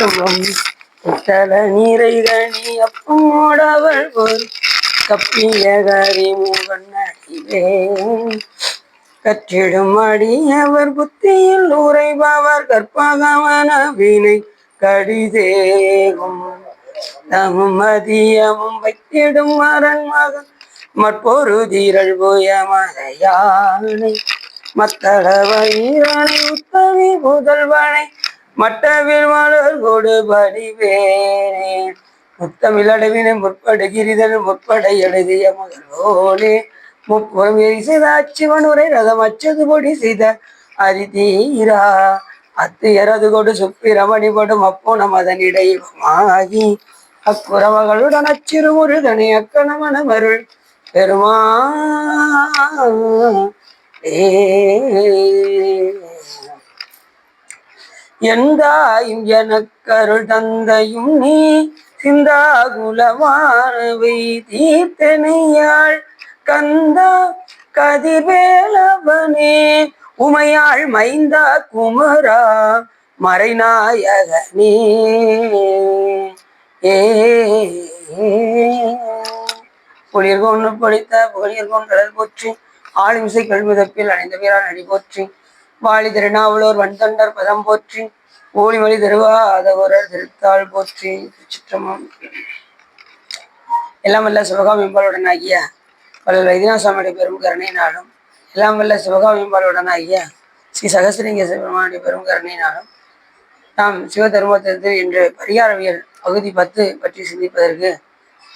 உத்தல நீரைகணி அப்பமோடவள் ஒரு கப்பிய கரிமுகன் அடிவே கற்றிடும் அடியவர் புத்தியில் உரைபவர் கற்பகவன வினை கடிதேகும் தமும் மதியமும் வைத்திடும் மரன் மகன் மற்பொரு தீரள் போய மலையானை மத்தளவீரனை உத்தமி புதல்வனை மட்டவில் மலர் கொடுபடிவேனே முத்தமிழ் அடைவினை முற்படுகிரிதல் முற்படை எழுதிய முதல்வோனே முப்புறம் செய்த அச்சிவன் உரை ரதம் அச்சது பொடி செய்த அரிதீரா அத்தியரது கொடு சுப்பிரமணி படும் அப்போ நமதனிடையமாகி அக்குறவர்களுடன் அச்சிறு முருகனை அக்கணமன மருள் பெருமா எந்தாயும் எனக்கருள் தந்தையும் நீ சிந்தாகுலமானவை தீர்த்தனையாள் கந்தா கதிர்வேலவனே உமையாள் மைந்தா குமரா மறைநாயகனே பொழியர்கொன்று படித்த புகழியர்கொன் கடல் போற்றி ஆளுமிசை கல்விதப்பில் அணைந்த வீரான் அடி போற்றி வாழி திருநாவலூர் வன்தொண்டர் பதம் போற்றி ஊழிமொழி திருவாதவரர் திருத்தாள் போற்றி. சிற்றமும் எல்லாம் வல்ல சிவகாமியம்பாளுடன் ஆகிய வள்ளல் வைத்தியநாதசுவாமியுடைய பெரும் கருணையினாலும் எல்லாம் வல்ல சிவகாமியம்பாளுடன் ஆகிய ஸ்ரீ சகஸ்ரலிங்க சிவபெருமானுடைய பெரும் கருணையினாலும் நாம் சிவதர்மத்தில் இன்று பரிகாரவியல் பகுதி 10 பற்றி சிந்திப்பதற்கு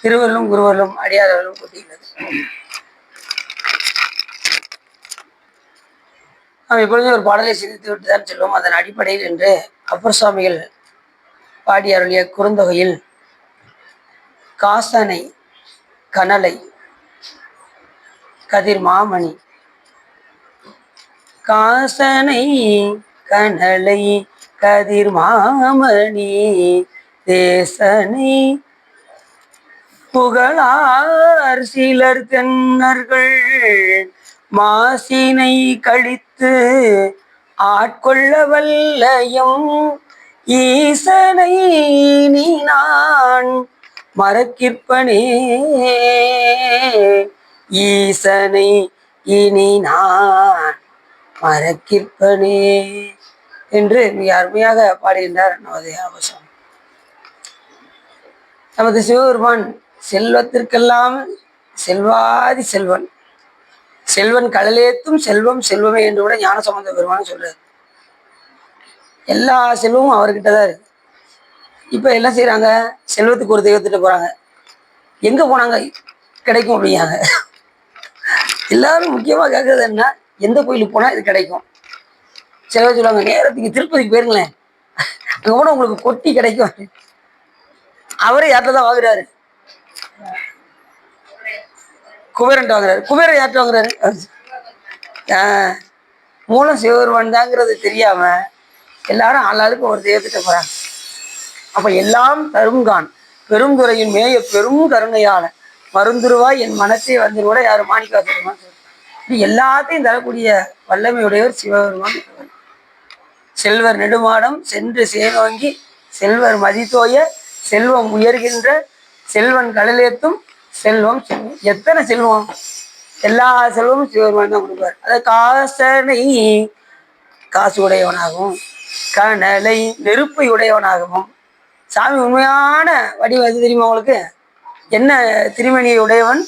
திருவருளும் குருவருளும் அடியார்களும் கூட்டியுள்ளது. நாம் எப்பொழுதுமே ஒரு பாடலை சிந்தித்து விட்டுதான் செல்வோம். அதன் அடிப்படையில் என்று அப்பர் சுவாமிகள் பாடி அருளிய குறுந்தொகையில் காசனை கனலை கதிர் மாமணி காசனை கனலை கதிர் மாமணி தேசனை புகழார் சிலர் தென்னர்கள் மாசினை கழித்து ஆட்கொள்ள வல்லையும் ஈசனை நீ நான் மறக்கிற்பனே ஈசனை இனி நான் மறக்கிற்பனே என்று மிக அருமையாக பாடுகின்றார் நமது அவசரம். நமது சிவபெருமான் செல்வத்திற்கெல்லாம் செல்வாதி செல்வன், செல்வன் கடலேத்தும் செல்வம் செல்வமே என்று கூட ஞானசம்பந்த பெருமான் சொல்றாரு. எல்லா செல்வமும் அவர்கிட்ட தான் இருக்கு. இப்ப என்ன செய்யறாங்க, செல்வத்துக்கு ஒரு தெய்வத்திட்ட போறாங்க, எங்க போனாங்க கிடைக்கும் அப்படிங்காங்க. எல்லாரும் முக்கியமா கேட்கறது என்ன, எந்த கோயிலுக்கு போனா இது கிடைக்கும். சில பேர் சொல்லுவாங்க நேரத்துக்கு திருப்பதிக்கு போயிருங்களேன், அங்க போனா உங்களுக்கு கொட்டி கிடைக்கும். அவரே யார்கிட்ட தான் வாங்குறாரு, குபேரன்ட்டு வாங்குறாரு. குபேரன் யார்கிட்ட வாங்குறாரு, மூலம் சிவபெருமான் தாங்கிறது தெரியாம எல்லாரும் ஆளாளுக்கு ஒரு தெய்வத்திட்ட போறாங்க. அப்ப எல்லாம் தரும்கான் பெருந்துறையின் மேய பெரும் கருணையால மருந்துருவாய் என் மனத்தை வந்து கூட யாரும் மாணிக்காசருமான் இப்படி எல்லாத்தையும் தரக்கூடிய வல்லமையுடையவர் சிவபெருமான். செல்வர் நெடுமாடம் சென்று சேனோங்கி செல்வர் மதித்தோய செல்வம் உயர்கின்ற செல்வன் கடலேத்தும் செல்வம் செல்வம். எத்தனை செல்வம், எல்லா செல்வமும் சிவபெருமான் தான் கொடுப்பார். அதை காசனை காசு உடையவனாகவும் கனலை நெருப்பை உடையவனாகவும். சாமி உண்மையான வடிவம் எது தெரியுமா உங்களுக்கு, என்ன திருமணியை உடையவன்,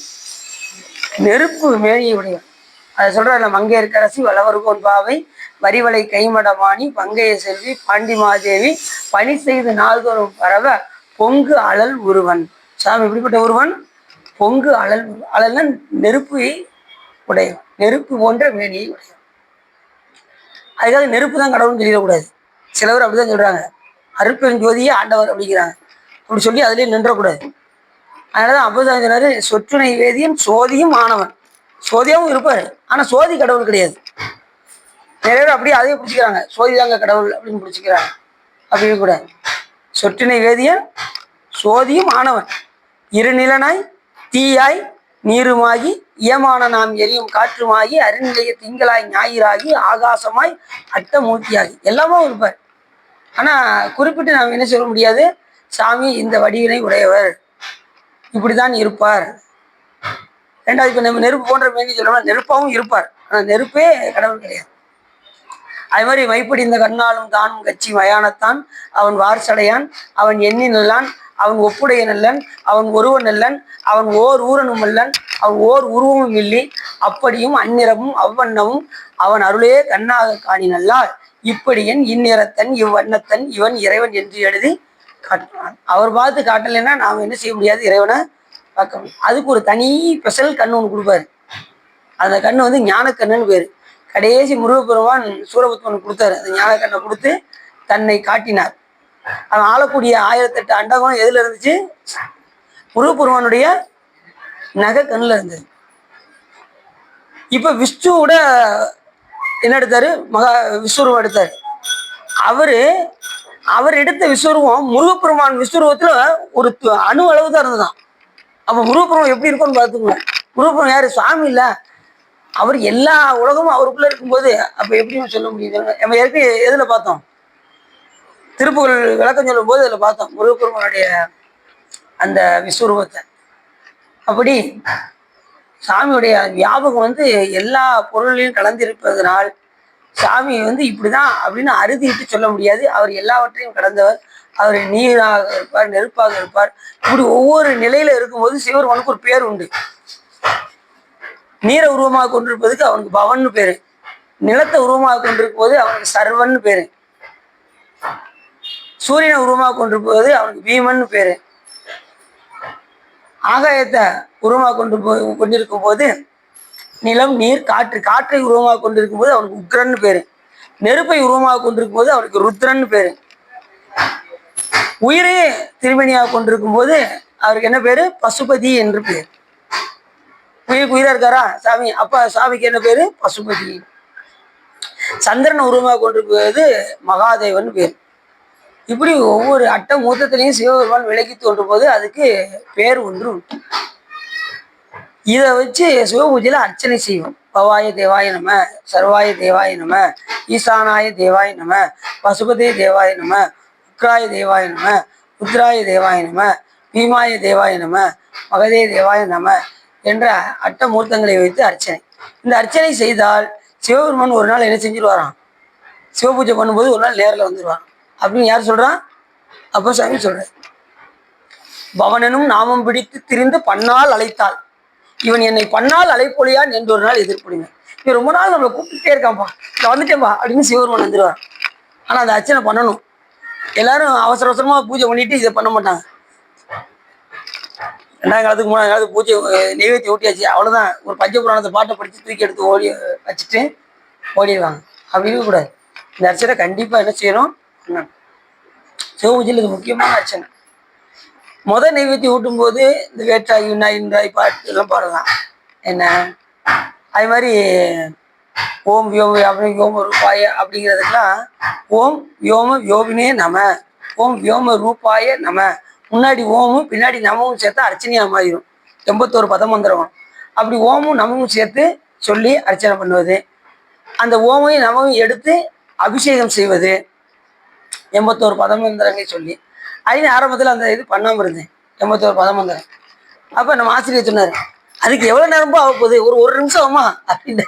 நெருப்பு மேனியை உடையவன். அதை சொல்ற மங்கையர்க்கரசி வளவர்கோன் பாவை வரிவளை கைமடமானி பங்கைய செல்வி பாண்டிமாதேவி பணி செய்து நாள்தோறும் பரவ பொங்கு அழல் உருவன். சாமி இப்படிப்பட்ட ஒருவன், பொங்கு அழல், அழல்னா நெருப்பை உடையவன், நெருப்பு போன்ற மேனியை உடையவன். அதுக்காக நெருப்பு தான் கடவுள்னு சொல்லிடக்கூடாது. சிலவர் அப்படிதான் சொல்றாங்க, அருட்பெரும் ஜோதியே ஆண்டவர் அப்படிங்கிறாங்க. அப்படி சொல்லி அதுலேயே நின்றக்கூடாது. அதனாலதான் அப்பதான் சொன்னாரு, சொற்றுணை வேதியன் சோதியும் ஆனவன். சோதியாவும் இருப்பாரு, ஆனா சோதி கடவுள் கிடையாது. நிறைய பேர் அப்படியே அதையும் பிடிச்சிக்கிறாங்க, சோதிதாங்க கடவுள் அப்படின்னு பிடிச்சிக்கிறாங்க. அப்படின்னு கூட சொற்றினை வேதியன் சோதியும் ஆனவன், இருநிலனாய் தீயாய் நீருமாகி இயமான நாம் எரியும் காற்றுமாகி அருநிலைய திங்களாய் ஞாயிறாகி ஆகாசமாய் அட்டமூர்த்தியாகி எல்லாமே இருப்பார். ஆனா குறிப்பிட்டு நாம் என்ன சொல்ல முடியாது, சாமி இந்த வடிவினை உடையவர், இப்படிதான் இருப்பார். ரெண்டாவது இப்ப நம்ம நெருப்பு போன்ற மேனி சொல்லணும், நெருப்பாவும் இருப்பார். ஆனா நெருப்பே கடவுள் கிடையாது. அது மாதிரி மைப்படிந்த கண்ணாலும் தானும் கட்சி மயானத்தான் அவன் வார்சடையான் அவன் எண்ணி நல்லான் அவன் ஒப்புடைய நல்லன் அவன் ஒருவன் நல்லன் அவன் ஓர் ஊரனும் அல்லன் அவன் ஓர் உருவமும் இல்லி அப்படியும் அந்நிறமும் அவ்வண்ணமும் அவன் அருளே கண்ணாக காணினல்லால் இப்படியன் இந்நிறத்தன் இவ்வண்ணத்தன் இவன் இறைவன் என்று எழுதி காட்டினான். அவர் பார்த்து காட்டலைன்னா நாம் என்ன செய்ய முடியாது, இறைவனை பார்க்க முடியும். அதுக்கு ஒரு தனி ஸ்பெஷல் கண்ணு ஒன்று கொடுப்பாரு. அந்த கண்ணு வந்து ஞானக்கண்ணுன்னு பேரு. கடைசி முருகப்பெருமான் சூரபத்மன் கொடுத்தாரு. அந்த ஞானக்கண்ணை கொடுத்து தன்னை காட்டினார். அவன் ஆளக்கூடிய 1008 அண்டகம் எதுல இருந்துச்சு? முருகப்பெருமானுடைய நகை கண்ணுல இருந்தது. இப்ப விஷ்ணுவோட என்ன எடுத்தாரு? விஸ்வரூபம் எடுத்தாரு. அவர் எடுத்த விஸ்வரூபம் முருகப்பெருமான் விஸ்வரூபத்துல ஒரு அணு அளவு தான் இருந்ததுதான். அப்ப முருகப்பெருமான் எப்படி இருக்கும்னு பார்த்துக்கோங்க. முருகப்பெருமான் யாரு? சுவாமி இல்ல, அவர் எல்லா உலகமும் அவருக்குள்ள இருக்கும்போது அப்ப எப்படின்னு சொல்ல முடியுது? நம்ம ஏற்கனவே எதுல பார்த்தோம்? திருப்புகழ் விளக்கம் சொல்லும் போது அதுல பார்த்தோம் முருகப்பெருமானுடைய அந்த விஸ்வரூபத்தை. அப்படி சாமியுடைய வியாபகம் வந்து எல்லா பொருளையும் கலந்திருப்பதனால் சாமி வந்து இப்படிதான் அப்படின்னு அறுதிட்டு சொல்ல முடியாது. அவர் எல்லாவற்றையும் கடந்தவர். அவர் நீராக இருப்பார், நெருப்பாக இருப்பார். இப்படி ஒவ்வொரு நிலையில இருக்கும்போது சிவபெருமானுக்கு ஒரு பேர் உண்டு. நீரை உருவமாக கொண்டிருப்பதுக்கு அவனுக்கு பவன்னு பேரு, நிலத்தை உருவமாக கொண்டிருக்கும் போது அவனுக்கு சர்வன்னு பேரு, சூரியனை உருவமாக கொண்டிருப்பது அவனுக்கு பீமன்னு பேரு, ஆகாயத்தை உருவமாக கொண்டிருக்கும் போது நிலம் நீர் காற்று, காற்றை உருவமாக கொண்டிருக்கும் போது அவனுக்கு உக்ரன்னு பேரு, நெருப்பை உருவமாக கொண்டிருக்கும் போது அவனுக்கு ருத்ரன்னு பேரு, உயிரே திருமணியாக கொண்டிருக்கும் போது அவருக்கு என்ன பேரு? பசுபதி என்று பேர். உயிருக்கு உயிரா இருக்காரா சாமி? அப்ப சாமிக்கு என்ன பேரு? பசுபதி. சந்திரனை உருவமாக கொண்டிருப்பது மகாதேவன் பேர். இப்படி ஒவ்வொரு அட்ட மூத்தத்திலையும் சிவபெருமான் விலக்கி தோன்றும் போது அதுக்கு பேர் ஒன்று உண்டு. இதை வச்சு சிவபூஜையில அர்ச்சனை செய்வோம். பவாய தேவாய நம, சர்வாய தேவாய நம, ஈசானாய தேவாய நம, பசுபதே தேவாய நம, உக்ராய தேவாய நம, ருத்ராய தேவாய நம, பீமாய தேவாய நம, மகதே தேவாய நம என்ற அட்டமூர்த்தங்களை வைத்து அர்ச்சனை. இந்த அர்ச்சனை செய்தால் சிவபெருமான் ஒரு நாள் என்ன செஞ்சிருவாராம்? சிவபூஜை பண்ணும்போது ஒரு நாள் நேரில் வந்துடுவான் அப்படின்னு யார் சொல்றான்? அப்போ சாமி சொல்றார், பவனனும் நாமம் பிடித்து திரிந்து பன்னால் அழைத்தாள் இவன் என்னை பன்னால் அழைப்பொழியான் என்று ஒரு நாள் எதிர்ப்புடுங்க. இவன் ரொம்ப நாள் நம்மளை கூப்பிட்டுட்டே இருக்கான்ப்பா, நான் வந்துட்டேன்பா அப்படின்னு சிவபெருமான் வந்துடுவார். ஆனால் அந்த அர்ச்சனை பண்ணணும். எல்லாரும் அவசர அவசரமா பூஜை பண்ணிட்டு இதை பண்ண மாட்டாங்க. 2ஆம் காலத்துக்கு 3ஆம் காலத்துக்கு பூஜை நெய்வேத்தி ஊட்டியாச்சு, அவ்வளோதான். ஒரு பஞ்சபுராணத்தை பாட்டை படித்து தூக்கி எடுத்து ஓடி வச்சுட்டு ஓடிடுவாங்க. அப்படி இருக்கக்கூடாது. இந்த அர்ச்சனை கண்டிப்பாக என்ன செய்யணும்? சிவபூஜையில் இது முக்கியமான அர்ச்சனை. நெய்வேத்தி ஊட்டும் போது இந்த வேற்றாய் விண்ணாய் இன்றாய் பாட்டு எல்லாம் பாடலாம். என்ன அது மாதிரி ஓம் யோம யோம ரூபாய அப்படிங்கிறதுக்கெல்லாம் ஓம் யோம யோகினே நம, ஓம் யோம ரூபாய நம, முன்னாடி ஓமும் பின்னாடி நமமும் சேர்த்து அர்ச்சனையாக மாறிடும். 81 பதமந்திரம். அப்படி ஓமும் நமமும் சேர்த்து சொல்லி அர்ச்சனை பண்ணுவது, அந்த ஓமையும் நமமும் எடுத்து அபிஷேகம் செய்வது, 81 பதமந்திரங்களை சொல்லி. அதுன்னு ஆரம்பத்தில் அந்த இது பண்ணாமல் இருந்தேன், 81 பதமந்திரம். அப்போ நம்ம ஆசிரியர் சொன்னார், அதுக்கு எவ்வளோ நேரமோ ஆக போகுது, ஒரு நிமிஷம் ஆகுமா அப்படின்னு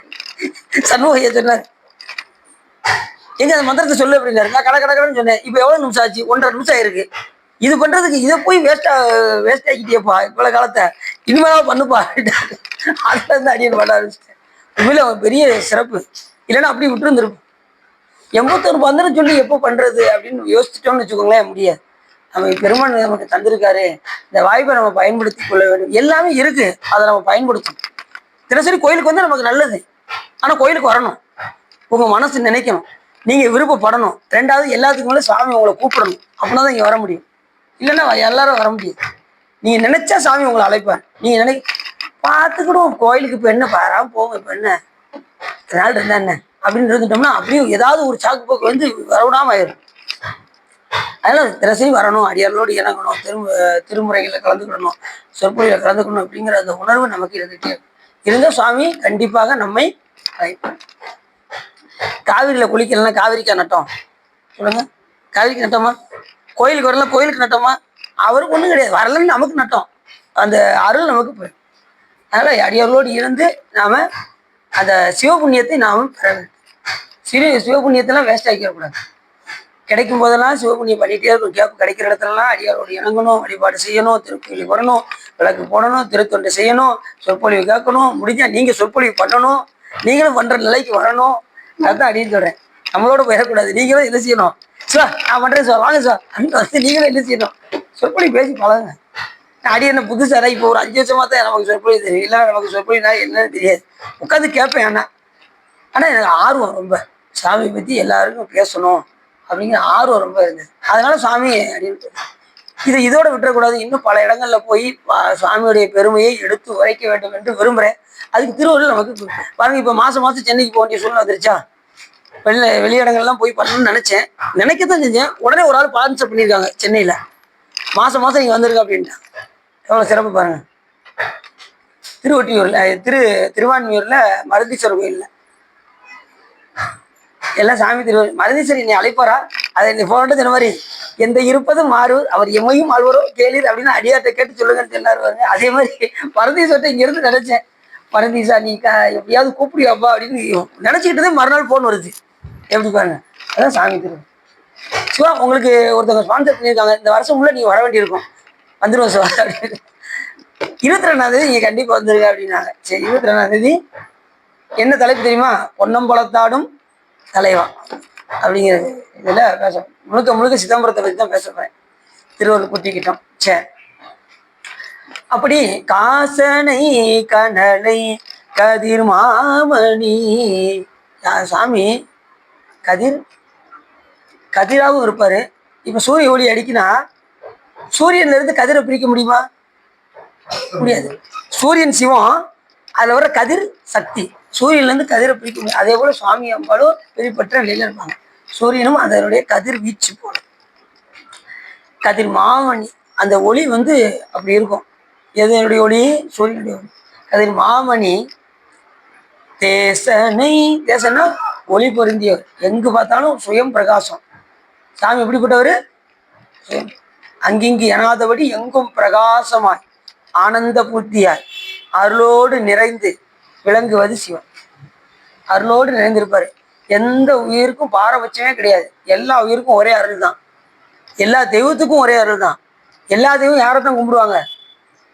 சண்முகையா சொன்னார். எங்க அந்த மந்திரத்தை சொல்லு அப்படின்னாரு. நான் கடன்னு சொன்னேன். இப்போ எவ்வளோ நிமிஷம் ஆச்சு? 1.5 நிமிஷம் ஆயிருக்கு. இது பண்றதுக்கு இதை போய் வேஸ்ட் ஆக்கிட்டியப்பா இவ்வளோ காலத்தை, இனிமேதான் பண்ணுப்பா. அதுல இருந்து அடியன் பண்ண ஆரம்பிச்சிட்டேன். உண்மையில பெரிய சிறப்பு. இல்லைன்னா அப்படி விட்டு இருந்திருப்போம். 81 பந்திரம் சொல்லி எப்போ பண்றது அப்படின்னு யோசிச்சிட்டோம்னு வச்சுக்கோங்களேன், முடியாது. நம்ம பெருமான் நமக்கு தந்திருக்காரு, இந்த வாய்ப்பை நம்ம பயன்படுத்தி கொள்ள வேண்டும். எல்லாமே இருக்கு, அதை நம்ம பயன்படுத்தணும். தினசரி கோயிலுக்கு வந்து நமக்கு நல்லது. ஆனா கோயிலுக்கு வரணும், உங்க மனசு நினைக்கணும், நீங்க விருப்பப்படணும். 2வது எல்லாத்துக்கும் மேலே சாமி உங்களை கூப்பிடணும். அப்படின்னா தான் இங்க வர முடியும். இல்லைன்னா எல்லாரும் வர முடியாது. நீங்க நினைச்சா சாமி உங்களை அழைப்பார். நீங்க பார்த்துக்கிடும் கோயிலுக்கு இப்போ என்ன பாராம போங்க, இப்போ என்ன நாள் இருந்தா என்ன அப்படின்னு இருந்துட்டோம்னா அப்படியும் ஏதாவது ஒரு சாக்கு போக்கு வந்து வரவிடாம ஆயிடும். அதனால தினசரி வரணும், அடியார்களோடு இறங்கணும், திருமுறைகளில் கலந்துக்கிடணும், சொற்பொழியில் கலந்துக்கணும் அப்படிங்கிற அந்த உணர்வு நமக்கு இருந்துட்டே இருந்த சுவாமி கண்டிப்பாக நம்மை அழைப்பார். காவிரியில் குளிக்கலன்னா காவிரிக்கா நட்டம் சொல்லுங்க? காவிரிக்கு நட்டோமா? கோயிலுக்கு வரல, கோயிலுக்கு நட்டோமா? அவருக்கு ஒன்றும் கிடையாது, வரலன்னு நமக்கு நட்டோம். அந்த அருள் நமக்கு போயிடும். அதனால் அடியார்களோடு இருந்து நாம் அந்த சிவபுண்ணியத்தை நாம் பெற வேண்டும். சிவபுண்ணியத்தெல்லாம் வேஸ்ட் ஆக்கிடக்கூடாது. கிடைக்கும் போதெல்லாம் சிவபுண்ணியம் பண்ணிகிட்டே இருக்கும். கேப்பு கிடைக்கிற இடத்துலலாம் அடியாரோடு இணங்கணும், வழிபாடு செய்யணும், திருக்கோயிலுக்கு வரணும், விளக்கு போடணும், திருத்தொண்டை செய்யணும், சொற்பொழிவு கேட்கணும், முடிஞ்சால் நீங்கள் சொற்பொழிவு பண்ணணும், நீங்களும் பண்ணுற நிலைக்கு வரணும். அதுதான் அடின்னு சொல்கிறேன். நம்மளோட போயிடக்கூடாது. நீங்களும் என்ன செய்யணும்? சார் நான் பண்ணுறேன் சார், வாங்க சார் அப்படின்னு வந்து நீங்களும் என்ன செய்யணும்? சொற்பொழிவு பேசி பழகுங்க. அடி என்ன புதுசாக இப்போ ஒரு 5 வருஷமாக தான் நமக்கு சொற்பொழிவு தெரியும். இல்லை நமக்கு சொற்பொழிவுனா என்னன்னு தெரியாது. உட்காந்து கேட்பேன். ஆனால் எனக்கு ஆர்வம் ரொம்ப, சாமியை பற்றி எல்லாருக்கும் பேசணும் அப்படிங்கிற ஆர்வம் ரொம்ப இருந்தது. அதனால சாமி அப்படின்னு இதோட விட்டுறக்கூடாது. இன்னும் பல இடங்கள்ல போய் சுவாமியுடைய பெருமையை எடுத்து உரைக்க வேண்டும் என்று விரும்புகிறேன். அதுக்கு திருவள்ளுவர் நமக்கு பாருங்க, இப்போ மாதம் சென்னைக்கு போக வேண்டிய சூழ்நிலை வந்துருச்சா? வெளியிடங்கள்லாம் போய் பண்ணணும்னு நினைக்கத்தான் செஞ்சேன். உடனே ஒரு ஆள் ஸ்பான்சர் பண்ணியிருக்காங்க சென்னையில், மாதம் நீங்கள் வந்திருக்க அப்படின்ட்டு. எவ்வளோ சிறப்பு பாருங்க. திருவான்மியூரில் மருதீஸ்வரர் கோயிலில் எல்லாம் சாமி மருதீஸ்வரி என்னை அழைப்பாரா? அதை நீ போனது இந்த மாதிரி எந்த இருப்பதும் மாறு அவர் எம்மையும் ஆழ்வரோ கேளீர் அப்படின்னு அடியார்ட்ட கேட்டு சொல்லுங்கன்னு சொன்னார் பாருங்க. அதே மாதிரி மருதீஸ்வரத்தை இங்கிருந்து நினைச்சேன். மருதீசா நீ எப்படியாவது கூப்பிடுவாப்பா அப்படின்னு நினைச்சுக்கிட்டதே மறுநாள் போன் வருது. எப்படி பாருங்க, அதான் சாமி சிவா. உங்களுக்கு ஒருத்தவங்க ஸ்பான்சர் பண்ணியிருக்காங்க, இந்த வருஷம் உள்ள நீங்க வர வேண்டியிருக்கும், வந்துடுவோம் சிவா அப்படின்னு. 22ஆம் தேதி நீங்க கண்டிப்பா வந்துருங்க அப்படின்னாங்க. சரி, 22ஆம் தேதி என்ன தலைப்பு தெரியுமா? பொன்னம்பலத்தாடும் தலைவா அப்படிங்கிறது. இதில் முழுக்க சிதம்பரத்தை பற்றி தான் பேச போகிறேன். திருவள்ளுவர் குட்டிக்கிட்டோம். சரி, அப்படி காசனை கனலை கதிர் மாமணி சாமி கதிராகவும் இருப்பாரு. இப்ப சூரிய ஒளி அடிக்கினா சூரியன்ல இருந்து கதிரை பிரிக்க முடியுமா? முடியாது. சூரியன் சிவம், அதுல வர கதிர் சக்தி. சூரியன்ல இருந்து கதிரை பிரிக்க முடியும். அதே போல சுவாமி அம்பாலும் பிரிப்பற்ற நிலையில இருப்பாங்க. சூரியனும் அதனுடைய கதிர் வீச்சு போல. கதிர் மாமணி அந்த ஒளி அப்படி இருக்கும். எதனுடைய ஒளி? சூரியனுடைய ஒளி. கதிர் மாமணி தேசனா ஒளி பொருந்தியவர். எங்கு பார்த்தாலும் சுயம் பிரகாசம். சாமி எப்படிப்பட்டவர்? அங்கிங்கு எனாதபடி எங்கும் பிரகாசமாய் ஆனந்த பூர்த்தியாய் அருளோடு நிறைந்து விளங்குவது சிவன். அருளோடு நிறைந்திருப்பாரு. எந்த உயிருக்கும் பாரபட்சமே கிடையாது. எல்லா உயிருக்கும் ஒரே அருள் தான். எல்லா தெய்வத்துக்கும் ஒரே அருள் தான். எல்லா தெய்வம் யாரை தான் கும்பிடுவாங்க?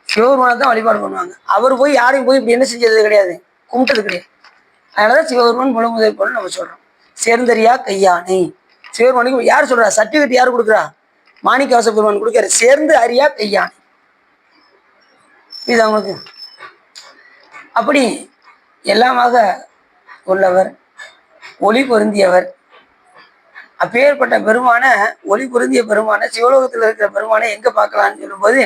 சிவபெருமானை தான் வழிபாடு பண்ணுவாங்க. அவர் போய் யாரையும் போய் இப்படி என்ன செஞ்சது கிடையாது, கும்பிட்டது கிடையாது. அதனாலதான் சிவபெருமான் முழு முதல் பொருள் நம்ம சொல்றோம். சேர்ந்தறியா கையானை. சிவபெருமானுக்கு யார் சொல்றா? சர்டிபிகேட் யார் கொடுக்குறா? மாணிக்கவாச பெருமான் கொடுக்குற. சேர்ந்து அறியா கையானை. இது அவங்களுக்கு அப்படி எல்லாமாக உள்ளவர், ஒளி பொருந்தியவர். அப்பேற்பட்ட பெருமான, ஒளி பொருந்திய பெருமான, சிவலோகத்தில் இருக்கிற பெருமானை எங்க பார்க்கலாம்னு சொல்லும்போது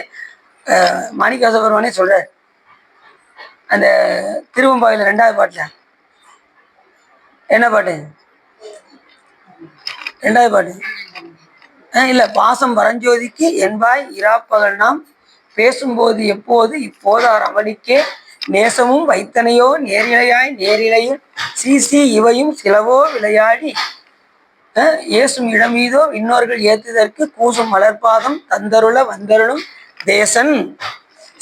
மாணிக்கவாச பெருமானே சொல்றார். அந்த திருவம்பாவையில் 2வது பாட்டுல என்ன பாட்டு? 2வது பாட்டு இல்ல, பாசம் பரஞ்சோதிக்கு என்பாய் இராப்பகல் நாம் பேசும்போது எப்போது இப்போதார் அமளிக்கே நேசமும் வைத்தனையோ நேரிழையாய் நேரிழையில் சீசி இவையும் சிலவோ விளையாடி ஏசும் இடமீதோ இன்னொர்கள் ஏத்துதற்கு கூசும் மலர்பாதம் தந்தருள வந்தருளும் தேசன்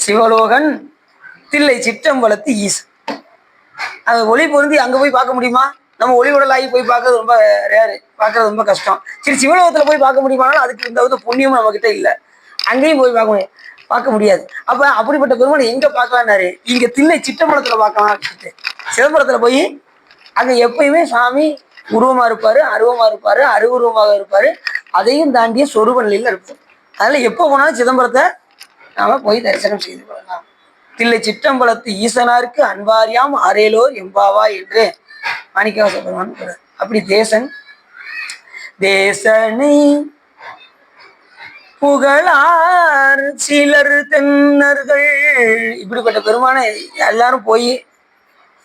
சிவலோகன் தில்லை சிற்றம்பலத்து ஈசன். அது ஒளி பொருந்தி அங்க போய் பார்க்க முடியுமா? நம்ம ஒளி உடலாகி போய் பார்க்கறது ரொம்ப ரேரு, பார்க்கறது ரொம்ப கஷ்டம். சரி, சிவலோகத்துல போய் பார்க்க முடியுமானாலும் அதுக்கு இந்த புண்ணியமும் நம்ம கிட்ட இல்லை. அங்கேயும் போய் பார்க்க முடியாது. அப்ப அப்படிப்பட்ட பெருமானை எங்க பார்க்கலான்னாரு? இங்க தில்லை சிற்றம்பலத்துல பார்க்கலாம் அப்படின்ட்டு. சிதம்பரத்துல போய் அங்க எப்பயுமே சாமி உருவமா இருப்பாரு, அருவமா இருப்பாரு, அருவுருவமாக இருப்பாரு. அதையும் தாண்டிய சொரூப நிலையில இருப்பாரு. அதனால எப்போ போனாலும் சிதம்பரத்தை நாம போய் தரிசனம் செய்து கொள்ளலாம். தில்லை சிற்றம்பலத்து ஈசனாருக்கு அன்பாரியாம் ஆரேலோர் எம்பாவா என்று மாணிக்கவாச பெருமான். அப்படி தேசனை புகழார் சிலர் தென்னர்கள். இப்படிப்பட்ட பெருமானை எல்லாரும் போய்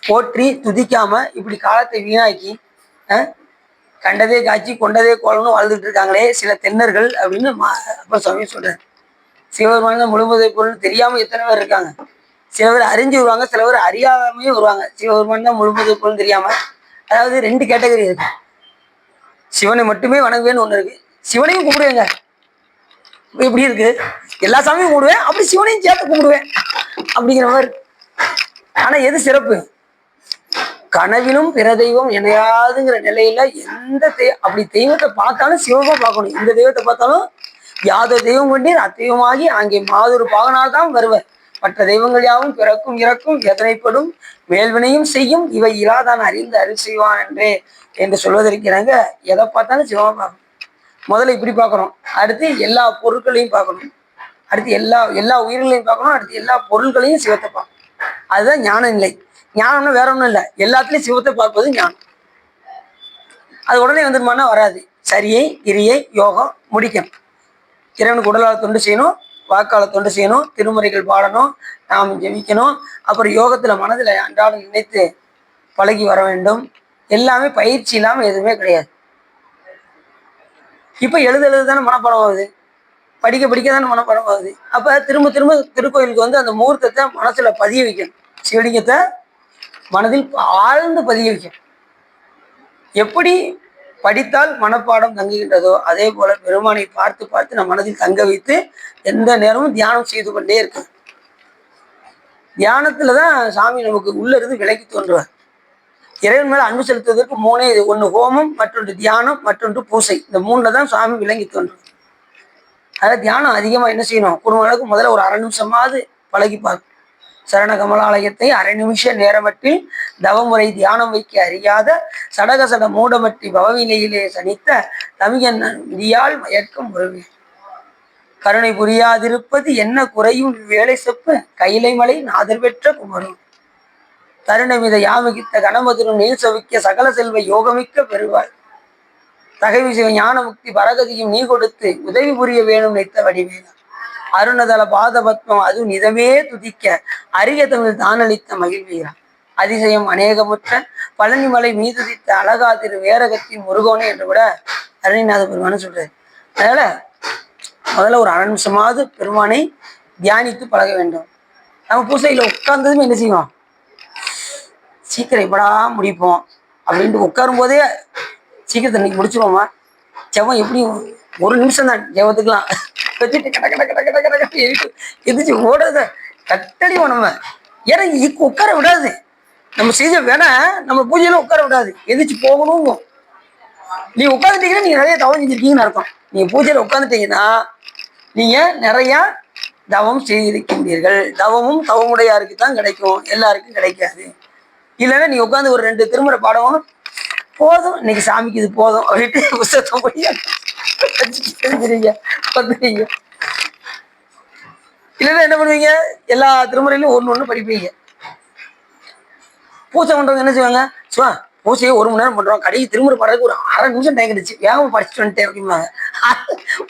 போற்றி துதிக்காம இப்படி காலத்தை வீணாக்கி கண்டதே காட்சி கொண்டதே கோலம்னு வாழ்ந்துட்டு இருக்காங்களே சில தென்னர்கள் அப்படின்னு அப்ப சுவாமி சொல்றாரு. சிவபெருமான முழுமுதை பொருள் தெரியாம எத்தனை பேர் இருக்காங்க. சில பேர் அறிஞ்சு வருவாங்க, சில பேர் அறியாமையும் வருவாங்க. சிவபெருமான் தான் முழுமுதை பொருள் தெரியாம. அதாவது 2 கேட்டகரி இருக்கு. சிவனை மட்டுமே வணங்குவேன்னு ஒண்ணு இருக்கு, சிவனையும் கும்பிடுவேங்க. எப்படி இருக்கு? எல்லா சாமியும் கும்பிடுவேன், அப்படி சிவனையும் சேர்த்து கும்பிடுவேன் அப்படிங்கிற மாதிரி. ஆனா எது சிறப்பு? கனவிலும் பிற தெய்வம் இணையாதுங்கிற நிலையில எந்த அப்படி தெய்வத்தை பார்த்தாலும் சிவமா பார்க்கணும். இந்த தெய்வத்தை பார்த்தாலும் யாதோ தெய்வம் கொண்டீர் அத்தெய்வமாகி அங்கே மாதொரு பாகனால் தான் வருவர். மற்ற தெய்வங்கள் யாவும் பிறக்கும் இறக்கும் எதனைப்படும் மேல்வினையும் செய்யும் இவை இலாதான் அறிந்து அருள் செய்வான் என்று சொல்வதற்கிறாங்க. எதை பார்த்தாலும் சிவமா பார்க்கணும். முதல்ல இப்படி பார்க்கணும், அடுத்து எல்லா பொருட்களையும் பார்க்கணும், அடுத்து எல்லா உயிர்களையும் பார்க்கணும், அடுத்து எல்லா பொருள்களையும் சிவத்தை பார்க்கணும். அதுதான் ஞான நிலை. ஞானம்னா வேற ஒன்றும் இல்லை, எல்லாத்துலேயும் சிவத்தை பார்ப்பது ஞானம். அது உடனே வந்துடுமானா வராது. சரியை கிரியை யோகம் முடிக்கணும். இறைவனுக்கு உடலால் தொண்டு செய்யணும், வாக்கால தொண்டு செய்யணும், திருமுறைகள் பாடணும், நாம் ஜெபிக்கணும். அப்புறம் யோகத்தில் மனதில் அன்றாடம் நினைத்து பழகி வர வேண்டும். எல்லாமே பயிற்சி இல்லாமல் எதுவுமே கிடையாது. இப்போ எழுத தானே மனப்பாடம் ஆகுது, படிக்க தானே மனப்பாடம் ஆகுது. அப்போ திரும்ப திருக்கோயிலுக்கு வந்து அந்த முகூர்த்தத்தை மனசில் பதிய வைக்கணும். சிவலிங்கத்தை மனதில் ஆழ்ந்து பதிய வைக்கணும். எப்படி படித்தால் மனப்பாடம் தங்குகின்றதோ அதே போல பெருமானை பார்த்து நம் மனதில் தங்க வைத்து எந்த நேரமும் தியானம் செய்து கொண்டே இருக்கு. தியானத்துலதான் சாமி நமக்கு உள்ள இருந்து விலக்கி தோன்றுவார். இறைவன் மேல அன்பு செலுத்துவதற்கு மூணே இது, ஒன்று ஹோமம், மற்றொன்று தியானம், மற்றொன்று பூசை. இந்த மூணுல தான் சாமி விளங்கி தோன்றுவார். அதாவது தியானம் அதிகமா என்ன செய்யணும், குடும்பங்களுக்கு முதல்ல ஒரு 1/2 நிமிஷமாவது பழகி பார்க்கணும். சரண கமலாலயத்தை 1/2 நிமிஷ நேரமட்டில் தவமுறை தியானம் வைக்க அறியாத சடகசட மூடமட்டி பவவினையிலே சனித்த தமிழன் விதியால் மயக்கம் உறவே கருணை புரியாதிருப்பது என்ன குறையும் வேலை செப்பு கையிலை மலை நாதர் பெற்ற குமரும் தருணமித யாமகித்த கணமதுரும் நீல் சவிக்க சகல செல்வ யோகமிக்க பெறுவாள் தகைவி சிவ ஞான முக்தி பரகதியும் நீ கொடுத்து உதவி புரிய வேணும் நினைத்த வடிவேலா அருணதள பாதபத்மம் அது நிதமே துதிக்க அரிய தமிழ் தானளித்த மகிழ்வீரா அதிசயம் அநேகமுற்ற பழனிமலை மீதுதித்த அழகா திரு வேரகத்தின் முருகோனே என்று கூட அருணிநாத பெருமானு சொல்றாரு. அதனால முதல்ல ஒரு 1/2 நிமிஷமாவது பெருமானை தியானித்து பழக வேண்டும். நம்ம பூசையில உட்கார்ந்ததுமே என்ன செய்வோம், சீக்கிரம் எப்படா முடிப்போம் அப்படின்ட்டு உட்காரும் போதே சீக்கிரத்தை இன்னைக்கு முடிச்சிருவோமா, ஜெபம் எப்படி 1 நிமிஷம் தான் ஜெபத்துக்கெல்லாம் வச்சுட்டு கட்ட எதிர்த்து ஓடாத கட்டடிவோம். நம்ம ஏன்னா உட்கார விடாது, நம்ம செஞ்ச வேணா நம்ம பூஜையில உட்கார விடாது, எதிர்த்து போகணும். நீ உட்காந்துட்டீங்கன்னா நீங்க நிறைய தவம் செஞ்சிருக்கீங்கன்னு அர்த்தம். நீங்க பூஜையில உட்காந்துட்டீங்கன்னா நீங்க நிறைய தவம் செய்திருக்கின்றீர்கள். தவமும் தவமுடையாருக்கு தான் கிடைக்கும், எல்லாருக்கும் கிடைக்காது. இல்லைன்னா நீ உட்காந்து ஒரு 2 திருமுறை பாடவும் போதும், இன்னைக்கு சாமிக்கு இது போதும் அப்படின்ட்டு புத்தகத்தை போய் இல்லைன்னா என்ன பண்ணுவீங்க, எல்லா திருமுறையிலும் ஒண்ணு படிப்பீங்க. பூஜை பண்றவங்க என்ன செய்வாங்க, சுவா பூஜையை 1 மணி நேரம் பண்றோம், கடைசி திருமுறை பாடுறதுக்கு ஒரு 1/2 நிமிஷம் டைம் கிடைச்சு வேகமா படிச்சுட்டு வந்துட்டே அப்படிம்பாங்க.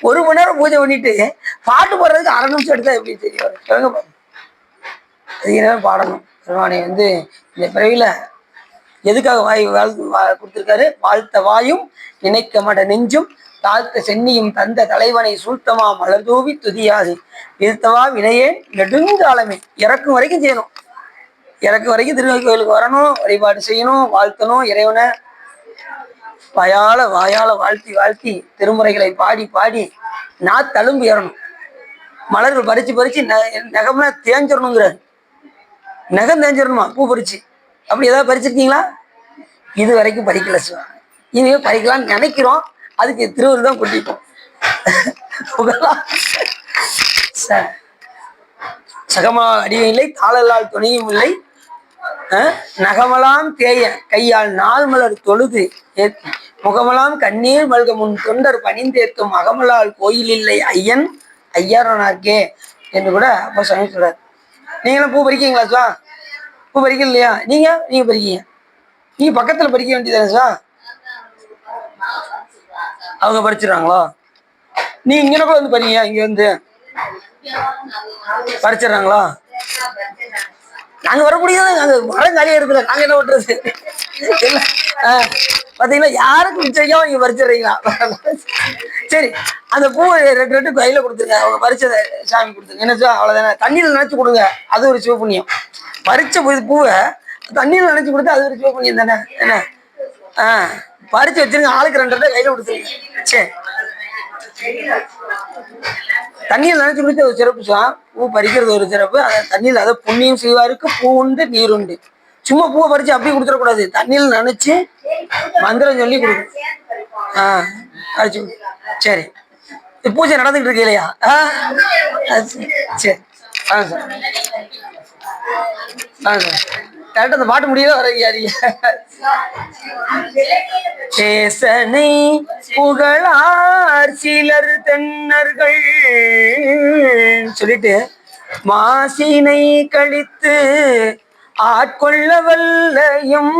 1 மணி நேரம் பூஜை பண்ணிட்டு பாட்டு பாடுறதுக்கு 1/2 நிமிஷம் எடுத்தா எப்படி தெரியும் சொல்லுங்க. அதிக நேரம் பாடணும். பெருமானை வந்து இந்த பிறவில எதுக்காக வாய் கொடுத்துருக்காரு, வாழ்த்த வாயும் நினைக்க மாட்ட நெஞ்சும் தாழ்த்த சென்னியும் தந்த தலைவனை சூழ்த்தமா மலர்தூவி துதியாது இருத்தவா வினையே நெடுங்காலமே இறக்கும் வரைக்கும் செய்யணும். இறக்கும் வரைக்கும் திருக்கோயிலுக்கு வரணும், வழிபாடு செய்யணும், வாழ்த்தணும். இறைவனை வாயால வாழ்த்தி திருமுறைகளை பாடி தழும்பு ஏறணும். மலர்கள் பறிச்சு நகம்னா தேஞ்சிடணுங்கிறாரு. நகம் தேஞ்சிடணுமா பூ பறிச்சு, அப்படி ஏதாவது பறிச்சிருக்கீங்களா? இது வரைக்கும் பறிக்கல சிவா, இனிமே பறிக்கலாம்னு நினைக்கிறோம். அதுக்கு திருவள்ளுவர் தான் கூட்டிப்போம். சகமா அடியும் இல்லை, தாளலால் துணையும் இல்லை, நகமலாம் தேய கையால் 4 மலர் தொழுது ஏற்றி முகமலாம் கண்ணீர் மல்க முன் தொண்டர் பணிந்தேற்கும் அகமலால் கோயில் இல்லை ஐயன் ஐயாரனார்க்கே என்று கூட அப்ப சொல்லி சொல்றாரு. நீங்களும் பூ பறிக்கீங்களா சுவா? பூ பறிக்க இல்லையா? நீங்க பறிக்கீங்க, நீங்க பக்கத்துல பறிக்க வேண்டியதானே சுவா? அவங்க பறிச்சிடறாங்களோ? நீ இங்க கூட வந்து பறிங்க, இங்க வந்து பறிச்சிடறாங்களா? நாங்க வர முடியாது, நாங்க மரம் காலியா இருக்குல்ல, நாங்க என்ன பண்றது? பாத்தீங்கன்னா யாருக்கும் மிச்சம் நீங்க பறிச்சிடுறீங்களா? சரி, அந்த பூவை 2 கையில கொடுத்துருங்க, அவங்க பறிச்சதை சாமி கொடுத்துருங்க. என்ன சார் அவ்வளவுதானே, தண்ணியில நினைச்சு கொடுங்க, அது ஒரு சிவப்புண்ணியம். பறிச்ச பூவை தண்ணியில நினைச்சு கொடுத்தா அது ஒரு சிவப்புண்ணியம் தானே. என்ன பறிச்சு வச்சிருங்க, ஆளுக்கு 2 கையில கொடுத்துருங்க. சரி, தண்ணியில் நினைச்சு குடிச்ச ஒரு சிறப்பு சார். பூ பறிக்கிறது ஒரு சிறப்பு. அதை தண்ணியில் அதை புண்ணியம் செய்வாருக்கு பூ உண்டு நீர் உண்டு. சும்மா பூவை பறிச்சு அப்படியே கொடுத்துடக்கூடாது. தண்ணியில் நினைச்சு மந்திரம் சொல்லி கொடுக்கும். அடிச்சு சரி. பூஜை நடந்துகிட்டு இருக்கு இல்லையா? சரி சார். சார் கரெக்டாக அந்த பாட்டு முடியல வரையாரியா? சேசனை புகழார் சிலர் தென்னர்கள் சொல்லிட்டு மாசினை கழித்து ஆட்கொள்ள வல்லையும்.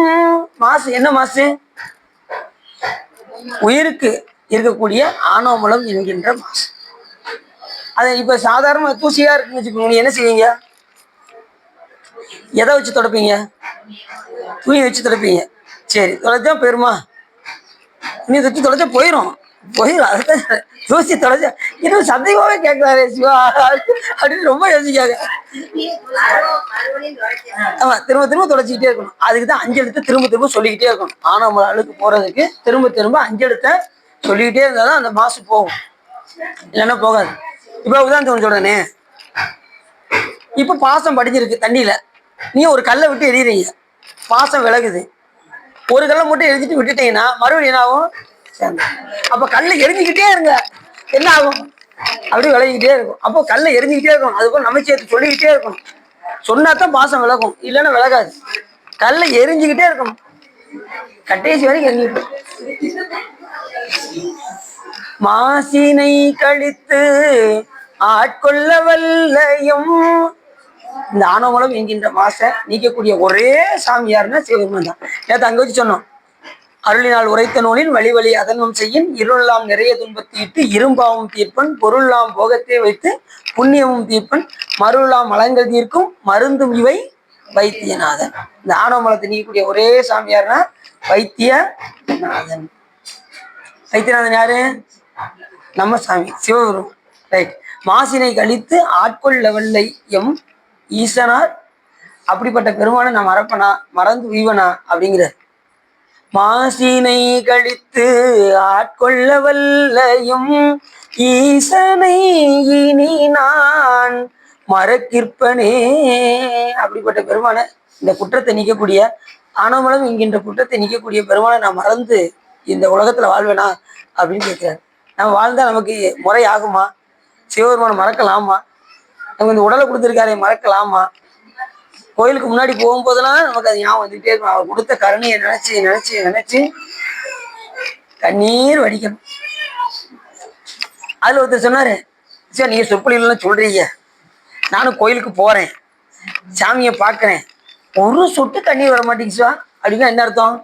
மாசு என்ன மாசு? உயிருக்கு இருக்கக்கூடிய ஆணவமலம் என்கின்ற மாசு. அதை இப்ப சாதாரண தூசியா இருக்குன்னு வச்சுக்கோங்க, நீ என்ன செய்வீங்க? எதை வச்சு தொடப்பீங்க? துணி வச்சு தொடப்பீங்க. சரி, தொலைச்சா போயிருமா? நீ வச்சு தொலைச்சா போயிடும். அதுதான் யோசி தொலைச்சா இன்னும் சந்தேகமாவே கேட்கிறாரே சிவா அப்படின்னு ரொம்ப யோசிக்காங்க. ஆமா, திரும்ப திரும்ப தொலைச்சிக்கிட்டே இருக்கணும். அதுக்குதான் 5 எழுத்து திரும்ப திரும்ப சொல்லிக்கிட்டே இருக்கணும். ஆனா நம்ம அழுக்கு போறதுக்கு திரும்ப திரும்ப 5 எழுத்தை சொல்லிக்கிட்டே இருந்தாதான் அந்த மாசு போகும், இல்லைன்னா போகாது. இப்ப உதாரணத்துக்கு சொல்றேனே, இப்ப பாசம் படிஞ்சிருக்கு தண்ணியில, நீ ஒரு கல்லை விட்டு எறிகிறீங்க, பாசம் விலகுது. ஒரு கல்லை மட்டும் எரிஞ்சிட்டு விட்டுட்டீங்கன்னா மறுபடியும் என்ன ஆகும்? அப்ப கல்லை எரிஞ்சுக்கிட்டே இருங்க, என்ன ஆகும்? அப்படியே விலகிக்கிட்டே இருக்கும். அப்போ கல்லை எரிஞ்சுக்கிட்டே இருக்கும். அதுபோல் நமச்சியத்தை சொல்லிக்கிட்டே இருக்கணும். சொன்னாதான் பாசம் விலகும், இல்லைன்னா விலகாது. கல்லை எரிஞ்சுக்கிட்டே இருக்கணும், கட்டேசி வரைக்கும் எரிஞ்சுக்கிட்டு. மாசினை கழித்து ஆட்கொள்ள வல்லையும். இந்த ஆணவமலம் என்கின்ற மாச நீக்கக்கூடிய ஒரே சாமி யாருன்னா சிவபெருமான் தான். நேற்று அங்க வச்சு சொன்னோம், அருளினால் உரைத்த நூலின் வழி வழி அதனும் செய்யும் இருளாம் நிறைய துன்பத்தீட்டு இரும்பாவும் தீர்ப்பன் பொருளாம் போகத்தை வைத்து புண்ணியமும் தீர்ப்பன் மருளாம் மலங்கள் தீர்க்கும் மருந்தும் இவை வைத்தியநாதன். இந்த ஆணவமலத்தை நீக்கக்கூடிய ஒரே சாமி யாருன்னா வைத்தியநாதன். வைத்தியநாதன் யாரு? நம்ம சாமி சிவபெருமான். ரைட். மாசினை கழித்து ஆட்கொள்ள வல்லை எம் ஈசனார். அப்படிப்பட்ட பெருமானை நான் மறப்பனா, மறந்து உய்வனா அப்படிங்கிற. மாசினை கழித்து ஆட்கொள்ள வல்லையும் ஈசனை இனி நான் மறக்கிற்பனே. அப்படிப்பட்ட பெருமானை, இந்த குற்றத்தை நீக்கக்கூடிய ஆணவமலம் என்கின்ற குற்றத்தை நீக்கக்கூடிய பெருமானை நான் மறந்து இந்த உலகத்துல வாழ்வேனா அப்படின்னு கேட்கிறார். நம்ம வாழ்ந்தா நமக்கு முறை ஆகுமா? சிவபெருமானை மறக்கலாமா? நமக்கு இந்த உடலை கொடுத்துருக்காரே மறக்கலாமா? கோயிலுக்கு முன்னாடி போகும்போதெல்லாம் நமக்கு அது ஞாபகம் வந்துகிட்டே இருக்கும். அவர் கொடுத்த கருணையை நினைச்சு நினைச்சு நினைச்சு கண்ணீர் வடிக்கணும். அதுல ஒருத்தர் சொன்னாரு, சார் நீங்க சொற்பொழிவுலாம் சொல்றீங்க, நானும் கோயிலுக்கு போறேன், சாமியை பார்க்கிறேன், ஒரு சொட்டு கண்ணீர் வர மாட்டேங்குச்சு அப்படின்னா என்ன அர்த்தம்?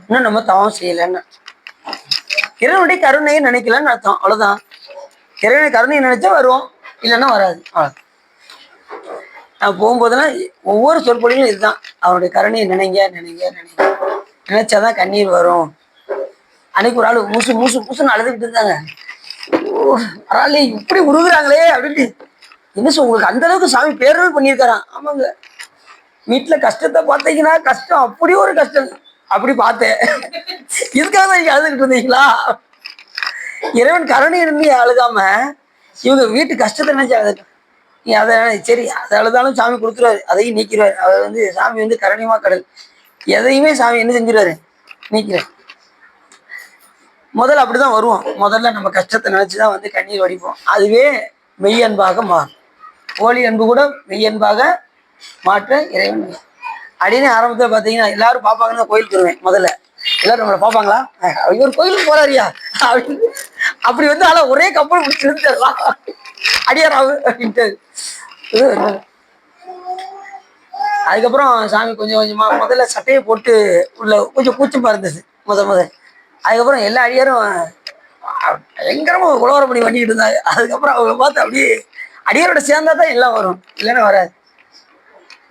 இன்னும் நம்ம தவம் செய்யலைன்னு, இறைவனுடைய கருணையை நினைக்கலன்னு அர்த்தம். அவ்வளவுதான். இறைவனுடைய கருணையை நினைச்சா வருவோம், இல்லைன்னா வராது. அவ்வளவு. நான் போகும்போதெல்லாம் ஒவ்வொரு சொற்பொழிலும் இதுதான், அவருடைய கருணையை நினைங்க நினைங்க நினைங்க, நினைச்சாதான் கண்ணீர் வரும். அன்னைக்கு ஒரு ஆள் மூசு மூசு மூசுன்னு அழுதுகிட்டு இருந்தாங்க. பரவாயில்ல இப்படி உருகுறாங்களே அப்படின்ட்டு. என்ன சொல், உங்களுக்கு அந்த அளவுக்கு சாமி பேரல் பண்ணியிருக்காராம். ஆமாங்க, வீட்டுல கஷ்டத்தை பார்த்தீங்கன்னா கஷ்டம் அப்படி ஒரு கஷ்டம் அப்படி பார்த்தேன். இதுக்காக தான் நீங்க அழுதுகிட்டு இருந்தீங்களா? இறைவன் கருணை இருந்து அழுகாம இவங்க வீட்டு கஷ்டத்தை நினைச்சு அழுது. நீ அதை சரி, அதை அழுதாலும் சாமி கொடுத்துருவாரு, அதையும் நீக்கிறாரு. அவர் சாமி கருணைமா கடல், எதையுமே சாமி என்ன செஞ்சிருவாரு? நீக்கிறார். முதல்ல அப்படிதான் வருவோம். முதல்ல நம்ம கஷ்டத்தை நினைச்சுதான் கண்ணீர் வடிப்போம். அதுவே மெய்யன்பாக மாறும். போலி அன்பு கூட மெய்யன்பாக மாற்ற இறைவன் அப்படின்னு ஆரம்பத்தில் பார்த்தீங்கன்னா எல்லாரும் பார்ப்பாங்கன்னு தான் கோயிலுக்கு வருவேன். முதல்ல எல்லாரும் நம்மளை பார்ப்பாங்களா, இவர் கோயிலுக்கு போறாரியா அப்படின்னு. அப்படி ஆனா ஒரே கப்பல் பிடிச்சி இருந்துடலாம் அடியாராவு அப்படின்ட்டு. அதுக்கப்புறம் சாமி கொஞ்சம் கொஞ்சமா முதல்ல சட்டையை போட்டு உள்ள கொஞ்சம் கூச்சமா இருந்தது முதல். அதுக்கப்புறம் எல்லா அடியாரும் பயங்கரமா உலவரம் பண்ணி பண்ணிக்கிட்டு இருந்தாங்க. அதுக்கப்புறம் அவங்க பார்த்து அப்படியே அடியாரோட சேர்ந்தா தான் எல்லாம் வரும், இல்லைன்னா வராது.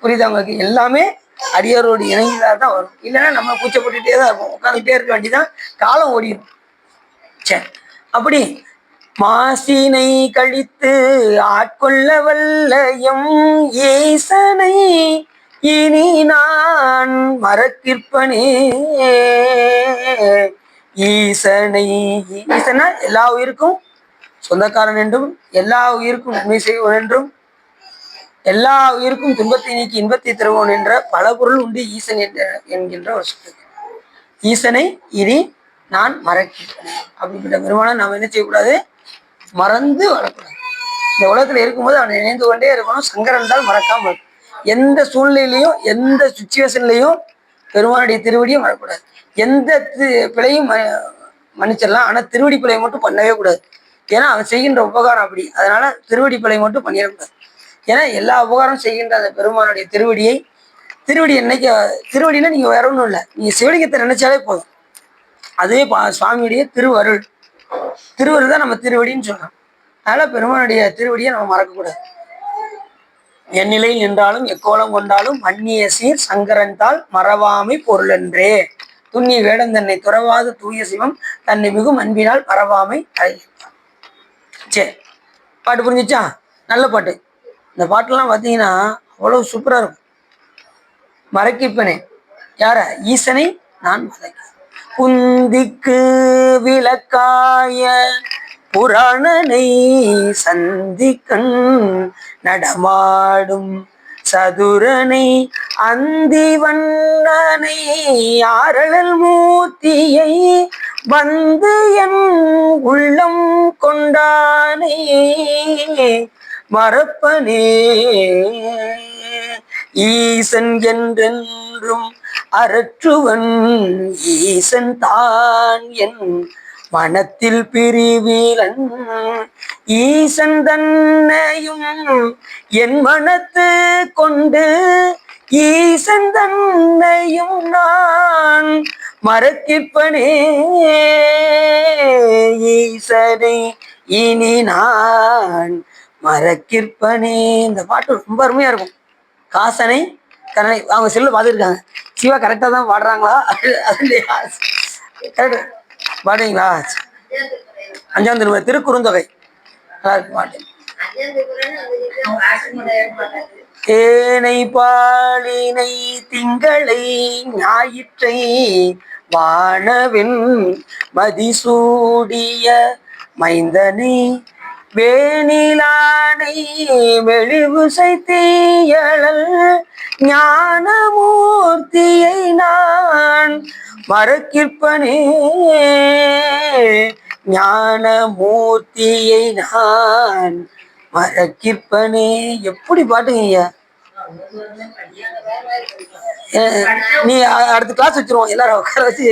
புரியுது அவங்களுக்கு? எல்லாமே அடியாரோடு இணங்கிதான் தான் வரும், இல்லைன்னா நம்ம கூச்சப்பட்டுட்டே தான் இருப்போம், உட்காந்துட்டே இருக்க வேண்டிதான், காலம் ஓடிடும். சரி, அப்படி மாசினை கழித்து ஆட்கொள்ள வல்லையும் ஈசனை இனி நான் மறக்கிற்பனே. ஈசனை, ஈசனா எல்லா உயிருக்கும் சொந்தக்காரன் என்றும், எல்லா உயிருக்கும் நன்மை செய்வோன் என்றும், எல்லா உயிருக்கும் துன்பத்தை நீக்கி இன்பத்தை தருவோன் என்ற பல பொருள் உண்டு ஈசன் என்கின்ற ஒரு சொல்லு. ஈசனை இனி நான் மறக்கிறேன். அப்படிப்பட்ட பெருமானை நாம் என்ன செய்யக்கூடாது? மறந்து வரக்கூடாது. இந்த உலகத்துல இருக்கும்போது அவனை நினைந்து கொண்டே இருக்கணும். சங்கரன் தான் மறக்காம எந்த சூழ்நிலையிலையும் எந்த சுச்சுவேஷன்லையும் பெருமானுடைய திருவடியும் வரக்கூடாது. எந்த பிழையும் மன்னிச்சிடலாம், ஆனா திருவடி பிழையை மட்டும் பண்ணவே கூடாது. ஏன்னா அவன் செய்கின்ற உபகாரம் அப்படி. அதனால திருவடி பிழை மட்டும் பண்ணிடக்கூடாது. ஏன்னா எல்லா உபகாரம் செய்கின்ற அந்த பெருமானுடைய திருவடி என்னைக்கு திருவடியில நீங்க வேற ஒன்றும் இல்லை, நீங்க சிவலிங்கத்தை நினைச்சாலே போதும். அதுவே சுவாமியுடைய திருவருள் தான் நம்ம திருவடின்னு சொல்றோம். அதனால பெருமானுடைய திருவடியை நம்ம மறக்கக்கூடாது. என் நிலையில் நின்றாலும் எக்கோலம் கொண்டாலும் மன்னிய சீர் சங்கரன் தாள் மறவாமை பொருளென்றே துண்ணி வேடம் தன்னை துறவாத தூய சிவம் தன்னை மிகும் அன்பினால் பரவாமை அழைப்பான். சரி, பாட்டு புரிஞ்சிச்சா? நல்ல பாட்டு. இந்த பாட்டுலாம் பார்த்தீங்கன்னா அவ்வளவு சூப்பரா இருக்கும். மறக்கிப்பனே யார? ஈசனை நான் மறக்க குந்திக்கு விளக்காய புராணனை சந்திக்கண் நடமாடும் சதுரனை அந்தி வண்ணனை ஆரழல் மூர்த்தியை வந்து என் உள்ளம் கொண்டானே மறப்பனே ஈசன் என்றென்றும் அரற்றுவன் ஈசன் தான் என் மனத்தில் பிரிவிலன் ஈசன் தன்னையும் என் மனத்து கொண்டு ஈசன் தன்னையும் நான் மறக்கிப்பனே ஈசனை இனி நான் மறக்கிற்பனே. இந்த பாட்டு ரொம்ப அருமையா இருக்கும். காசனை கரணை அவங்க செல்லு பார்த்துருக்காங்க. சிவா கரெக்டாக தான் பாடுறாங்களா? கரெக்டு பாடுறீங்களா? 5ஆம் திருமுறை திருக்குறுந்தொகை நல்லா இருக்கு பாட்டு. ஏனை பாலினை திங்களை ஞாயிற்றை வானவின் மதிசூடிய மைந்தனை வேணிலானை மெழிவுசை தீயழல் ஞானமூர்த்தியை நான் மறக்கிற்பனே ஞானமூர்த்தியை நான் மறக்கிற்பனே. எப்படி பாட்டுங்க? நீ அடுத்த கிளாஸ் வச்சிருவோம், எல்லாரும் உட்கார வச்சு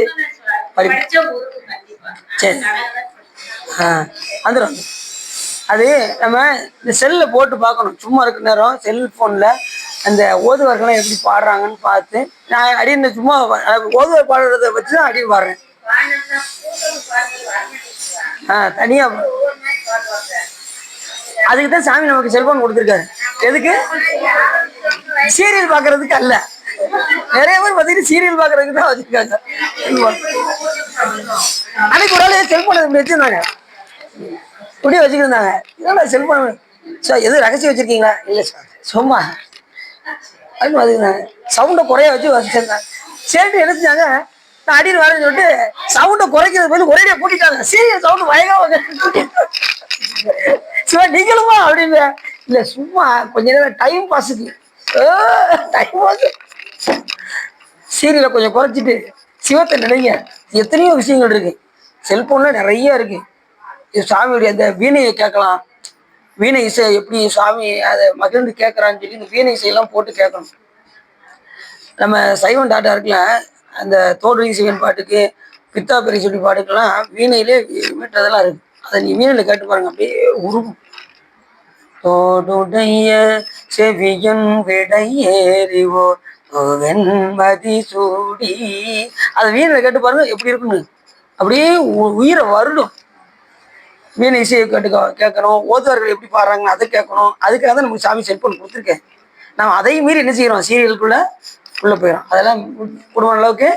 படிப்போம். சரி, வந்துடும். அது நம்ம இந்த செல்லில் போட்டு பார்க்கணும். சும்மா இருக்க நேரம் செல்ஃபோனில் அந்த ஓதுவார்கள்லாம் எப்படி பாடுறாங்கன்னு பார்த்து நான் அடின்னு சும்மா ஓதுவார் பாடுறத வச்சு தான் அடின்னு பாடுறேன். தனியாக அதுக்கு தான் சாமி நமக்கு செல்போன் கொடுத்துருக்காரு. எதுக்கு? சீரியல் பார்க்கறதுக்கு அல்ல. நிறைய பேர் பார்த்தீங்கன்னா சீரியல் பார்க்கறதுக்கு தான் வச்சிருக்காங்க. அன்னைக்கு ஒரு ஆள் செல்போன் இப்படி வச்சிருந்தாங்க, இப்படியே வச்சுக்கிருந்தாங்க. இதெல்லாம் செல்போன் சார் எதுவும் ரகசியம் வச்சிருக்கீங்களா? இல்லை சார் சும்மா அப்படின்னு பார்த்துக்கிட்டாங்க. சவுண்டை குறைய வச்சு வச்சிருந்தாங்க. சரிட்டு என்ன செஞ்சாங்க, நான் அடியில் வரேன்னு சொல்லிட்டு சவுண்டை குறைக்கிறது போது ஒரே பூட்டிட்டாங்க. சீரியல் சவுண்டு பயங்கர சிவா நீங்களுமா அப்படின்னு. இல்லை சும்மா கொஞ்ச நேரம் டைம் பாஸுக்கு சீரியலை கொஞ்சம் குறைச்சிட்டு சிவத்தை நினைங்க. எத்தனையோ விஷயங்கள் இருக்கு செல்போன்ல, நிறைய இருக்கு. சாமியுடைய அந்த வீணையை கேட்கலாம். வீணை இசை எப்படி சாமி அதை மகிழ்ந்து கேட்கறான்னு சொல்லி இந்த வீணை இசையெல்லாம் போட்டு கேட்கணும். நம்ம சைவன் டாட்டா இருக்குல்ல, அந்த தோல்வி சிவன் பாட்டுக்கு பித்தா பெரிய சொல்லி பாட்டுக்கெல்லாம் வீணையிலே மீட்டதெல்லாம் இருக்கு. அதை நீ வீணையில கேட்டு பாருங்க, அப்படியே உருகும். தோடுடைய செவியன் விடையேறிவோ வெண்மதி சூடி, அதை வீணையில கேட்டு பாருங்க எப்படி இருக்குன்னு. அப்படியே உயிரை வருடும். வீணை இசையை கேட்கணும். ஓதுவார்கள் எப்படி பாடுறாங்க அதை கேட்கணும். அதுக்காக தான் நமக்கு சாமி செல்போன் கொடுத்துருக்கேன். நம்ம அதையும் மீறி என்ன செய்யறோம், சீரியலுக்குள்ள போயிடும். அதெல்லாம் குடும்ப அளவுக்கு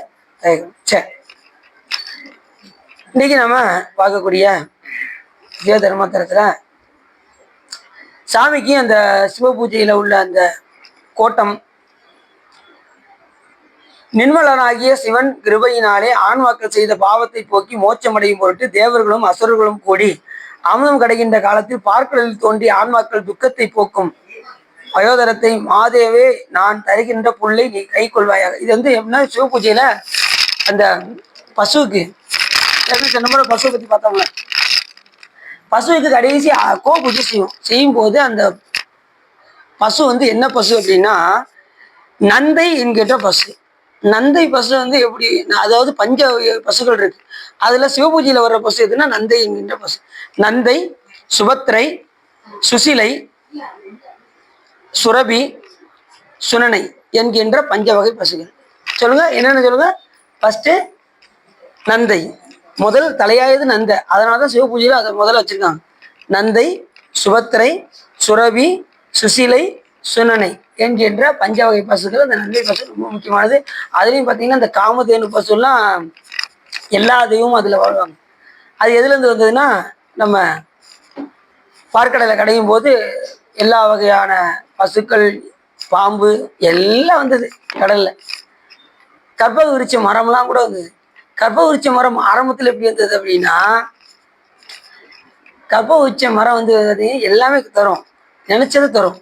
சரி. இன்னைக்கு நம்ம பார்க்கக்கூடிய சிவ தர்மத்திரத்துல சாமிக்கு அந்த சிவ பூஜையில உள்ள அந்த கோட்டம், நிர்மலனாகிய சிவன் கிருபையினாலே ஆன்மாக்கள் செய்த பாவத்தை போக்கி மோட்சமடையும் பொருட்டு தேவர்களும் அசுரர்களும் கூடி அமுதம் கிடைக்கின்ற காலத்தில் பார்க்கடலில் தோன்றி ஆன்மாக்கள் துக்கத்தை போக்கும் வயோதரத்தை மாதேவே நான் தருகின்ற புல்லை நீ கை கொள்வாயாக. இது எப்படின்னா சிவபூஜையில அந்த பசுவுக்கு சொன்ன பசுவை பத்தி பார்த்தோம்ல, பசுவுக்கு கடைசி கோ பூஜை செய்யும் போது அந்த பசு என்ன பசு அப்படின்னா நந்தை என்கின்ற பசு. நந்தை பசு எப்படி, அதாவது பஞ்ச பசுகள் இருக்கு, அதுல சிவபூஜையில வர்ற பசு எதுன்னா நந்தை என்கின்ற பசு. நந்தை, சுபத்திரை, சுசிலை, சுரபி, சுனனை என்கின்ற பஞ்ச வகை பசுகள். சொல்லுங்க என்னன்னு சொல்லுங்க. ஃபர்ஸ்ட் நந்தை, முதல் தலையாயது நந்தை, அதனாலதான் சிவபூஜையில அதை முதல்ல வச்சிருக்காங்க. நந்தை, சுபத்திரை, சுரபி, சுசிலை, சுனனை என்கின்ற பஞ்ச வகை பசுகள். அந்த நந்தை பசு ரொம்ப முக்கியமானது. அதுலயும் பாத்தீங்கன்னா இந்த காமதேனு பசுலாம் எல்லா தெய்வமும் அதுல வாழ்வாங்க. அது எதுல இருந்து வந்ததுன்னா நம்ம பார்க்கடலை கடையும் போது எல்லா வகையான பசுக்கள், பாம்பு எல்லாம் வந்தது கடல்ல. கற்பக விருட்ச மரம்லாம் கூட வந்தது. கற்பக விருட்ச மரம் ஆரம்பத்தில் எப்படி வந்தது அப்படின்னா, கற்பக விருட்ச மரம் எல்லாமே தரும், நினைச்சது தரும்.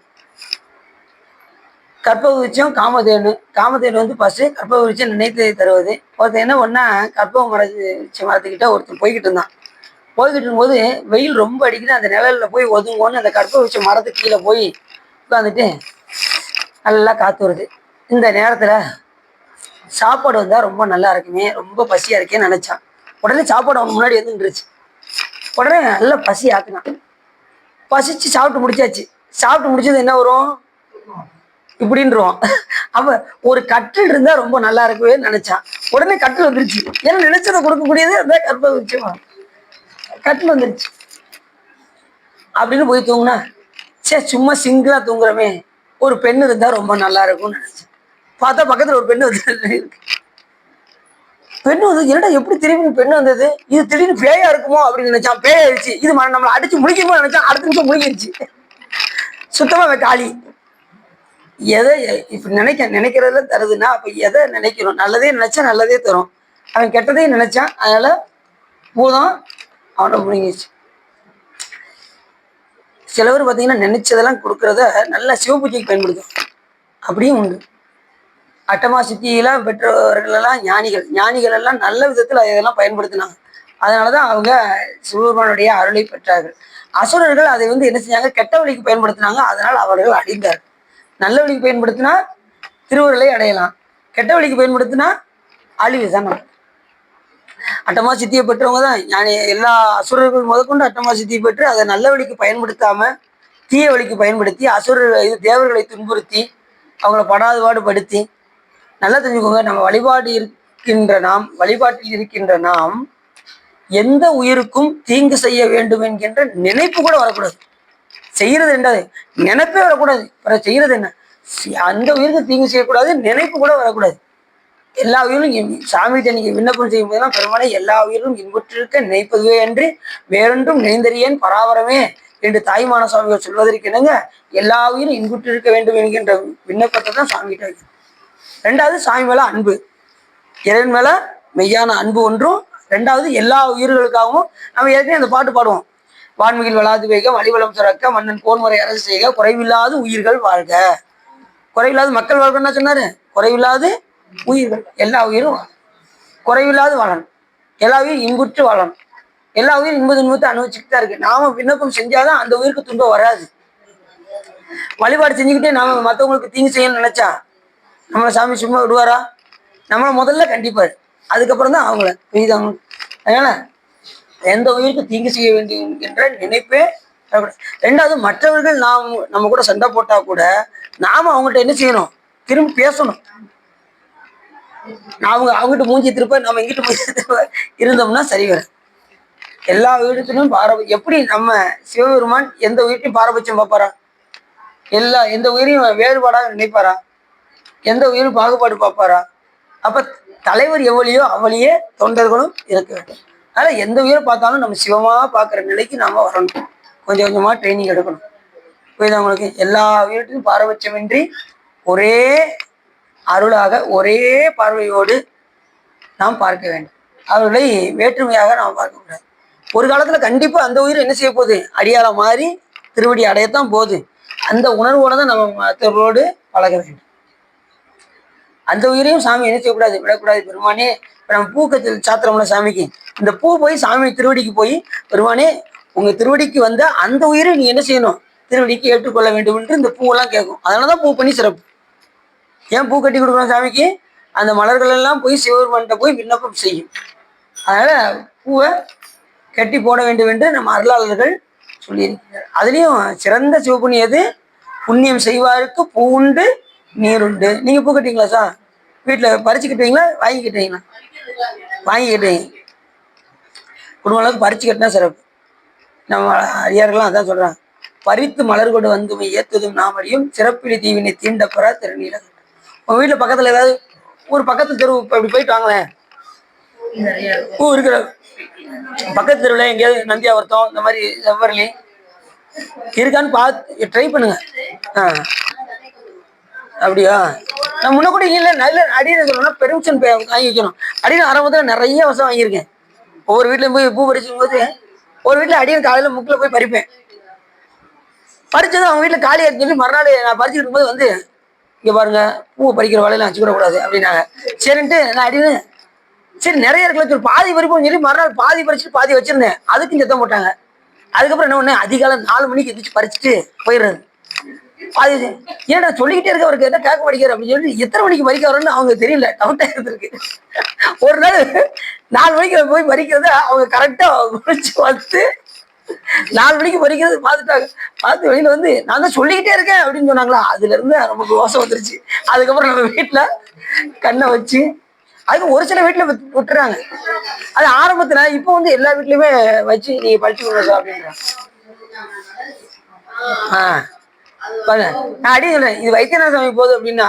கற்பக விருட்சம் காமதேனு, காமதேனு பசு, கற்பக விருட்சம் நினைத்ததை தருவது. ஒருத்தர் என்ன பண்ணா, கற்பக மரத்துக்கிட்ட ஒருத்தர் போய்கிட்டு இருந்தான். போய்கிட்டு இருக்கும்போது வெயில் ரொம்ப அடிக்குது, அந்த நிழல்ல போய் ஒதுங்கோன்னு அந்த கற்பக விருட்ச மரத்துக்கு கீழே போய் உட்காந்துட்டு நல்லா காத்து வருது. இந்த நேரத்துல சாப்பாடு வந்தா ரொம்ப நல்லா இருக்குமே, ரொம்ப பசியா இருக்கேன்னு நினைச்சான். உடனே சாப்பாடு அவனுக்கு முன்னாடி இருந்துருச்சு. உடனே நல்லா பசி ஆக்குனான். பசிச்சு சாப்பிட்டு முடிச்சாச்சு. சாப்பிட்டு முடிச்சது என்ன வரும், இப்படின்றான். அவ ஒரு கட்டில் இருந்தா ரொம்ப நல்லா இருக்குவே நினைச்சான். உடனே கட்டில் வந்துருச்சு. ஏன்னா நினைச்சதை கொடுக்கக்கூடியது அந்த கற்பக விருட்சம், கட்டில் வந்துருச்சு. அப்படின்னு போய் தூங்குனா, சரி சும்மா சிங்கிளா தூங்குறமே, ஒரு பெண்ணு இருந்தா ரொம்ப நல்லா இருக்கும்னு நினைச்சேன். பார்த்தா பக்கத்துல ஒரு பெண்ணு வந்து பெண்ணு என்னடா எப்படி திரும்பி பெண்ணு வந்தது, இது திடீர்னு பேயா இருக்குமோ அப்படின்னு நினைச்சான். பேயாயிருச்சு. இது நம்மளை அடிச்சு முடிக்குமோ நினைச்சான். அடுத்த நிமிஷம் முடிக்கிருச்சு. சுத்தமா காலி. எதை இப்ப நினைக்கிறதுல தருதுன்னா அப்ப எதை நினைக்கிறோம், நல்லதே நினைச்சா நல்லதே தரும். அவன் கெட்டதையும் நினைச்சான், அதனால பூதம் அவனை முடிங்கிச்சு. சிலவர் பார்த்தீங்கன்னா நினைச்சதெல்லாம் கொடுக்கறத நல்லா சிவபூஜைக்கு பயன்படுத்தும், அப்படியும் உண்டு. அட்டமா சித்தியெல்லாம் பெற்றவர்கள் எல்லாம் ஞானிகள் எல்லாம் நல்ல விதத்துல இதெல்லாம் பயன்படுத்தினாங்க. அதனாலதான் அவங்க சிவபெருமானுடைய அருளை பெற்றார்கள். அசுரர்கள் அதை என்ன செஞ்சாங்க, கெட்ட வழிக்கு பயன்படுத்தினாங்க, அதனால் அவர்கள் அடைந்தார்கள். நல்ல வழிக்கு பயன்படுத்தினா திருவருளை அடையலாம், கெட்ட வழிக்கு பயன்படுத்தினா அழிவுதான். அட்டமா சித்தியை பெற்றவங்க தான் ஞானி. எல்லா அசுரர்கள் முதற்கொண்டு அட்டமா சித்தியை பெற்று அதை நல்ல வழிக்கு பயன்படுத்தாம தீய வழிக்கு பயன்படுத்தி தேவர்களை துன்புறுத்தி அவங்கள படாது பாடுபடுத்தி. நல்லா தெரிஞ்சுக்கோங்க, நம்ம வழிபாட்டில் இருக்கின்ற நாம் எந்த உயிருக்கும் தீங்கு செய்ய வேண்டும் என்கின்ற நினைப்பு கூட வரக்கூடாது. செய்யறது ரெண்டாவது, நினைப்பே வரக்கூடாது. செய்யறது என்ன, அந்த உயிருக்கு தீங்கு செய்யக்கூடாது, நினைப்பு கூட வரக்கூடாது. எல்லா உயிரும் சாமிகிட்ட நீங்க விண்ணப்பம் செய்யும் போதெல்லாம் பெருமானே எல்லா உயிரும் இன்புற்றிருக்க நினைப்பதுவே அன்றி வேறொன்றும் நினைந்தறியேன் பராவரமே என்று தாய்மான சுவாமிகள் சொல்வதற்கு என்னங்க, எல்லா உயிரும் இன்புற்றிருக்க வேண்டும் என்கின்ற விண்ணப்பத்தை தான் சாமிகிட்ட வைக்கணும். ரெண்டாவது சாமி மேல அன்பு, இறைவன் மேல மெய்யான அன்பு ஒன்றும். ரெண்டாவது எல்லா உயிர்களுக்காகவும் நம்ம ஏற்கனவே அந்த பாட்டு பாடுவோம், வான்மிகில் வளாது வேக வழிவளம் சுரக்க மன்னன் போர்முறை அரசு செய்க குறைவில்லாத உயிர்கள் வாழ்க. குறைவில்லாத மக்கள் வாழ்க்கன்னா சொன்னாரு, குறைவில்லாது உயிர்கள், எல்லா உயிரும் குறைவில்லாது வாழணும், எல்லா உயிரும் இன்புற்று வாழணும். எல்லா உயிரும் இன்பத்தை அனுபவிச்சுட்டு தான் இருக்கு. நாம விண்ணப்பம் செஞ்சாதான் அந்த உயிருக்கு துன்பம் வராது. வழிபாடு செஞ்சுக்கிட்டே நாம மற்றவங்களுக்கு தீங்கு செய்யணும்னு நினைச்சா நம்மளை சாமி சும்மா விடுவாரா? நம்மளை முதல்ல கண்டிப்பாரு, அதுக்கப்புறம் தான் அவங்கள பெய்தாங்க. அதனால எந்த உயிருக்கு தீங்கு செய்ய வேண்டும் என்கின்ற நினைப்பே. ரெண்டாவது, மற்றவர்கள் நம்ம கூட சண்டை போட்டா கூட நாம அவங்ககிட்ட என்ன செய்யணும், திரும்பி பேசணும். அவங்ககிட்ட மூஞ்சி திருப்ப நம்ம எங்கிட்ட மூஞ்சி திருப்ப இருந்தோம்னா சரி வர. எல்லா உயிரினத்திலும் எப்படி நம்ம சிவபெருமான் எந்த உயிர்த்தையும் பாரபட்சம் பார்ப்பாரா? எந்த உயிரையும் வேறுபாடாக நினைப்பாரா? எந்த உயிரும் பாகுபாடு பார்ப்பாரா? அப்ப தலைவர் எவ்வளியோ அவ்வளியே தொண்டர்களும் இருக்க வேண்டும். அதனால எந்த உயிரை பார்த்தாலும் நம்ம சிவமா பார்க்குற நிலைக்கு நாம வரணும். கொஞ்சம் கொஞ்சமா ட்ரைனிங் எடுக்கணும். புரியுதா உங்களுக்கு? எல்லா உயிரிட்டையும் பாரபட்சமின்றி ஒரே அருளாக ஒரே பார்வையோடு நாம் பார்க்க வேண்டும். அவர்களை வேற்றுமையாக நாம் பார்க்கக்கூடாது. ஒரு காலத்துல கண்டிப்பா அந்த உயிர் என்ன செய்ய போகுது? அடியாள மாறி திருவடி அடையத்தான் போகுது. அந்த உணர்வோட தான் நம்ம மற்றவர்களோடு பழக வேண்டும். அந்த உயிரையும் சாமி என்ன செய்யக்கூடாது? விடக்கூடாது. பெருமானே, இப்ப நம்ம பூக்கத்தில் சாத்திரம்ல சாமிக்கு, இந்த பூ போய் சாமி திருவடிக்கு போய், பெருமானே உங்க திருவடிக்கு வந்த அந்த உயிரை நீ என்ன செய்யணும்? திருவடிக்கு ஏற்றுக்கொள்ள வேண்டும் என்று இந்த பூவெல்லாம் கேட்கும். அதனாலதான் பூ பண்ணி சிறப்பு. ஏன் பூ கட்டி கொடுக்கணும் சாமிக்கு? அந்த மலர்கள் எல்லாம் போய் சிவபெருமான்கிட்ட போய் விண்ணப்பம் செய்யும். அதனால பூவை கட்டி போட வேண்டும் என்று நம்ம அருளாளர்கள் சொல்லியிருக்கிறார். அதுலேயும் சிறந்த சிவப்புண்ணியம் எது? புண்ணியம் செய்வாருக்கு பூ உண்டு நீர் உண்டு. நீங்க பூ கட்டிங்களா சார்? வீட்டில் பறிச்சுக்கிட்டீங்களா வாங்கிக்கிட்டீங்களா? வாங்கிக்கிட்டீங்க. குடும்ப அளவுக்கு பறிச்சு கட்டினா சிறப்பு. நம்ம ஐயர்கள்லாம் அதான் சொல்றாங்க. பறித்து மலர் கொண்டு வந்து ஏத்துதும் நாமடியும் சிறப்பிலி தீவினை தீண்டப்பெறா திருநீல. உங்க வீட்டுல பக்கத்துல ஏதாவது ஒரு பக்கத்து தெரு இப்படி போயிட்டு வாங்களேன், பூ இருக்கிற பக்கத்து தெருவில் எங்கேயாவது நந்தியாவர்த்தம் இந்த மாதிரி செவ்வரளி இருக்கான்னு பார்த்து ட்ரை பண்ணுங்க. அப்படியா? நான் முன்ன கூட இல்லை நல்ல அடின்னு சொல்லணும்னா பெர்மிஷன் வாங்கி வைக்கணும். அடின்னு ஆரம்பத்தில் நிறைய வருஷம் வாங்கியிருக்கேன். ஒவ்வொரு வீட்லையும் போய் பூ பறிச்சுக்கும் போது ஒரு வீட்டில் அடியன் காலையில் முக்கில் போய் பறிப்பேன். பறிச்சதும் அவங்க வீட்டில் காலி ஆயிடுச்சு சொல்லி மறுநாள் நான் பறிச்சுட்டு போது வந்து இங்கே பாருங்க பூவை பறிக்கிற வேலையெல்லாம் வச்சுக்கூடக்கூடாது அப்படின்னாங்க. சரின்ட்டு நான் அடின்னு சரி நிறைய இருக்குல்ல சொல்லி பாதி பறிப்போம்னு சொல்லி மறுநாள் பாதி பறிச்சுட்டு பாதி வச்சிருந்தேன். அதுக்கும் சத்தம் போட்டாங்க. அதுக்கப்புறம் என்ன பண்ணேன்? அதிகாலை 4 மணிக்கு எந்திரிச்சு பறிச்சுட்டு போயிடுறது. பாதி ஏன்டா சொல்லிக்கிட்டே இருக்க, அவருக்கு என்ன கேட்க படிக்கிற அப்படின்னு சொல்லி எத்தனை மணிக்கு பறிக்க வரணும்னு அவங்க தெரியல. டவுட்டா இருந்திருக்கு. ஒரு நாள் 4 மணிக்கு போய் பறிக்கிறத அவங்க கரெக்டா முடிச்சு வந்து 4 மணிக்கு பறிக்கிறது பார்த்துட்டாங்க. பார்த்து வெளியில வந்து நான் தான் சொல்லிக்கிட்டே இருக்கேன் அப்படின்னு சொன்னாங்களா. அதுல இருந்து நமக்கு யோசனை வந்துருச்சு. அதுக்கப்புறம் நம்ம வீட்டுல கண்ணை வச்சு அதுக்கு ஒரு சில வீட்டுல விட்டுறாங்க. அது ஆரம்பத்துல இப்போ வந்து எல்லா வீட்லயுமே வச்சு நீங்க பறிச்சு கொடுங்க சார் அப்படின்றாங்க. நான் அடி சொல்றேன், இது வைத்தியநாத சாமி போகுது அப்படின்னா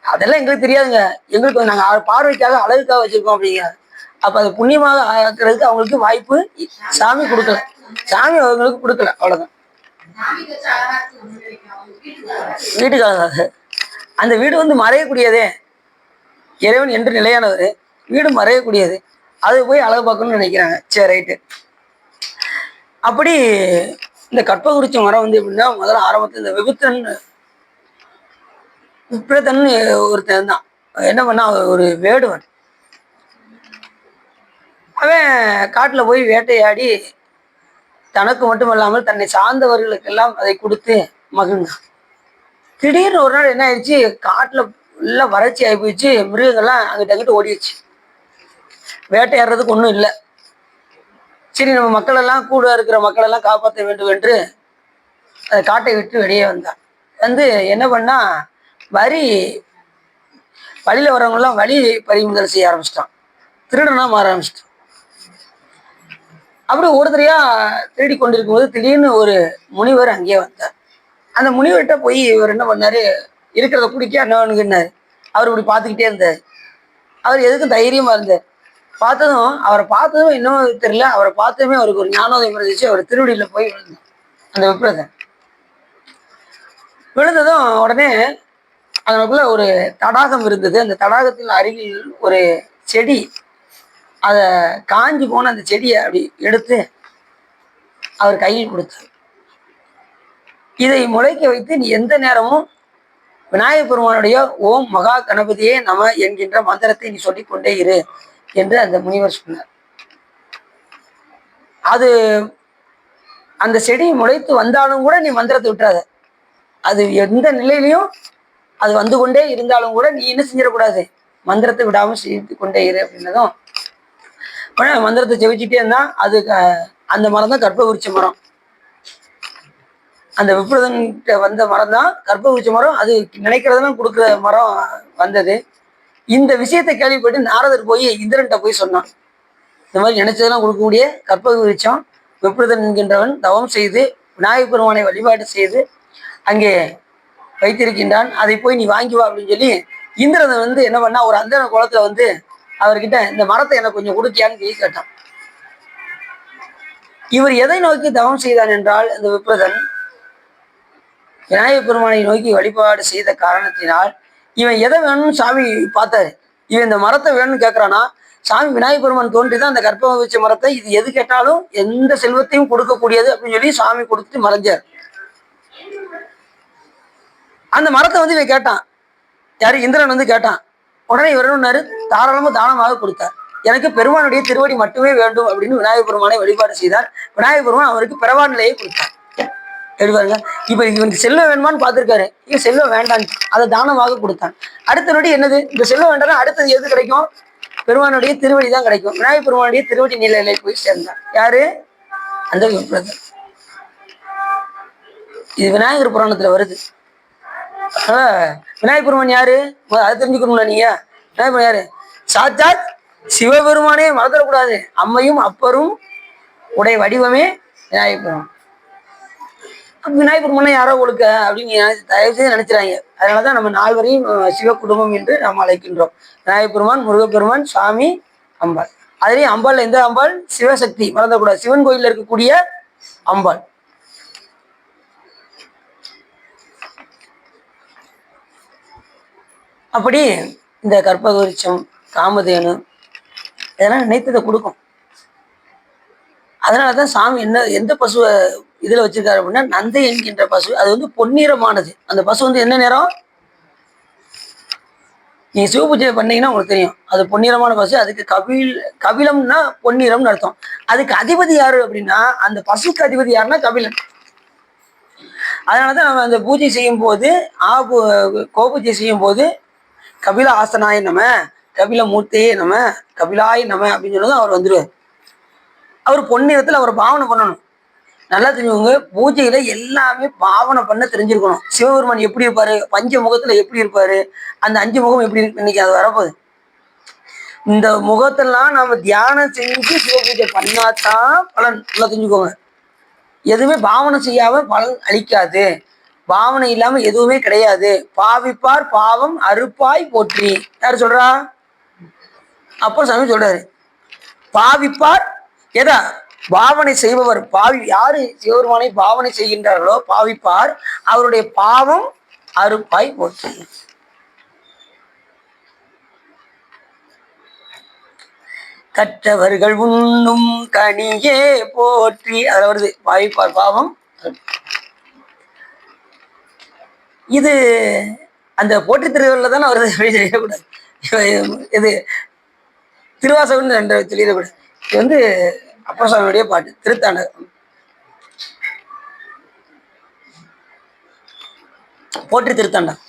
அதெல்லாம் எங்களுக்கு தெரியாதுங்க. எங்களுக்கு நாங்க பார்வைக்காக அழகுக்காக வச்சிருக்கோம் அப்படிங்க. அப்ப அது புண்ணியமாக ஆக்குறதுக்கு அவங்களுக்கு வாய்ப்பு சாமி கொடுக்கல. சாமி அவங்களுக்கு கொடுக்கல, அவ்வளவுதான். வீட்டுக்காக அந்த வீடு வந்து மறையக்கூடியதே. இறைவன் என்று நிலையானவர், வீடு மறையக்கூடியது. அது போய் அழகு பார்க்கணும்னு நினைக்கிறாங்க. சரி ரைட்டு. அப்படி இந்த கற்பகுறிச்சி மரம் வந்து எப்படின்னா முதல்ல ஆரம்பத்தில் இந்த விப்ரதன் ஒருத்தன் தான். என்ன பண்ணா, ஒரு வேடுவன். அவன் காட்டுல போய் வேட்டையாடி தனக்கு மட்டுமல்லாமல் தன்னை சார்ந்தவர்களுக்கெல்லாம் அதை கொடுத்து மகிழ்ந்தான். திடீர்னு ஒரு நாள் என்ன ஆயிடுச்சு, காட்டுல எல்லாம் வறட்சி ஆகி போயிடுச்சு. மிருகங்கள்லாம் அங்கிட்ட அங்கிட்டு ஓடிடுச்சு. வேட்டையாடுறதுக்கு ஒன்றும் இல்லை. சரி, நம்ம மக்கள் எல்லாம் கூட இருக்கிற மக்கள் எல்லாம் காப்பாற்ற வேண்டும் என்று அதை காட்டை விட்டு வெளியே வந்தான். வந்து என்ன பண்ணா, வழியில வரவங்கெல்லாம் வழி பறிமுதல் செய்ய ஆரம்பிச்சிட்டான். திருடனா மாற ஆரம்பிச்சிட்டான். அப்படி ஒருத்தரையா திருடி கொண்டிருக்கும் போது திடீர்னு ஒரு முனிவர் அங்கேயே வந்தார். அந்த முனிவர்கிட்ட போய் இவர் என்ன பண்ணாரு, இருக்கிறத பிடிக்க என்னன்னாரு. அவர் இப்படி பார்த்துக்கிட்டே இருந்தார். அவர் எதுக்கும் தைரியமா இருந்தார். அவரை பார்த்ததும் இன்னும் தெரியல, அவரை பார்த்ததுமே அவருக்கு ஒரு ஞானோதயம் இருந்துச்சு. அவர் திருவடியில போய் விழுந்தார். அந்த விப்ரதன் விழுந்ததும் உடனே அதனுக்குள்ள ஒரு தடாகம் இருந்தது. அந்த தடாகத்தில் அருகில் ஒரு செடி, அதை காஞ்சி போன அந்த செடியை அப்படி எடுத்து அவர் கையில் கொடுத்தார். இதை முளைக்க வைத்து நீ எந்த நேரமும் விநாயகப் பெருமானுடைய ஓம் மகா கணபதியே நம என்கின்ற மந்திரத்தை நீ சொல்லிக்கொண்டே இரு என்று அந்த முனிவர் சொன்னார். அது அந்த செடி முளைத்து வந்தாலும் கூட நீ மந்திரத்தை விட்டுறாத. அது எந்த நிலையிலையும் அது வந்து கொண்டே இருந்தாலும் கூட நீ என்ன செஞ்சிடக்கூடாது, மந்திரத்தை விடாமல் செய்து கொண்டே இரு அப்படின்னதும் மந்திரத்தை செவிச்சுட்டே இருந்தா. அது அந்த மரம் தான் கற்பகுறிச்சி மரம். அந்த விப்ரதன் வந்த மரம் தான் கற்பகுறிச்சி மரம். அது நினைக்கிறதெல்லாம் கொடுக்குற மரம் வந்தது. இந்த விஷயத்தை கேள்விப்பட்டு நாரதர் போய் இந்திரன்ட்ட போய் சொன்னான். இந்த மாதிரி நினைச்சதெல்லாம் கொடுக்கக்கூடிய கற்பகுறிச்சம் விப்ரதன் என்கின்றவன் தவம் செய்து விநாயகப் பெருமானை வழிபாடு செய்து அங்கே வைத்திருக்கின்றான். அதை போய் நீ வாங்கி வா அப்படின்னு சொல்லி இந்திரன் வந்து என்ன பண்ணா, ஒரு அந்தன குளத்துல வந்து அவர்கிட்ட இந்த மரத்தை எனக்கு கொஞ்சம் கொடுக்கியான்னு சொல்லி கேட்டான். இவர் எதை நோக்கி தவம் செய்தான் என்றால், இந்த விப்ரதன் விநாயகப் பெருமானை நோக்கி வழிபாடு செய்த காரணத்தினால் இவன் எதை வேணும்னு சாமி பார்த்தாரு. இவன் இந்த மரத்தை வேணும்னு கேட்கறானா, சாமி விநாயகப் பெருமான் தோன்றிதான் அந்த கற்பக வச்ச மரத்தை இது எது கேட்டாலும் எந்த செல்வத்தையும் கொடுக்கக்கூடியது அப்படின்னு சொல்லி சாமி கொடுத்துட்டு மறைஞ்சார். அந்த மரத்தை வந்து இவன் கேட்டான். யாரு? இந்திரன் வந்து கேட்டான். உடனே இவர் என்னன்னாரு, தாராளமா தானமாக கொடுத்தார். எனக்கு பெருமானுடைய திருவடி மட்டுமே வேண்டும் அப்படின்னு விநாயகப் பெருமானை வழிபாடு செய்தார். விநாயகப் பெருமான் அவருக்கு பிறவா நிலையை கொடுத்தார். எப்படி பாருங்க, இப்ப இவனுக்கு செல்வம் வேணுமான்னு பார்த்திருக்காரு. இவன் செல்வம் வேண்டான், அதை தானமாக கொடுத்தான். அடுத்த நொடி என்னது, இந்த செல்வம் வேண்டாம், அடுத்தது எது கிடைக்கும்? பெருமானுடைய திருவடி தான் கிடைக்கும். விநாயகப் பெருமானுடைய திருவடி நிலையில போய் சேர்ந்தான். யாரு? அந்த விப்ரதர். இது விநாயகர் புராணத்துல வருது. விநாயகப் பெருமான் யாரு அதை தெரிஞ்சுக்கணும்ல நீங்க. விநாயகப் பெருமான் யாரு? சாட்சாத் சிவபெருமானே மறந்துடக்கூடாது. அம்மையும் அப்பரும் உடைய வடிவமே விநாயகப் பெருமான். விநாயகப் பெருமானை யாரோ ஒழுக்க அப்படின்னு தயவு செய்து நினைச்சிடாங்க. அதனாலதான் நம்ம நால்வரையும் சிவ குடும்பம் என்று நாம் அழைக்கின்றோம். விநாயகப் பெருமான், முருகப்பெருமான், சாமி, அம்பாள். அதுலயும் அம்பாள் எந்த அம்பாள்? சிவசக்தி, மறந்துடக்கூடாது. சிவன் கோயில்ல இருக்கக்கூடிய அம்பாள். அப்படி இந்த கற்பக விருட்சம், காமதேனு இதெல்லாம் நினைத்ததை கொடுக்கும். அதனாலதான் சாமி எந்த பசுவை இதுல வச்சிருக்காரு அப்படின்னா, நந்தை என்கின்ற பசு. அது வந்து பொன்னிறமானது. அந்த பசு வந்து என்ன நிறம்? நீங்க சிவபூஜை பண்ணீங்கன்னா உங்களுக்கு தெரியும். அது பொன்னிறமான பசு. அதுக்கு கபிலம்னா பொன்னிறம்னு அர்த்தம். அதுக்கு அதிபதி யாரு அப்படின்னா, அந்த பசுக்கு அதிபதி யாருன்னா கபிலன். அதனாலதான் நம்ம அந்த பூஜை செய்யும் போது, கோபூஜை செய்யும் போது கபில ஆசனாய நம, கபில மூர்த்தியே நம, கபிலாய நம அப்படின்னு சொன்னதும் அவர் வந்துடுவார். அவர் பொன்னிறத்துல அவரை பாவனை பண்ணணும். நல்லா தெரிஞ்சவங்க பூஜையில எல்லாமே பாவனை பண்ண தெரிஞ்சிருக்கணும். சிவபெருமான் எப்படி இருப்பாரு, பஞ்ச முகத்துல எப்படி இருப்பாரு, அந்த 5 முகம் எப்படி இருக்கு, இன்னைக்கு அது வரப்போகுது. இந்த முகத்தெல்லாம் நம்ம தியானம் செஞ்சு சிவபூஜை பண்ணாதான் பலன். நல்லா தெரிஞ்சுக்கோங்க. எதுவுமே பாவனை செய்யாம பலன் அளிக்காது. பாவனை இல்லாம எதுவுமே கிடையாது. பாவிப்பார் பாவம் அறுப்பாய் போற்றி. யாரு சொல்றா? அப்போ சாமி சொல்றாரு, பாவிப்பார் எதா? பாவனை செய்பவர். பாவி யாரு சிவபெருமானை பாவனை செய்கின்றார்களோ பாவிப்பார், அவருடைய பாவம் அறுப்பாய் போற்றி. கற்றவர்கள் உண்ணும் கனியே போற்றி. அதுல வருது பாவிப்பார் பாவம். இது அந்த போற்றி திருவள்ளுவர்ல தானே வருது. வெளியிடக்கூடாது. இது திருவாசகம்னு 2 சொல்லிடக்கூடாது. இது வந்து அப்பர் சுவாமியுடைய பாட்டு, திருத்தாண்டகம். போற்றி திருத்தாண்டகம்.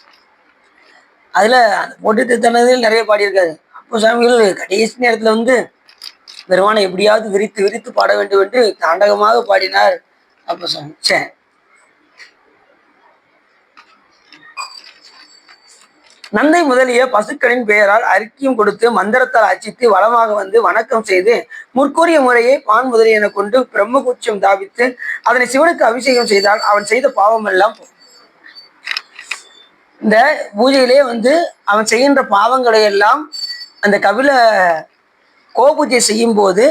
அதுல போற்றி திருத்தாண்டகத்தில் நிறைய பாடியிருக்காரு. அப்பர் சுவாமிகள் கடைசி நேரத்துல வந்து பெருமானை எப்படியாவது விரித்து விரித்து பாட வேண்டும் என்று தாண்டகமாக பாடினார் அப்பர் சுவாமி. சரி, நந்தை முதலிய பசுக்களின் பெயரால் அறிக்கையும் கொடுத்து மந்திரத்தால் அச்சித்து வளமாக வந்து வணக்கம் செய்து முற்கூறிய முறையை பான் முதலியன கொண்டு பிரம்மகுச்சம் தாவித்து அதனை சிவனுக்கு அபிஷேகம் செய்தால் அவன் செய்த பாவம் எல்லாம் போகும். இந்த பூஜையிலே வந்து அவன் செய்கின்ற பாவங்களை எல்லாம் அந்த கபில கோபூஜை செய்யும் போது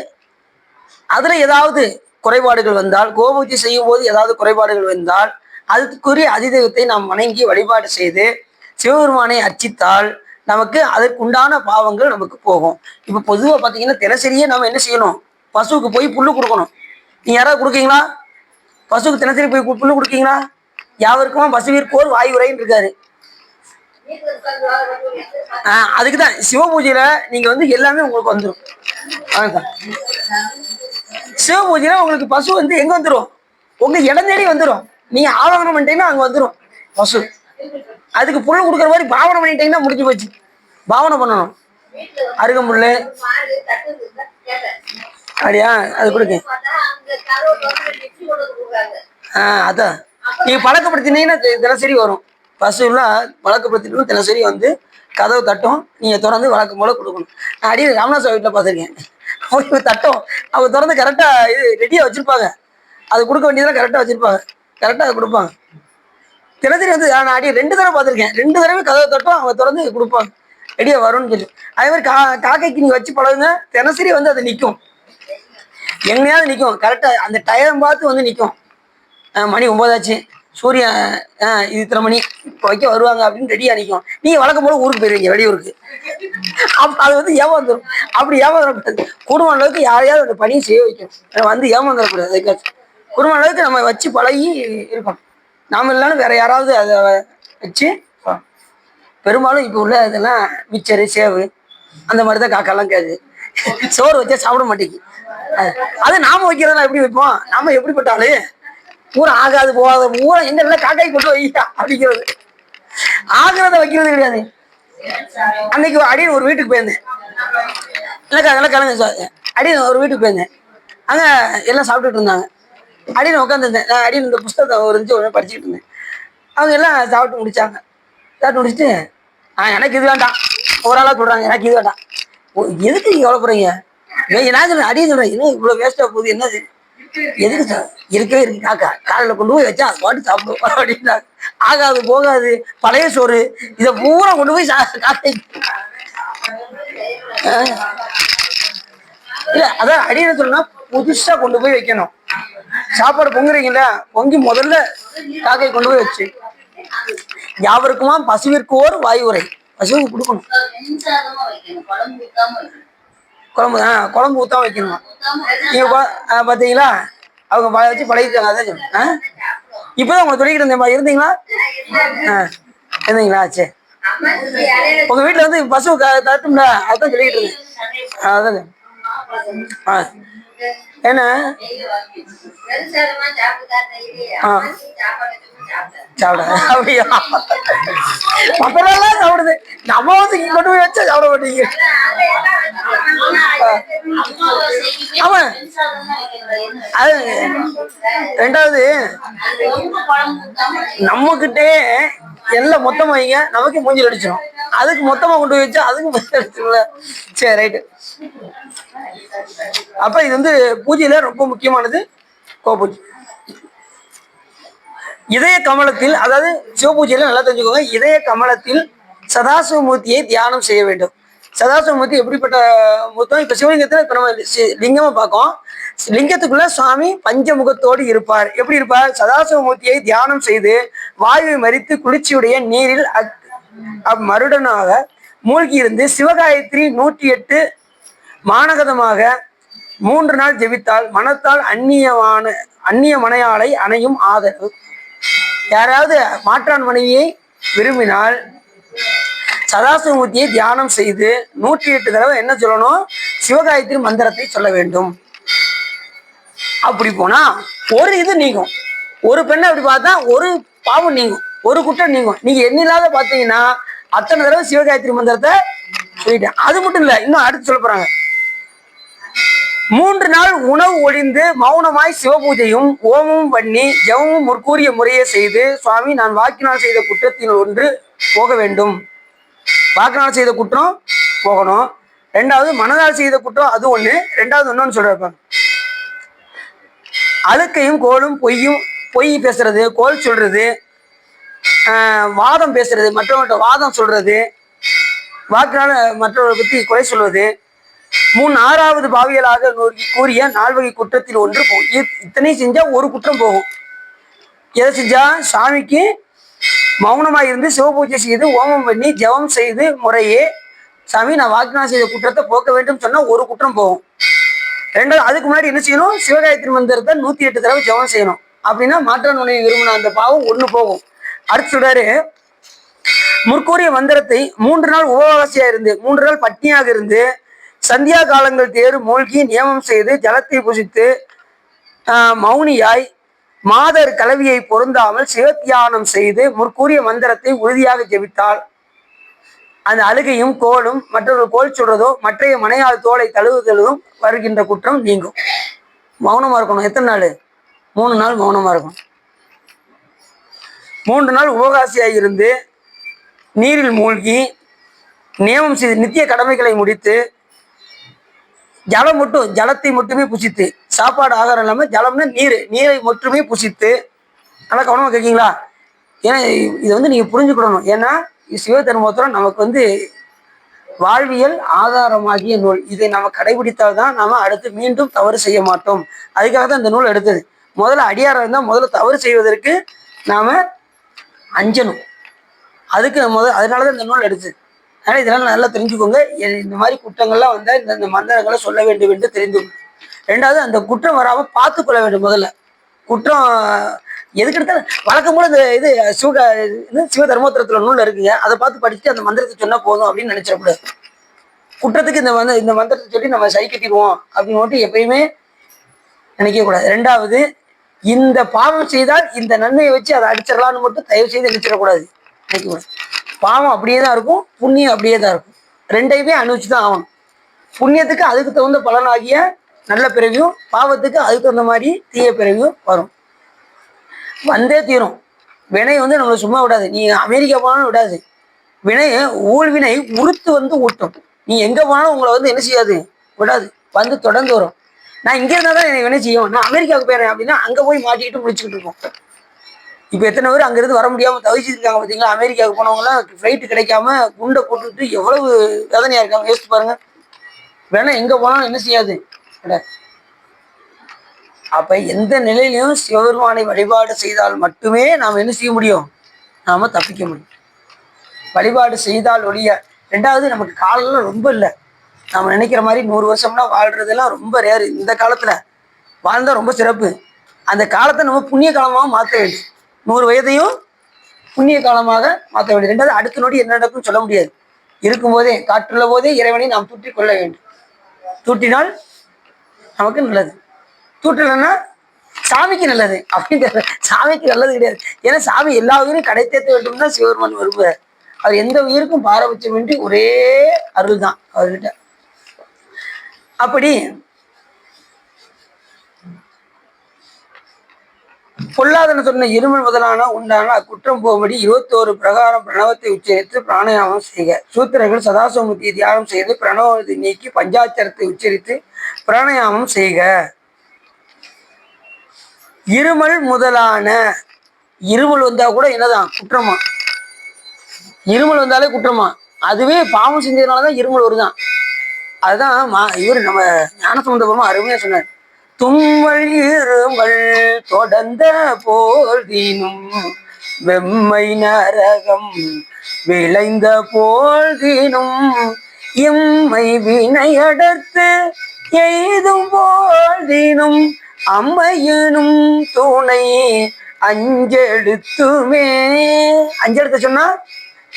அதுல ஏதாவது குறைபாடுகள் வந்தால், கோபூஜை செய்யும் போது ஏதாவது குறைபாடுகள் வந்தால் அதுக்குரிய அதிதெய்வத்தை நாம் வணங்கி வழிபாடு செய்து சிவபெருமானை அர்ச்சித்தால் நமக்கு அதற்குண்டான பாவங்கள் நமக்கு போகும். இப்ப பொதுவா பாத்தீங்கன்னா தினசரியே நம்ம என்ன செய்யணும்? பசுவுக்கு போய் புல்லு கொடுக்கணும். நீங்க யாராவது கொடுக்கீங்களா? பசுக்கு தினசரி போய் புல்லு கொடுக்கீங்களா? யாவருக்குமா பசுவிற்கோர் வாய் உரைன்னு இருக்காரு. அதுக்குதான் சிவ பூஜையில நீங்க வந்து எல்லாமே உங்களுக்கு வந்துடும். சிவ பூஜையில உங்களுக்கு பசு வந்து எங்க வந்துடும்? உங்க இடம் தேடி வந்துடும். நீங்க ஆவாகனம் பண்ணிட்டீங்கன்னா அங்க வந்துடும் பசு. அதுக்கு புல் கொடுக்குற மாதிரி பாவனை பண்ணிட்டீங்கன்னா முடிஞ்சு போச்சு. பாவனை பண்ணணும். அருகம்புல்லு அப்படியா, அது கொடுங்க. அதான் நீங்க பழக்கப்படுத்தினீங்கன்னா தினசரி வரும். பசுலாம் பழக்கப்படுத்திட்டு தினசரி வந்து கதவு தட்டும். நீங்க திறந்து வழக்கம் போல கொடுக்கணும். நான் அடியில் ராமநாத வீட்டில் பார்த்துருக்கேன். அவங்க தட்டும், அவங்க திறந்து கரெக்டா இது ரெடியா வச்சிருப்பாங்க. அது கொடுக்க வேண்டியதெல்லாம் கரெக்டா வச்சிருப்பாங்க. கரெக்டா அதை கொடுப்பாங்க. தினசரி வந்து நான் அடி 2 தடவை பார்த்துருக்கேன். 2 தடவை கதவை தட்டும், அவங்க திறந்து கொடுப்பாங்க. ரெடியா வரும்னு சொல்லி. அதே மாதிரி காக்கைக்கு நீங்க வச்சு பழகுங்க. தினசரி வந்து அது நிற்கும். எங்கேயாவது நிற்கும். கரெக்டா அந்த டயம் பார்த்து வந்து நிற்கும். மணி 9 ஆச்சு, சூரியன் இது இத்தனை மணி இப்போ வைக்க வருவாங்க அப்படின்னு ரெடியாக நிற்கும். நீங்கள் வழக்கம் போல ஊருக்கு போயிருவீங்க, வெளியூருக்கு. அப்போ அது வந்து ஏமாந்துடும். அப்படி ஏமாந்துடக்கூடாது. குடும்ப அளவுக்கு யாரையாவது அந்த பணியை செய்ய வைக்கணும். வந்து ஏமாந்துடக்கூடாது. அதுக்காச்சும் குடும்ப அளவுக்கு நம்ம வச்சு பழகி இருக்கணும். நாம இல்லைன்னு வேற யாராவது அதை வச்சு. பெரும்பாலும் இப்போ உள்ள இதெல்லாம் மிச்சரு சேவு அந்த மாதிரி தான் காக்கெல்லாம் கேது. சோறு வச்சா சாப்பிட மாட்டேங்கி. அது நாம வைக்கிறதெல்லாம் எப்படி வைப்போம்? நாம எப்படிப்பட்டாலும் பூரா ஆகாது போகாத பூரா எங்க காக்காய் கொண்டு வைக்கா அப்படிங்கிறது. ஆகிறத வைக்கிறது கிடையாது. அன்னைக்கு அடியில் ஒரு வீட்டுக்கு போயிருந்தேன். இல்லைக்கா அதெல்லாம் கலந்து அடியில் ஒரு வீட்டுக்கு போயிருந்தேன். அங்கே எல்லாம் சாப்பிட்டுட்டு இருந்தாங்க. அடியில் உட்காந்துருந்தேன். நான் அடியில் இந்த புஸ்தகத்தை ஒரு இருந்துச்சு ஒன்று படிச்சுக்கிட்டு இருந்தேன். அவங்க எல்லாம் சாப்பிட்டு முடிச்சாங்க. சாப்பிட்டு முடிச்சுட்டு எனக்கு இது வேண்டாம். ஒரு ஆளாக சொல்கிறாங்க எனக்கு இது வேண்டாம். எதுக்கு நீங்கள் கவலைப்படுறீங்க? நான் சொல்றேன் அடியை சொல்கிறேன், இன்னும் இவ்வளோ வேஸ்ட்டாக போகுது என்னது எதுக்கு சார்? இருக்கவே இருக்கு காக்கா, காலையில் கொண்டு போய் வச்சா அது பாட்டு சாப்பிடுவோம் அப்படின்னாங்க. ஆகாது போகாது பழைய சோறு இதை பூரா கொண்டு போய் காக்கை. இல்லை அதான் அடியை சொல்லணும்னா புதுசாக கொண்டு போய் வைக்கணும். சாப்பாடு பொங்குறீங்களா, பொங்கி முதல்ல காக்கை கொண்டு போய் வச்சு யாவருக்குமா பசுவிற்கு ஓர் வாயு உரை. பசுவுக்கு கொடுக்கணும். குழம்பு ஊத்தாம வைக்கணும். நீங்க பாத்தீங்களா அவங்க வச்சு பழகிட்டாங்க. அதான் சொன்னேன். இப்பதான் உங்க சொல்லிக்கிட்டு இருந்தேன். இருந்தீங்களா? இருந்தீங்களா? சரி. உங்க வீட்டுல வந்து பசு தட்டும்ல, அதான் சொல்லிக்கிட்டு இருந்தேன். அதான் என்ன சாப்பிட அப்படியா? மத்தெல்லாம் சாப்பிடுது. நம்ம வந்து இங்க கொண்டு போய் வச்சா சாப்பிட மாட்டீங்க. ஆமா. அது ரெண்டாவது நம்மகிட்டே எல்லாம் மொத்தமா வைங்க, நமக்கு மூஞ்சில் அடிச்சிடும். அதுக்கு மொத்தமா கொண்டு போய் வச்சா அதுக்கு மூஞ்சில் அடிச்சிடும்ல. சரி ரைட்டு. அப்ப இது வந்து பூஜையில ரொம்ப முக்கியமானது கோபூஜை. இதய கமலத்தில், அதாவது சிவபூஜையில நல்லா தெரிஞ்சுக்கோங்க, இதய கமலத்தில் சதாசிவமூர்த்தியை தியானம் செய்ய வேண்டும். சதாசிவமூர்த்தி எப்படிப்பட்ட மூர்த்தம்? இப்ப சிவலிங்கத்துல இப்ப நம்ம லிங்கமா பார்க்கோம். லிங்கத்துக்குள்ள சுவாமி பஞ்சமுகத்தோடு இருப்பார். எப்படி இருப்பார்? சதாசிவமூர்த்தியை தியானம் செய்து வாயுவை மறித்து குளிர்ச்சியுடைய நீரில் மருடனாக மூழ்கி இருந்து சிவகாயத்ரி 108 மானகதமாக 3 நாள் ஜெபித்தால் மனத்தால் அந்நிய மனையாளை அணையும் ஆதரவு. யாராவது மாற்றான் மனைவியை விரும்பினால் சதாசிவமூர்த்தியை தியானம் செய்து 108 தடவை என்ன சொல்லணும்? சிவகாயத்ரி மந்திரத்தை சொல்ல வேண்டும். அப்படி போனா ஒரு இது நீங்கும். ஒரு பெண்ணை அப்படி பார்த்தா ஒரு பாவம் நீங்கும், ஒரு குற்றம் நீங்கும். நீங்க எண்ணில்லாத பார்த்தீங்கன்னா அத்தனை தடவை சிவகாயத்ரி மந்திரத்தை சொல்லிட்டேன். அது மட்டும் இல்ல, இன்னும் அடுத்து சொல்ல போறாங்க. 3 நாள் உணவு ஒழிந்து மௌனமாய் சிவபூஜையும் ஓமமும் பண்ணி ஜெபமும் முற்கூறிய முறையை செய்து சுவாமி நான் வாக்கினால் செய்த குற்றத்தில் ஒன்று போக வேண்டும். வாக்கினால் செய்த குற்றம் போகணும். ரெண்டாவது மனதால் செய்த குற்றம் அது ஒண்ணு. ரெண்டாவது ஒன்னொன்னு சொல்றப்ப அழுக்கையும் கோலும் பொய் பேசுறது, கோல் சொல்றது, வாதம் பேசுறது, மற்றவங்கள்ட்ட வாதம் சொல்றது, வாக்கினால மற்றவர்களை பத்தி குறை சொல்வது, 6வது பாவியலாக கூறிய 4 வகை குற்றத்தில் ஒன்று போகும். இத்தனை செஞ்சா ஒரு குற்றம் போகும். எதை செஞ்சா? சாமிக்கு மௌனமாக இருந்து சிவபூஜை செய்து ஓமம் பண்ணி ஜெபம் செய்து முறையே சாமி நான் வாக்கினா செய்த குற்றத்தை போக்க வேண்டும் சொன்னா ஒரு குற்றம் போகும். ரெண்டாவது அதுக்கு முன்னாடி என்ன செய்யணும்? சிவகாயத்ரி மந்திரத்தை 108 தடவை ஜெபம் செய்யணும். அப்படின்னா மாற்றான் உணவை விரும்பின அந்த பாவம் ஒண்ணு போகும். அடுத்து சொல்றாரு, முற்கூறிய மந்திரத்தை 3 நாள் உபவாசியா இருந்து 3 நாள் பட்னியாக இருந்து சந்தியா காலங்கள் தேறு மூழ்கி நியமம் செய்து ஜலத்தை புசித்து மௌனியாய் மாதர் கலவியை பொருந்தாமல் சிவத்தியானம் செய்து முற்கூறிய மந்திரத்தை உறுதியாக ஜெபித்தால் அந்த அழுகையும் கோலும் மற்றவர்கள் கோல் சொல்றதோ மற்றைய மனையால் தோலை தழுவுதலும் வருகின்ற குற்றம் நீங்கும். மௌனமா இருக்கணும். எத்தனை நாள்? 3 நாள் மௌனமா இருக்கணும். 3 நாள் உபகாசியாக இருந்து நீரில் மூழ்கி நியமம் செய்து நித்திய கடமைகளை முடித்து ஜலத்தை மட்டுமே புசித்து, சாப்பாடு ஆகாரம் இல்லாம ஜலம்னா நீரை மட்டுமே புசித்து. நல்லா கவனமா கேட்கீங்களா? ஏன்னா இதை வந்து நீங்க புரிஞ்சுக்கிடணும். ஏன்னா சிவதர்மோத்திரம் நமக்கு வாழ்வியல் ஆதாரமாகிய நூல். இதை நம்ம கடைபிடித்தால்தான் நாம அடுத்து மீண்டும் தவறு செய்ய மாட்டோம். அதுக்காக தான் இந்த நூல் எடுத்தது. முதல்ல அடியாரா இருந்தால் முதல்ல தவறு செய்வதற்கு நாம அஞ்சணும். அதுக்கு அதனாலதான் இந்த நூல் எடுத்து. அதனால இதெல்லாம் நல்லா தெரிஞ்சுக்கோங்க. இந்த மாதிரி குற்றங்கள்லாம் வந்தா இந்த மந்திரங்களை சொல்ல வேண்டும் என்று தெரிந்து. ரெண்டாவது, அந்த குற்றம் வராம பார்த்து கொள்ள வேண்டும். முதல்ல குற்றம் எதுக்கு எடுத்தாலும் வழக்கம் போல இந்த சிவ தர்மோத்திரத்துல நூல் இருக்குங்க, அதை பார்த்து படிச்சுட்டு அந்த மந்திரத்தை சொன்னா போதும் அப்படின்னு நினைச்சிடக்கூடாது. குற்றத்துக்கு இந்த மந்திரத்தை சொல்லி நம்ம சரி கட்டிடுவோம் அப்படின்னு எப்பயுமே நினைக்க கூடாது. ரெண்டாவது, இந்த பாவம் செய்தால் இந்த நன்மையை வச்சு அதை அடிச்சிடலான்னு மட்டும் தயவு செய்து நினைச்சிடக்கூடாது, நினைக்கக்கூடாது. பாவம் அப்படியே தான் இருக்கும், புண்ணியம் அப்படியே தான் இருக்கும். ரெண்டையுமே அனுபவிச்சுதான் ஆகணும். புண்ணியத்துக்கு அதுக்கு தகுந்த பலனாகிய நல்ல பிறவியும், பாவத்துக்கு அதுக்கு தகுந்த மாதிரி தீய பிறவியும் வரும், வந்தே தீரும். வினை நம்மளை சும்மா விடாது. நீ அமெரிக்கா போனாலும் விடாது. ஊழ்வினை உறுத்து ஊட்டும். நீ எங்க போனாலும் உங்களை என்ன செய்யாது, விடாது, தொடர்ந்து வரும். நான் இங்க இருந்தா தான் எனக்கு வினை செய்யும். நான் அமெரிக்காவுக்கு போயிடுறேன் அப்படின்னா அங்க போய் மாட்டிக்கிட்டு முடிச்சுக்கிட்டு இருக்கோம். இப்ப எத்தனை பேர் அங்க இருந்து வர முடியாம தவிச்சிருக்காங்க பாத்தீங்களா? அமெரிக்காவுக்கு போனவங்க எல்லாம் ஃபிளைட்டு கிடைக்காம குண்டை போட்டுட்டு எவ்வளவு வேதனையா இருக்காங்க, யோசிச்சு பாருங்க. வேணா எங்க போனாலும் என்ன செய்யாது. அப்ப எந்த நிலையிலையும் சிவபெருமானை வழிபாடு செய்தால் மட்டுமே நாம் என்ன செய்ய முடியும், நாம தப்பிக்க முடியும். வழிபாடு செய்தால் ஒழிய. ரெண்டாவது, நமக்கு காலம்லாம் ரொம்ப இல்லை. நம்ம நினைக்கிற மாதிரி 100 வருஷம்னா வாழ்றதெல்லாம் ரொம்ப ரேரு. இந்த காலத்துல வாழ்ந்தா ரொம்ப சிறப்பு. அந்த காலத்தை நம்ம புண்ணிய காலமாக மாற்ற வேண்டும். 100 வயதையும் புண்ணிய காலமாக மாற்ற வேண்டும். ரெண்டாவது, அடுத்த நொடி என்ன நடக்கும் சொல்ல முடியாது. இருக்கும்போதே, காற்றுள்ள போதே இறைவனை நாம் தூற்றி கொள்ள வேண்டும். தூற்றினால் நமக்கு நல்லது, தூற்றலைன்னா சாமிக்கு நல்லது. அப்படிங்கிற சாமிக்கு நல்லது கிடையாது. ஏன்னா சாமி எல்லா உயிரும் கடை தேர்த்த வேண்டும் தான் சிவபெருமான் விரும்புகிறார். அவர் எந்த உயிருக்கும் பாரபட்சமின்றி ஒரே அருள் தான் அவர்கிட்ட. அப்படி பொல்லாதன சொன்ன இருமல் முதலான உண்டான அக்குற்றம் போகும்படி 21 பிரகாரம் பிரணவத்தை உச்சரித்து பிராணாயாமம் செய்க. சூத்திரர்கள் சதாசிவமூர்த்தியை தியானம் செய்து பிரணவத்தை நீக்கி பஞ்சாட்சரத்தை உச்சரித்து பிராணாயாமம் செய்க. இருமல் முதலான, இருமல் வந்தா கூட என்னதான் குற்றமா? இருமல் வந்தாலே குற்றமா? அதுவே பாவம் செஞ்சதுனாலதான் இருமல் வருதான். அதுதான் இவர் நம்ம ஞானசம்பந்தபுரமா அருமையா சொன்னார். தும்மல் இருமல் தொடர்ந்த போதினும் வெம்மை நரகம் விளைந்த போதினும் எம்மை வினையடர்த்து எய்தும் போதினும் அம்மையனும் துணை அஞ்செழுத்துமே. அஞ்செழுத்த சொன்னா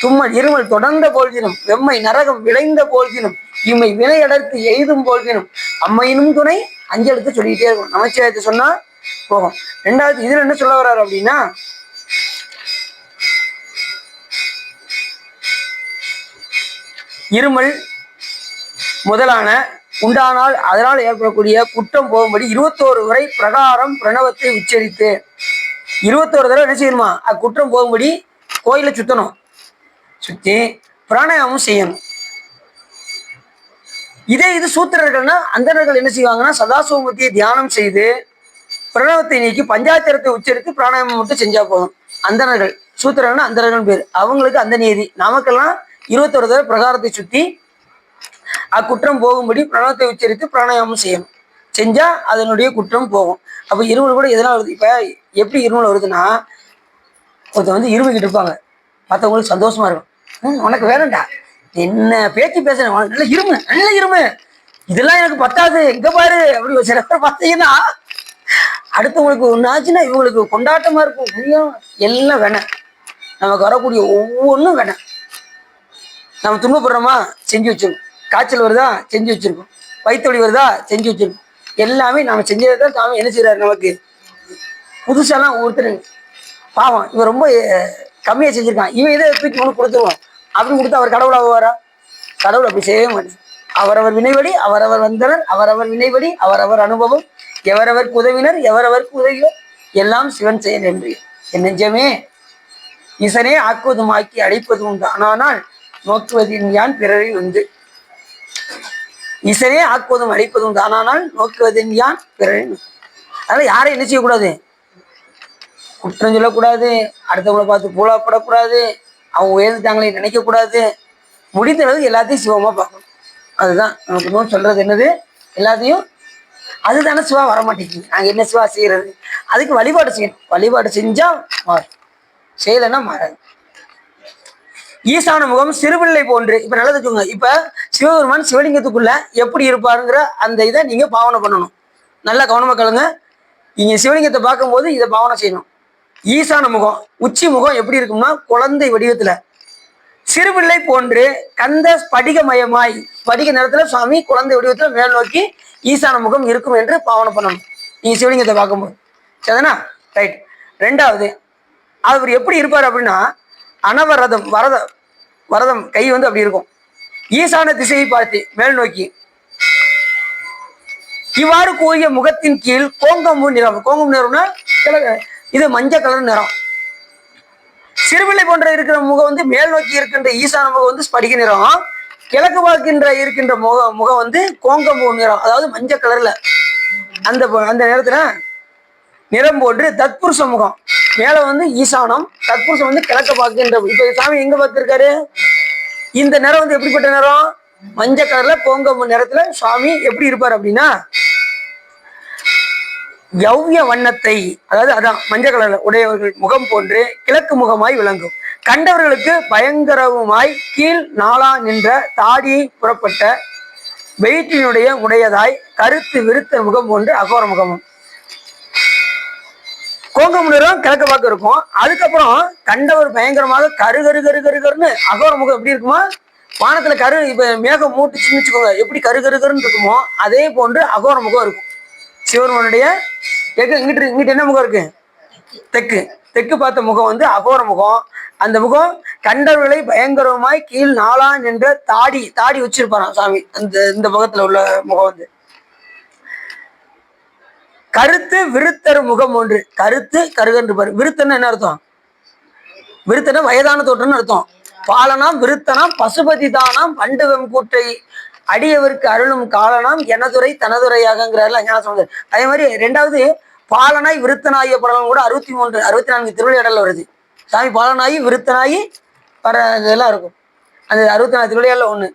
தும்மல் இருமல் தொடர்ந்த போதினும் வெம்மை நரகம் விளைந்த போதினும் இம்மை வினையடர்த்து எய்தும் போதினும் அம்மையினும் துணை அஞ்செழுத்து சொல்லிக்கிட்டே இருக்கும். நமச்சிவாயத்தை சொன்னா போகும். ரெண்டாவது, இதுல என்ன சொல்ல வர்றாரு அப்படின்னா, இருமல் முதலான உண்டானால் அதனால் ஏற்படக்கூடிய குற்றம் போகும்படி 21 வரை பிரகாரம் பிரணவத்தை உச்சரித்து 21 தடவை என்ன செய்யணுமா, அக்குற்றம் போகும்படி கோயிலை சுத்தணும். சுத்தி பிராணாயாமம் செய்யணும். இது சூத்திரர்கள்னா அந்தணர்கள் என்ன செய்வாங்கன்னா சதாசிவமூர்த்தியை தியானம் செய்து பிரணவத்தை நீக்கி பஞ்சாட்சரத்தை உச்சரித்து பிராணாயாமம் மட்டும் செஞ்சா போதும். அந்தணர்கள், சூத்திரர்கள்னா அந்தணர்கள் பேர். அவங்களுக்கு அந்த நியதி. நமக்கெல்லாம் 21 தடவை பிரகாரத்தை சுத்தி அக்குற்றம் போகும்படி பிரணவத்தை உச்சரித்து பிராணாயாமம் செய்யணும். செஞ்சா அதனுடைய குற்றம் போகும். அப்ப இருமல் கூட எதனா வருது. இப்ப எப்படி இருமல் வருதுன்னா, ஒருத்தர் இருமிக்கிட்டு இருப்பாங்க, மற்றவங்களுக்கு சந்தோஷமா இருக்கும். உனக்கு வேணும்டா, என்ன பேச்சு பேசுறேன், நல்ல இருமு நல்ல இருமு, இதெல்லாம் எனக்கு பத்தாது, இங்க பாரு அப்படி சில பேர் பார்த்தீங்கன்னா அடுத்தவங்களுக்கு ஒன்னாச்சுன்னா இவங்களுக்கு கொண்டாட்டமா இருக்கும். புரியும், எல்லாம் வேணாம். நமக்கு வரக்கூடிய ஒவ்வொன்றும் வேணாம். நம்ம துன்பப்படுறோமா, செஞ்சு வச்சிருக்கோம். காய்ச்சல் வருதா, செஞ்சு வச்சிருக்கோம். வயிற்று வலி வருதா, செஞ்சு வச்சிருக்கோம். எல்லாமே நம்ம செஞ்சதை தான் சாமி என்ன செய்யறாரு நமக்கு. புதுசாலாம் ஒருத்தர் பாவம், இவன் ரொம்ப கம்மியா செஞ்சிருக்கான், இவன் இதை தூக்கி ஒன்று கொடுத்துருவோம் அப்படின்னு கொடுத்து அவர் கடவுளாக வாரா? கடவுள் அப்படி செய்யவே மாட்டேன். அவரவர் வினைவடி அவரவர் வந்தனர், அவரவர் வினைவடி அவரவர் அனுபவம், எவரவருக்கு உதவினர் எவரவருக்கு உதவியர், எல்லாம் சிவன் செயல் என்று என் நெஞ்சமே ஈசனே ஆக்குவதும் ஆக்கி அழைப்பதும் தானால் நோக்குவதின் யான் பிறரில் உண்டு. ஈசனே ஆக்குவதும் அழைப்பதும் தானால் நோக்குவதின் யான் பிறரில். அதனால யாரையும் என்ன செய்யக்கூடாது, குற்றம் சொல்லக்கூடாது, அடுத்தவங்களை பார்த்து பூலாப்படக்கூடாது, அவங்க உயர்ந்துட்டாங்களே நினைக்கக்கூடாது. முடிந்த அளவுக்கு எல்லாத்தையும் சிவமா பார்க்கணும். அதுதான் நமக்கு இன்னும் சொல்றது என்னது, எல்லாத்தையும். அதுதானே சிவா வரமாட்டேங்குது. நாங்கள் என்ன சிவா செய்யறது, அதுக்கு வழிபாடு செய்யணும். வழிபாடு செஞ்சா மாறும், செய்யலைன்னா மாறாது. ஈசான முகம் சிறுபிள்ளை போன்று. இப்ப நல்லது வச்சுக்கோங்க. இப்ப சிவபெருமான் சிவலிங்கத்துக்குள்ள எப்படி இருப்பாருங்கிற அந்த இதை நீங்க பாவனை பண்ணணும். நல்லா கவனமா கேளுங்க. நீங்க சிவலிங்கத்தை பார்க்கும்போது இதை பாவனை செய்யணும். ஈசான முகம், உச்சி முகம் எப்படி இருக்கும்னா குழந்தை வடிவத்துல சிறுபிள்ளை போன்று கந்த ஸ்படிகமயமாய், ஸ்படிக நேரத்துல சுவாமி குழந்தை வடிவத்துல மேல் நோக்கி ஈசான முகம் இருக்கும் என்று பாவனை பண்ணணும் நீங்க சிவலிங்கத்தை பார்க்கும்போது. சரிதானா? ரைட். ரெண்டாவது, அவர் எப்படி இருப்பார் அப்படின்னா அனவரதம், வரதம் கை வந்து அப்படி இருக்கும், ஈசான திசையை பார்த்து மேல் நோக்கி. இவ்வாறு கூறிய முகத்தின் கீழ் கோங்கம்பு நிறம். கோங்கம்பு நிறம்னா இது மஞ்சள் கலர் நிறம். சிறுபிள்ளை போன்ற இருக்கிற முகம் வந்து மேல் நோக்கி இருக்கின்ற ஈசான முகம் வந்து ஸ்படிக நிறம். கிழக்கு பார்க்கின்ற இருக்கின்ற முகம் வந்து கோங்கம்பு நிறம், அதாவது மஞ்சள் கலர்ல. அந்த நேரத்துல நிறம் போன்று தத்புருஷ முகம் மேல வந்து ஈசானம், தத்புருஷம் வந்து கிழக்க பார்க்கின்ற. இப்ப சாமி எங்க பார்த்திருக்காரு? இந்த நிறம் வந்து எப்படிப்பட்ட நிறம்? மஞ்சள் கலர்ல கோங்கம்பு நிறத்துல சுவாமி எப்படி இருப்பார் அப்படின்னா யௌவிய வண்ணத்தை, அதாவது அதான் மஞ்சள் கலர்ல உடையவர்கள் முகம் போன்று கிழக்கு முகமாய் விளங்கும். கண்டவர்களுக்கு பயங்கரவுமாய் கீழ் நாளா நின்ற தாடியை புறப்பட்ட வெயிற்றினுடைய உடையதாய் கருத்து விருத்த முகம் போன்று அகோர முகமும். கோங்கம்பு நிறம் கிழக்கு பார்க்க இருக்கும். அதுக்கப்புறம் கண்டவர் பயங்கரமாக கரு கரு கரு கரு கருன்னு அகோர முகம் எப்படி இருக்குமா? வானத்துல கரு, இப்ப மேகம் மூட்டுச்சுன்னு வச்சுக்கோங்க, எப்படி கரு கரு கருன்னு இருக்குமோ அதே போன்று அகோர முகம் இருக்கும் சிவருமனுடைய. இங்கிட்டு என்ன முகம் இருக்கு? தெற்கு. தெற்கு பார்த்த முகம் வந்து அகோர முகம். அந்த முகம் கண்டவர்களை பயங்கரமாய் கீழ் நாளா நின்ற தாடி வச்சிருப்பாராம் சாமி. இந்த முகத்துல உள்ள முகம் வந்து கருத்து விருத்தர் முகம் ஒன்று. கருத்து கருகன்று பாரு. விருத்தன்னு என்ன அர்த்தம்? விருத்தன வயதான தோற்றம்னு அர்த்தம். பாலனாம் விருத்தனாம் பசுபதி தானாம் பண்டுவம் கூட்டை அடியவருக்கு அருளும் காலனாம் எனதுரை தனதுரையாகங்கிறாருல ஞானசம்பந்தர். அதே மாதிரி ரெண்டாவது பாலனாய் விருத்தனாகிய படலம் கூட 64 திருவிளையாடல வருது. சாமி பாலனாயி விருத்தனாயி வர இதெல்லாம் இருக்கும். அந்த 64 திருவிளையாடல ஒண்ணு.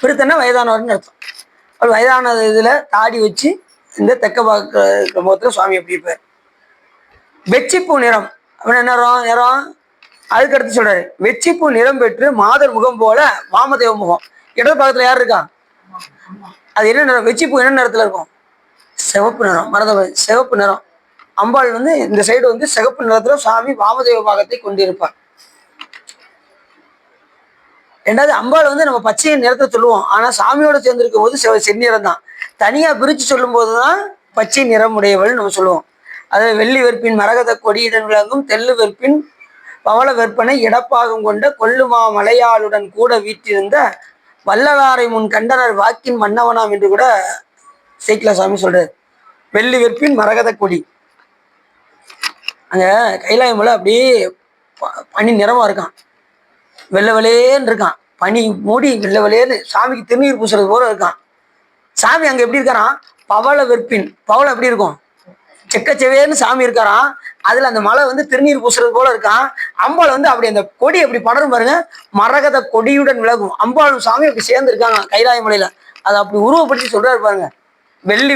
விருத்தனா வயதானவர்னு அர்த்தம். அவர் வயதான இதுல தாடி வச்சு இந்த தெக்க பார்க்குற முகத்துல சுவாமி எப்படி இருப்பார். வெச்சிப்பூ நிறம் அப்படின்னு என்ன நிறம்? அதுக்கு அடுத்து சொல்றாரு, வெச்சிப்பூ நிறம் பெற்று மாதர் முகம் போல வாமதேவ முகம். இடது பக்கத்துல யார் இருக்கா? அது என்ன நிறம்? வெச்சிப்பூ என்ன நிறத்துல இருக்கும்? சிவப்பு நிறம். சிவப்பு நிறம். அம்பாள் வந்து இந்த சைடு வந்து சிவப்பு நிறத்துல சுவாமி வாமதேவ பாகத்தை கொண்டிருப்பார். ரெண்டாவது அம்பாள் வந்து நம்ம பச்சை நிறத்தை சொல்லுவோம், ஆனா சாமியோட சேர்ந்து இருக்கும் போது செந்நிறம் தான். தனியா பிரிச்சு சொல்லும் போதுதான் பச்சை நிறம் உடையவள் நம்ம சொல்லுவோம். அதாவது வெள்ளி வெற்பின் மரகத கொடியுடன் விளங்கும் தெல்லு வெற்பின் பவள வெற்பனை இடப்பாகம் கொண்ட கொல்லுமா மலையாளுடன் கூட வீற்றிருந்த வள்ளலாரை முன் கண்டனர் வாக்கின் மன்னவனாம் என்று கூட சேக்கிலா சாமி சொல்றாரு. வெள்ளி வெற்பின் மரகத கொடி. அங்க கைலாய மலை அப்படியே பனி நிறமா இருக்கான், வெள்ளை வெள்ளையேன்னு இருக்கான். பனி மூடி வெள்ளை வெள்ளையேன்னு சாமிக்கு திருநீர் பூசுறது போல இருக்கான். சாமி அங்க எப்படி இருக்காராம்? பவள வெற்பின். பவளம் எப்படி இருக்கும்? செக்கச்செவேன்னு சாமி இருக்காராம். அதுல அந்த மலை வந்து திருநீர் பூசுறது போல இருக்கான். அம்பாள் வந்து அப்படி அந்த கொடி அப்படி படரும் பாருங்க, மரகத கொடியுடன் விலகும். அம்பாளும் சாமி அப்படி சேர்ந்து இருக்காங்க கைலாய மலையில. அதை அப்படி உருவப்படுத்தி சொல்றாரு பாருங்க. வெள்ளி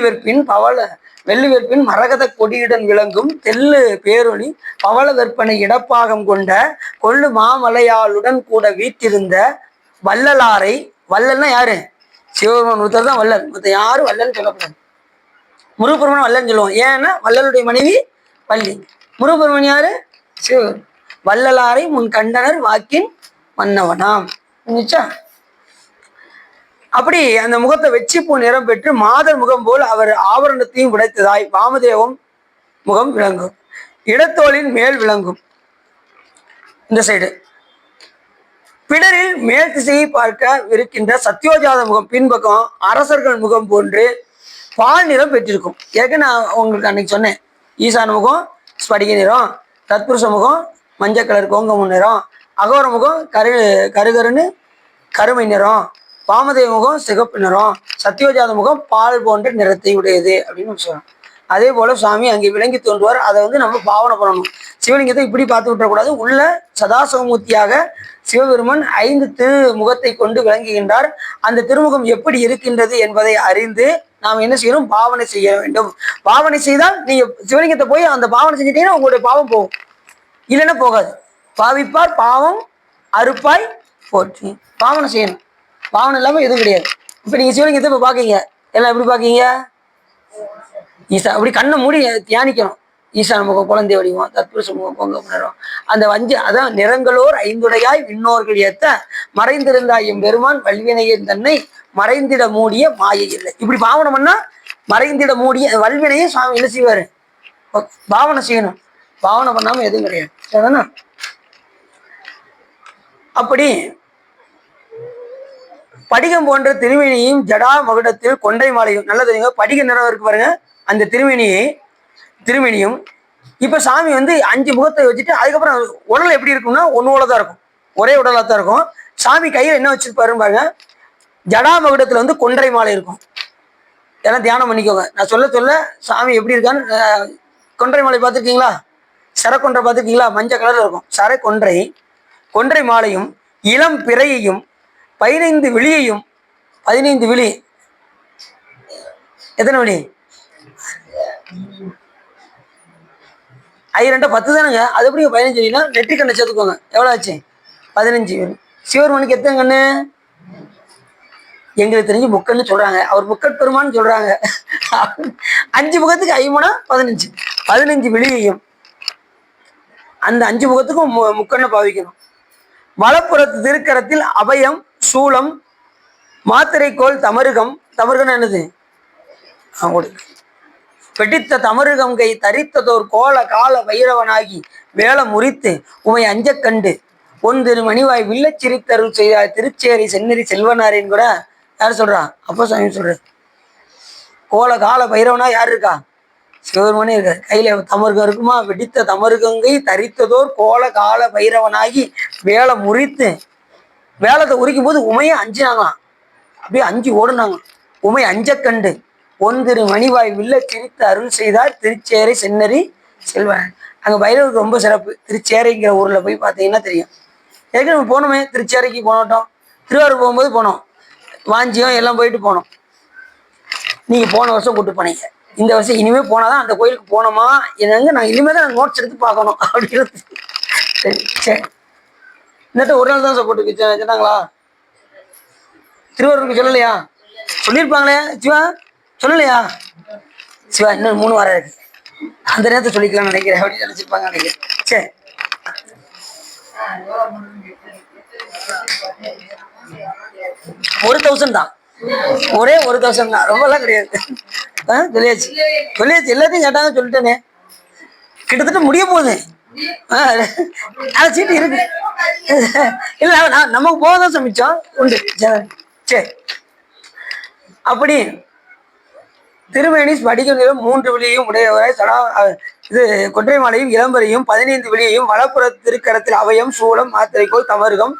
வெற்பின் மரகத கொடியுடன் விளங்கும் தெல்லு பேரொளி பவள வெற்பனை இடப்பாகம் கொண்ட கொள்ளு மாமலையாளுடன் கூட வீட்டிருந்த வள்ளலாரை. வள்ளல்னா யாரு? சிவபெருமான் ஒருத்தர் தான் வள்ளல், மற்ற யாரும் வள்ளல்னு சொல்லக்கூடாது. முருகப்பெருமான் வள்ளல்னு சொல்லுவோம். ஏன்னா வள்ளலுடைய மனைவி வள்ளி. முருகப்பெருமான் யாரு? சிவபெருமான். வள்ளலாரை முன் கண்டனர் வாக்கின் மன்னவனாம். அப்படி அந்த முகத்தை வெச்சிப்பூ நிறம் பெற்று மாதர் முகம் போல் அவர் ஆபரணத்தையும் உடைத்ததாய் வாமதேவம் முகம் விளங்கும். இடத்தோளின் மேல் விளங்கும். இந்த சைடு பிடரில் மேல் திசையை பார்க்க இருக்கின்ற சத்யோஜாத முகம் பின்பக்கம் அரசர்கள் முகம் போன்று பால் நிறம் பெற்றிருக்கும். ஏற்கனவே நான் உங்களுக்கு அன்னைக்கு சொன்னேன், ஈசான முகம் ஸ்படிக நிறம், தத்புருஷ முகம் மஞ்சள் கலர் கோங்கமு நிறம், அகோர முகம் கருகருன்னு கருமை நிறம், வாமதேவ முகம் சிகப்பு நிறம், சத்யோஜாத முகம் பால் போன்ற நிறத்தை உடையது அப்படின்னு சொல்றோம். அதே போல சுவாமி அங்கே விளங்கி தோன்றுவார். அதை வந்து நம்ம பாவனை பண்ணணும். சிவலிங்கத்தை இப்படி பார்த்து விட்டுறக்கூடாது. உள்ள சதாசிவமூர்த்தியாக சிவபெருமன் 5 திருமுகத்தை கொண்டு விளங்குகின்றார். அந்த திருமுகம் எப்படி இருக்கின்றது என்பதை அறிந்து நாம் என்ன செய்யணும்? பாவனை செய்ய வேண்டும். பாவனை செய்தால் நீங்க சிவலிங்கத்தை போய் அந்த பாவனை செஞ்சிட்டீங்கன்னா உங்களுடைய பாவம் போகும், இல்லைன்னா போகாது. பாவிப்பார் பாவம் அறுப்பாய் போற்றி. பாவனை செய்யணும். பாவனை இல்லாம எதுவும் கிடையாது. இப்ப நீங்க சிவலிங்கத்தை இப்ப பாக்கீங்க, எல்லாம் எப்படி பாக்கீங்க? ஈசா அப்படி கண்ணை மூடி தியானிக்கணும். ஈசான முகம் குழந்தை வடிவம், தத்புருஷ முகம் பொங்க புணரும், அந்த அதான் நிறங்களோர் 5உடையாய் விண்ணோர்கள் ஏத்த மறைந்திருந்தாய் எம் பெருமான் வல்வினையின் தன்னை மறைந்திட மூடிய மாயை இல்லை. இப்படி பாவனை பண்ணா மறைந்திட மூடிய வல்வினையை சுவாமி என்ன செய்வாரு? பாவனை செய்யணும். பாவனை பண்ணாம எதுவும் கிடையாது. சரிதானா? அப்படி படிகம் போன்ற திருமேனியையும் ஜடா மகுடத்தில் கொண்டை மாலையும் நல்லா தெரியுங்க. படிக நிறம் இருக்கு பாருங்க, அந்த திருமேனியும் இப்ப சாமி 5 முகத்தை வச்சுட்டு அதுக்கப்புறம் உடல் எப்படி இருக்கும்னா ஒன்னோட தான் இருக்கும், ஒரே உடலா தான் இருக்கும். சாமி கையில என்ன வச்சிருப்பாருன்னு பாருங்க, ஜடா மகுடத்துல கொன்றை மாலை இருக்கும். எல்லாம் தியானம் பண்ணிக்கோங்க. நான் சொல்ல சொல்ல சாமி எப்படி இருக்கான்னு. கொன்றை மாலை பார்த்துருக்கீங்களா? சரக்கொன்றை பார்த்துருக்கீங்களா? மஞ்சள் கலர்ல இருக்கும். கொன்றை மாலையும் இளம் பிறையையும் 15 விழியையும் 15 விழி எத்தனை விழி? 2 10 தானுங்க. அது எப்படி 15 விழினா நெற்றிக்கண்ணை சேர்த்துக்கோங்க. எவ்வளோ ஆச்சு? 15 விழி. சிவபெருமானுக்கு எத்தனை கண்ணு? எங்களுக்கு தெரிஞ்சு முக்கன்னு சொல்றாங்க. அவர் முக்கட்பெருமான்னு சொல்றாங்க. 5 முகத்துக்கு 5 15 விழியையும் அந்த 5 முகத்துக்கும் முக்கண்ணை பாவிக்கணும். வலப்புறத்து திருக்கரத்தில் அபயம் சூலம் மாத்திரைக்கோள் தமருகம். தமருகம் என்னது? வெடித்த தமருகம் கை தரித்ததோர் கோல கால வைரவனாகி வேலை முறித்து உமை அஞ்ச கண்டு 1 மணிவாய் வில்லச் சிரித்தருள் செய்தார் திருச்சேரி சென்னறி செல்வனாரின்னு கூட யார் சொல்றா? அப்போ சாமி சொல்றாரு. கோல கால பைரவனா யார் இருக்கா? சிவபெருமானே இருக்காரு. கையில தமருகம் இருக்குமா? வெடித்த தமருகங்கை தரித்ததோர் கோல கால பைரவனாகி வேலை முறித்து, வேலத்தை உரிக்கும் போது உமையை அஞ்சினாங்களாம். அப்படியே 5 ஓடுனாங்க. உமை அஞ்ச கண்டு 1 மணிவாய் வில்ல சிரித்து அருள் செய்தார் திருச்சேரை சென்னறி செல்வன். அங்கே பைரவருக்கு ரொம்ப சிறப்பு. திருச்சேரைங்கிற ஊரில் போய் பார்த்தீங்கன்னா தெரியும். ஏற்கனவே நம்ம போனோமே, திருச்சேரைக்கு போனோட்டோம். திருவாரூர் போகும்போது போனோம், வாஞ்சியம் எல்லாம் போயிட்டு போனோம். நீங்கள் போன வருஷம் கூப்பிட்டு போனீங்க. இந்த வருஷம் இனிமேல் போனாதான் அந்த கோயிலுக்கு போனோமா என்னங்க, நான் இனிமேல் தான் நோட்ஸ் எடுத்து பார்க்கணும் அப்படிங்கிறது. சரி சரி, இன்னட்ட ஒரு நாள் தான் போட்டு சொன்னாங்களா? திருவாரூருக்கு சொல்லலையா? சொல்லியிருப்பாங்களே. சிவா சொல்லலையா? சிவா இன்னும் 3 வாரம் இருக்கு, அந்த நேரத்தை சொல்லிக்கலாம்னு நினைக்கிறேன் அப்படின்னு நினைச்சிருப்பாங்க நினைக்கிறேன். சரி, ஒரு 1000 தான், ஒரே 1000 தான், ரொம்பலாம் கிடையாது. சொல்லியாச்சு எல்லாத்தையும் கேட்டாங்க, சொல்லிட்டேனே. கிட்டத்தட்ட முடிய போகுது. சீட்டு இருக்கு இல்ல, நமக்கு போகதான் சமைச்சோம் உண்டு. சரி, அப்படி திருமேனி படிக்க நிறம் 3 விழியையும் உடையவரை இது கொன்றை மாலையும் இளம்பரையும் 15 விழியையும் வலப்புற திருக்கரத்தில் அபயம் சூலம் மாத்திரைக்கோள் தமருகம்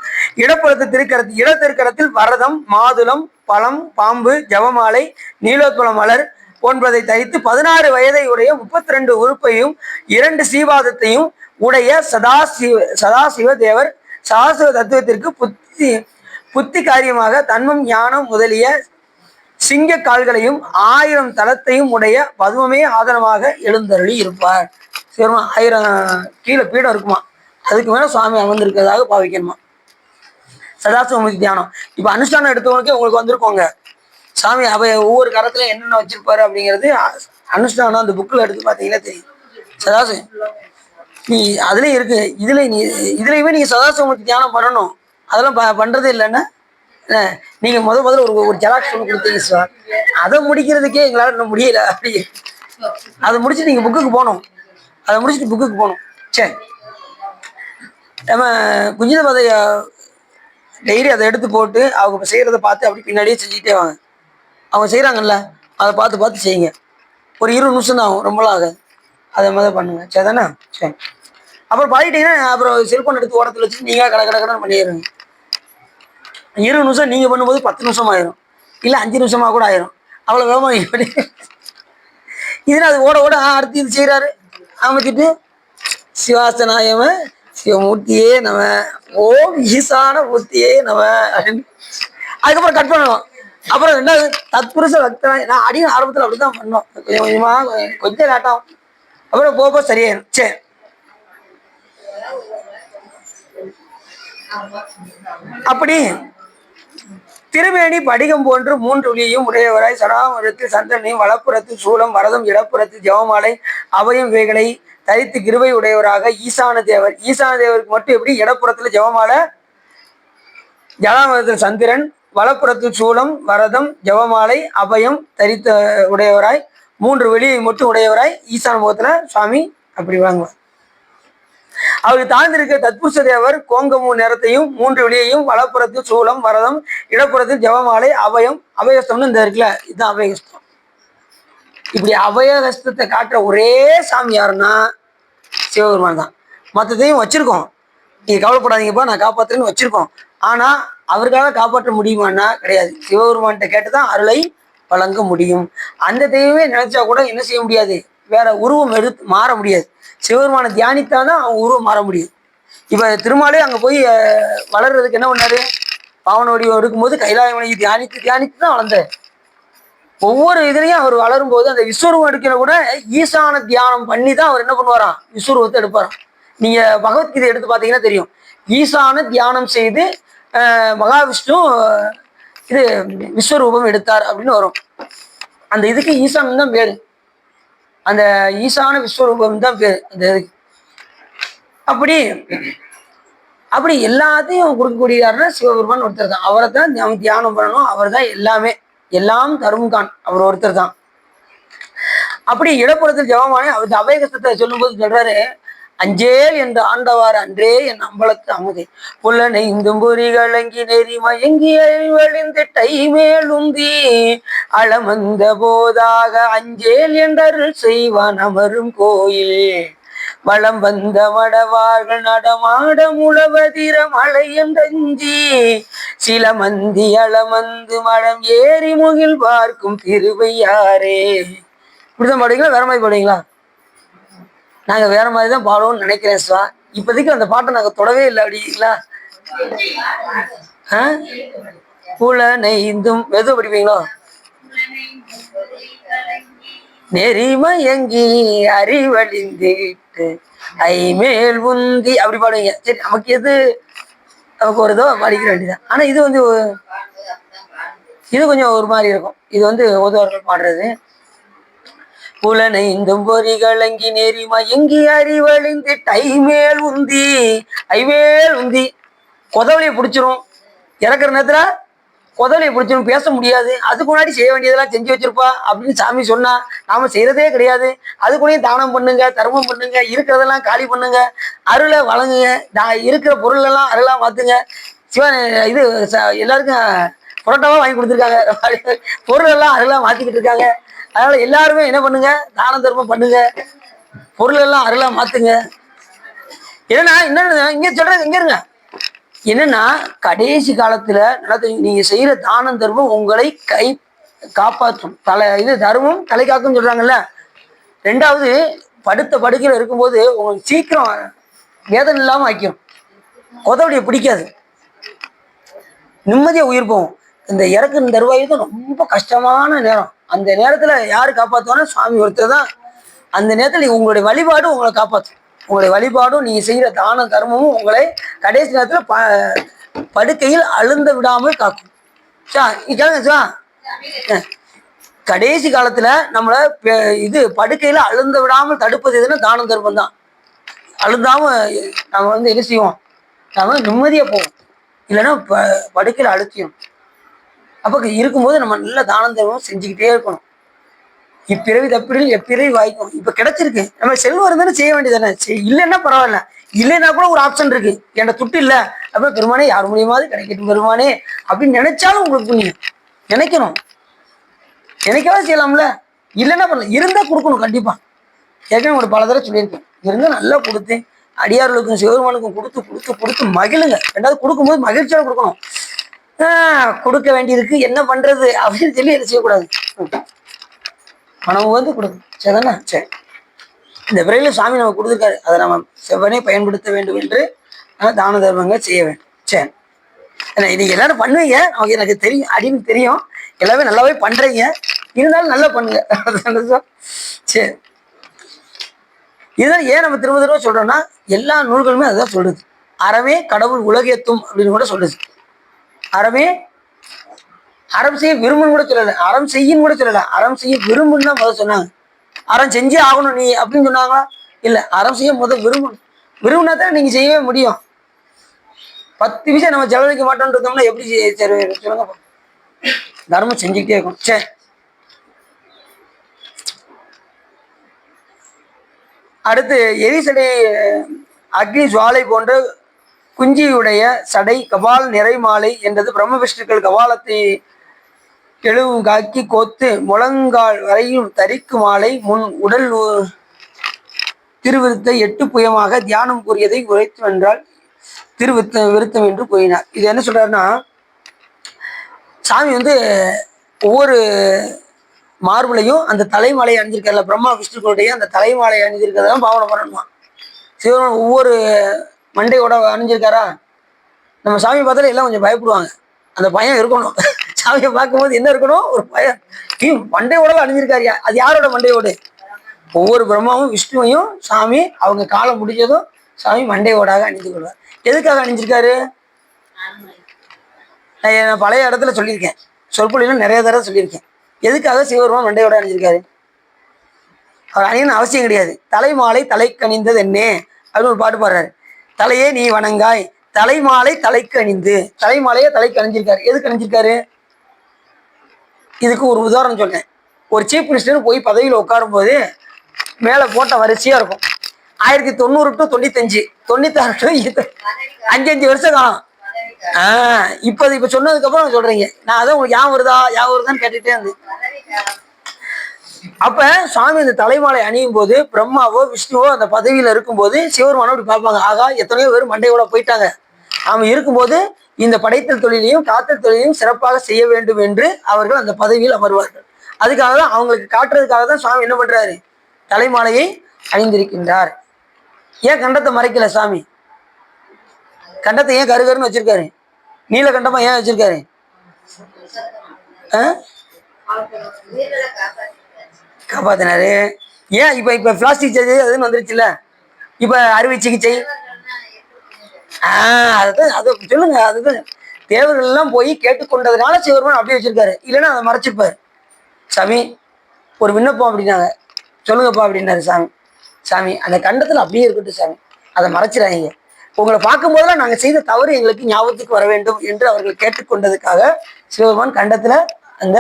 இட திருக்கரத்தில் வரதம் மாதுளம் பழம் பாம்பு ஜபமாலை நீலோத்பல மலர் போன்றதை தரித்து 16 வயதை உடைய 32 உறுப்பையும் 2 சீவாதத்தையும் உடைய சதாசிவ தேவர் சதாசிவ தத்துவத்திற்கு புத்தி காரியமாக தன்மம் ஞானம் முதலிய சிங்க கால்களையும் 1000 தலத்தையும் உடைய பதுமமே ஆதரமாக எழுந்தருளி இருப்பார். சரிமா? 1000 கீழே பீடம் இருக்குமா, அதுக்கு மேல சுவாமி அமர்ந்திருக்கிறதாக பாவிக்கணுமா. சதாசிவமூர்த்தி தியானம் இப்ப அனுஷ்டானம் எடுத்தவங்களுக்கே உங்களுக்கு வந்திருக்கோங்க. சாமி ஒவ்வொரு கரத்துல என்னென்ன வச்சிருப்பாரு அப்படிங்கிறது அனுஷ்டானம் அந்த புக்கில் எடுத்து பார்த்தீங்கன்னா தெரியும். சதாசிவம் நீ அதுலயும் இருக்கு. இதுலயுமே நீங்க சதாசிவமூர்த்தி தியானம் பண்ணணும். அதெல்லாம் பண்றதே இல்லைன்னா நீங்க முதல்ல ஒரு ஜெராக்ஸ் ஒன்று கொடுத்தீங்க சார், அதை முடிக்கிறதுக்கே எங்களால் இன்னும் முடியல. அப்படி அதை முடிச்சுட்டு நீங்க புக்குக்கு போகணும். சரி, நம்ம குஞ்சித பதைய டெய்லி அதை எடுத்து போட்டு அவங்க செய்யறதை பார்த்து அப்படி பின்னாடியே செஞ்சுக்கிட்டே வாங்க. அவங்க செய்யறாங்கல்ல, அதை பார்த்து செய்யுங்க. ஒரு 20 நிமிஷம் தான் ஆகும், ரொம்பலாம் ஆகாது. அதை மாதிரி பண்ணுங்க. சரி தானே? சரி, அப்புறம் பாடிட்டீங்கன்னா அப்புறம் செல்போன் எடுத்து ஓரத்தில் வச்சுட்டு நீங்க கடை பண்ணிடுங்க. 20 நிமிஷம் நீங்க பண்ணும்போது 10 நிமிஷம் ஆயிரும், இல்லை 5 நிமிஷமா கூட ஆயிரும். அவ்வளோ வேகமா இதுனா அது ஓட அடுத்து இது செய்யறாரு அமைச்சிட்டு சிவாசனாயம சிவமூர்த்தியே நம, ஓம் ஈசான மூர்த்தியே நம அப்படின்னு. அதுக்கப்புறம் கட் பண்ணணும். அப்புறம் ரெண்டாவது தத்புருஷ பக்தனாய், நான் அடியும் ஆரம்பத்தில் அப்படிதான் பண்ணோம். கொஞ்சம் கொஞ்சமா கொஞ்சம் லேட்டாகும், அப்புறம் போக சரியாயிரும். சரி, அப்படி திருமேனி படிகம் போன்று 3 ஒளியையும் உடையவராய் சடாமரத்தில் சந்திரனையும் வலப்புறத்தில் சூலம் வரதம் இடப்புறத்தில் ஜெவமாலை அவையும் இவைகளை தரித்து கிருபை உடையவராக ஈசான தேவர். ஈசான தேவருக்கு மட்டும் எப்படி இடப்புறத்துல ஜெவமாலை, ஜடாமரத்தில் சந்திரன், வலப்புறத்தில் சூலம் வரதம் ஜெவமாலை அபயம் தரித்த உடையவராய் 3 வெளியை மட்டும் உடையவராய் ஈசான முகத்துல சுவாமி அப்படி வாங்குவார். அவருக்கு தாழ்ந்திருக்க தத்புருஷ தேவர் கோங்கமும் நேரத்தையும் 3 வெளியையும் வலப்புறத்தில் சூலம் வரதம் இடப்புறத்தில் ஜெவமாலை அபயம், அபயகஸ்தம்னு இந்த இருக்குல்ல, இதுதான் அபயகஸ்தம். இப்படி அபயகஸ்தத்தை காட்டுற ஒரே சாமி யாருன்னா சிவபெருமான் தான். மற்றதையும் வச்சிருக்கோம், நீங்க கவலைப்படாதீங்கப்பா நான் காப்பாத்துறேன்னு வச்சிருக்கோம். ஆனா அவருக்காக காப்பாற்ற முடியுமான்னா கிடையாது. சிவபெருமான்கிட்ட கேட்டுதான் அருளை வழங்க முடியும். அந்த தெய்வமே நினைச்சா கூட என்ன செய்ய முடியாது, வேற உருவம் எடுத்து மாற முடியாது. சிவபெருமானை தியானித்தாதான் அவன் உருவம் மாற முடியும். இப்ப திருமாலே அங்க போய் வளர்றதுக்கு என்ன பண்ணாரு, பாவன வடிவம் இருக்கும்போது கைலாயமனை தியானித்து தியானித்து தான் வளர்ந்தார். ஒவ்வொரு இதுலையும் அவர் வளரும் போது அந்த விஸ்வரூபம் எடுக்கிற கூட ஈசான தியானம் பண்ணி தான் அவர் என்ன பண்ணுவாராம், விஸ்வரூபத்தை எடுப்பாராம். நீங்க பகவத்கீதை எடுத்து பார்த்தீங்கன்னா தெரியும், ஈசான தியானம் செய்து மகாவிஷ்ணு இது விஸ்வரூபம் எடுத்தார் அப்படின்னு வரும். அந்த இதுக்கு ஈசானம் தான் பேரு, அந்த ஈசான விஸ்வரூபம் தான் பேரு அந்த இதுக்கு. அப்படி அப்படி எல்லாத்தையும் கொடுக்கக்கூடியாருன்னா சிவபெருமான் ஒருத்தர் தான். அவரை தான் தியானம் பண்ணணும், அவர் தான் எல்லாமே, எல்லாம் தரும்கான் அவர் ஒருத்தர் தான். அப்படி இடப்புறத்தில் ஜெபமானே அவர் அபயகஸ்தத்தை சொல்லும்போது சொல்றாரு, அஞ்சேல் என்று ஆண்டவார் அன்றே என் அம்பலத்து அமுதே புல்லனை இந்தும் பொறிகளங்கி நெறி மயங்கி வழிந்து டை மேலுந்தி அளமந்த போதாக அஞ்சேல் என்றருள் செய்வான் அமரும் கோயில் வளம் வந்த மடவார்கள் நடமாட முழவதிர மலை என்றஞ்சி சில மந்தி அளமந்து மடம் ஏறி முகில் பார்க்கும் திருவையாரே. இப்படிதான் பாடுவீங்களா, வேற மாதிரி பாடுவீங்களா? நாங்க வேற மாதிரி தான் பாடுவோம்னு நினைக்கிறேன் சிவா. இப்போதைக்கு அந்த பாட்டை நாங்க தொடவே இல்லை அப்படிங்களா? புலனை இந்தும் எது படிப்பீங்களோ, நெறிமயங்கி அறிவழிந்திட்டு ஐமேல் உந்தி அப்படி பாடுவீங்க. சரி, நமக்கு எது நமக்கு ஒரு இதோ படிக்கிற வேண்டியதான். ஆனா இது வந்து இது கொஞ்சம் ஒரு மாதிரி இருக்கும். இது வந்து ஓதுவார்கள் பாடுறது. புலனை இந்தும் பொறிகளங்கி நெறி மயங்கி அறிவழிந்து டைமேல் உந்தி ஐமேல் உந்தி கொதவளியை பிடிச்சிரும். இறக்குற நேரத்துல கொதவளியை பிடிச்சிரும், பேச முடியாது. அதுக்கு முன்னாடி செய்ய வேண்டியதெல்லாம் செஞ்சு வச்சிருப்பா அப்படின்னு சாமி சொன்னா நாம செய்யறதே கிடையாது. அதுக்குள்ளேயும் தானம் பண்ணுங்க, தர்மம் பண்ணுங்க, இருக்கிறதெல்லாம் காலி பண்ணுங்க, அருளை வழங்குங்க, நான் இருக்கிற பொருள் எல்லாம் அருளா மாத்துங்க. சிவன் இது எல்லாருக்கும் புரோட்டாவா வாங்கி கொடுத்துருக்காங்க, பொருள் எல்லாம் அருளா மாத்திக்கிட்டு இருக்காங்க. அதனால எல்லாருமே என்ன பண்ணுங்க, தான தர்மம் பண்ணுங்க, பொருள் எல்லாம் அருளா மாத்துங்க. ஏன்னா என்ன இங்க சொல்றது, இங்க இருங்க, என்னன்னா கடைசி காலத்துல நீங்க செய்யற தானம் தர்மம் உங்களை காப்பாற்றும். இது தர்மம் தலை காக்கும் சொல்றாங்கல்ல. ரெண்டாவது, படுத்த படுக்கையில இருக்கும்போது உங்களுக்கு சீக்கிரம் வேதனை இல்லாம ஆக்கிரும். கொதவடியை பிடிக்காது, நிம்மதியா உயிர் போகும். இந்த இறக்குற தருவாய் தான் ரொம்ப கஷ்டமான நேரம். அந்த நேரத்துல யாரு காப்பாத்துவானா, சுவாமி ஒருத்தர் தான். அந்த நேரத்துல உங்களுடைய வழிபாடும் உங்களை காப்பாற்றும். உங்களுடைய வழிபாடும் நீங்க செய்யற தான தர்மமும் உங்களை கடைசி நேரத்துல படுக்கையில் அழுந்த விடாமல் காக்கும். கடைசி காலத்துல நம்மள இது படுக்கையில அழுந்த விடாமல் தடுப்பது எதுன்னா தான தர்மம் தான். அழுந்தாம நம்ம வந்து என்ன செய்வோம், நம்ம நிம்மதியா போவோம். இல்லைன்னா படுக்கையில அழுத்தியும். அப்ப இருக்கும்போது நம்ம நல்ல தான தர்மம் செஞ்சுக்கிட்டே இருக்கணும். இப்பிறவி தப்பிடில் எப்பிறவி வாய்க்கும். இப்ப கிடைச்சிருக்கு, நம்ம செல்வம் இருந்தானே செய்ய வேண்டியதானே. இல்லைன்னா பரவாயில்ல, இல்லைன்னா கூட ஒரு ஆப்ஷன் இருக்கு, என்கிட்ட துட்டு இல்லை அப்ப பெருமானே யார் மூலியமாவது கிடைக்கட்டும் பெருமானே அப்படின்னு நினைச்சாலும் உங்களுக்கு புண்ணியம். நினைக்கணும், நினைக்காத செய்யலாம்ல. இல்லைன்னா பண்ணல, இருந்தா கொடுக்கணும் கண்டிப்பா. ஏற்கனவே ஒரு பல தடவை சொல்லியிருக்கேன், இருந்தா நல்லா கொடுத்தேன் அடியார்களுக்கும் சிவபெருமானுக்கும் கொடுத்து கொடுத்து கொடுத்து மகிழுங்க. ரெண்டாவது கொடுக்கும்போது மகிழ்ச்சியோட கொடுக்கணும். கொடுக்க வேண்டியிருக்கு என்ன பண்றது அப்படின்னு சொல்லி என்ன செய்யக்கூடாது, பணம் வந்து கொடுக்கும். சரிதானே? சரி. இந்த பிறவில சாமி நம்ம கொடுத்துருக்காரு, அதை நம்ம செவ்வனே பயன்படுத்த வேண்டும் என்று தான தர்மங்கள் செய்ய வேண்டும். சரி, ஏன்னா இது எல்லாரும் பண்ணுவீங்க, நமக்கு எனக்கு தெரியும் அப்படின்னு தெரியும், எல்லாமே நல்லாவே பண்றீங்க, இருந்தாலும் நல்லா பண்ணுங்க. சரி, இதெல்லாம் ஏன் நம்ம திரும்ப திரும்ப சொல்றோம்னா எல்லா நூல்களுமே அதுதான் சொல்லுது. அறமே கடவுள் உலகேத்தும் அப்படின்னு கூட சொல்லுது. அறமே அறம் செய்ய விரும்புன்னு கூட சொல்லல, அறம் செய்யும் கூட சொல்லல, அறம் செய்ய விரும்புன்னு தான் முதல் சொன்னாங்க. அறம் செஞ்சே ஆகணும் நீ அப்படின்னு சொன்னாங்களா? இல்ல, அறம் செய்ய முதல் விரும்பணும். விரும்பினா தான் நீங்க செய்யவே முடியும். 10 விஷயம் நம்ம செலவழிக்க மாட்டோம்னு இருந்தோம்னா எப்படி சொல்லுங்க? தர்மம் செஞ்சுக்கிட்டே இருக்கும். சரி, அடுத்து எரிசடை அக்னி ஜுவாலை போன்ற குஞ்சியுடைய சடை கபால் நிறை மாலை என்றது பிரம்ம விஷ்ணுக்கள் கபாலத்தை எழுவும் காக்கி கோத்து முழங்கால் வரையும் தரிக்கு மாலை முன் உடல் திருவிருத்த 8 புயமாக தியானம் கூறியதை உரைத்து வென்றால் விருத்தம் என்று கூறினார். இது என்ன சொல்றாருன்னா, சாமி ஒவ்வொரு மார்புலையும் அந்த தலைமாலை அணிஞ்சிருக்காருல, பிரம்மா விஷ்ணுக்களுடைய அந்த தலைமாலை அணிஞ்சிருக்கிறதெல்லாம் பாவனை பண்ணணுமா. சிவன் ஒவ்வொரு மண்டையோட அணிஞ்சிருக்காரா, நம்ம சாமி பார்த்தாலே எல்லாம் கொஞ்சம் பயப்படுவாங்க. அந்த பயம் இருக்கணும். சாமியை பார்க்கும்போது என்ன இருக்கணும்? ஒரு பயம். மண்டையோட அணிஞ்சிருக்காருயா, அது யாரோட மண்டையோடு? ஒவ்வொரு பிரம்மாவும் விஷ்ணுவையும் சாமி அவங்க காலம் முடிஞ்சதும் சாமி மண்டையோடாக அணிந்து கொள்வார். எதுக்காக அணிஞ்சிருக்காரு? நான் பழைய இடத்துல சொல்லியிருக்கேன், சொற்பொழிலும் நிறைய தடவை சொல்லியிருக்கேன். எதுக்காக சிவபெருமான் மண்டையோட அணிஞ்சிருக்காரு? அவர் அணியன்னு அவசியம் கிடையாது. தலைமாலை தலைக்கு அணிந்தது என்ன அப்படின்னு ஒரு பாட்டு பாடுறாரு. தலையே நீ வணங்காய் தலைமாலை தலைக்கு அணிந்து, தலைமாலையே தலைக்கு அணிஞ்சிருக்காரு. எதுக்கு அணிஞ்சிருக்காரு? இதுக்கு ஒரு உதாரணம் சொன்னேன். ஒரு சீஃப் மினிஸ்டர் போய் பதவியில் உட்காரும் போது மேலே போட்ட வரிசையா இருக்கும். 1990 to 95, 96 to 5 வருஷம் காலம். இப்ப சொன்னதுக்கு அப்புறம் சொல்றீங்க, நான் அதான் உங்களுக்கு ஞாபகம் வருதான்னு கேட்டுட்டே இருந்தேன். அப்ப சுவாமி இந்த தலைமாலை அணியும் போது பிரம்மாவோ விஷ்ணுவோ அந்த பதவியில இருக்கும்போது சிவபெருமானோ அப்படி பார்ப்பாங்க, ஆகா எத்தனையோ பேர் மண்டையோட போயிட்டாங்க, அவன் இருக்கும்போது இந்த படைத்தல் தொழிலையும் காத்தல் தொழிலையும் சிறப்பாக செய்ய வேண்டும் என்று அவர்கள் அந்த பதவியில் அமர்வார்கள். அதுக்காக தான் அவங்களுக்கு காட்டுறதுக்காக தான் சுவாமி என்ன பண்றாரு? தலைமாலையை அணிந்திருக்கின்றார். ஏன் கண்டத்தை மறைக்கல சாமி? கண்டத்தை ஏன் கருகருன்னு வச்சிருக்காரு? நீலகண்டமா ஏன் வச்சிருக்காரு? காப்பாத்தினாரு. ஏன் இப்ப பிளாஸ்டிக் சர்ஜரி அதுன்னு வந்துருச்சுல, இப்ப அறுவை சிகிச்சை, அதுதான் அதை சொல்லுங்க. அதுதான் தேவர்கள் எல்லாம் போய் கேட்டுக்கொண்டதுனால சிவபெருமான் அப்படியே வச்சிருக்காரு, இல்லைன்னா அதை மறைச்சிருப்பாரு. சாமி ஒரு விண்ணப்பம் அப்படின்னாங்க, சொல்லுங்கப்பா அப்படின்னாரு சாமி. சாமி அந்த கண்டத்துல அப்படியே இருக்கட்டும் சாமி, அதை மறைச்சிடாதீங்க, உங்களை பார்க்கும் போதெல்லாம் நாங்கள் செய்த தவறு எங்களுக்கு ஞாபகத்துக்கு வர வேண்டும் என்று அவர்கள் கேட்டுக்கொண்டதுக்காக சிவபெருமான் கண்டத்துல அந்த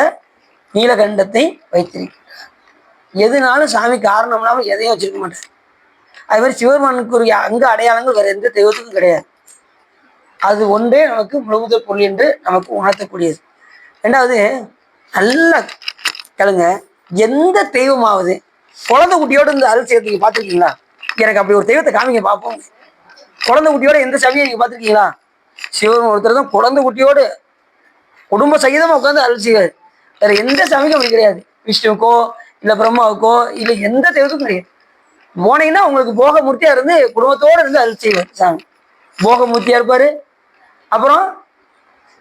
நீலகண்டத்தை வைத்திருக்கிறார். எதுனாலும் சாமி காரணம் இல்லாமல் எதையும் வச்சிருக்க மாட்டார். அது மாதிரி சிவபெருமானுக்குரிய அங்க அடையாளங்கள் வேற எந்த தெய்வத்துக்கும் கிடையாது. அது ஒன்றே நமக்கு முழுமுதல் பொருள் என்று நமக்கு உணர்த்தக்கூடியது. ரெண்டாவது, நல்லா கேளுங்க, எந்த தெய்வமாவது குழந்தை குட்டியோடு இந்த அருள் செய்யறதுக்கு பார்த்துருக்கீங்களா? எனக்கு அப்படி ஒரு தெய்வத்தை காமிங்க பார்ப்போம். குழந்தை குட்டியோட எந்த சமயம் நீங்க பார்த்துருக்கீங்களா? சிவன் ஒருத்தர் தான் குழந்தை குட்டியோடு குடும்ப சகிதமா உட்காந்து அருள் செய்வார். வேற எந்த சமயம் அப்படி கிடையாது. விஷ்ணுக்கோ இல்ல பிரம்மாவுக்கோ இல்ல எந்த தெய்வத்துக்கும் கிடையாது. போனீங்கன்னா உங்களுக்கு போகமூர்த்தியா இருந்து குடும்பத்தோடு இருந்து அருள் செய்வார் சாமி. போகமூர்த்தியா இருப்பாரு, அப்புறம்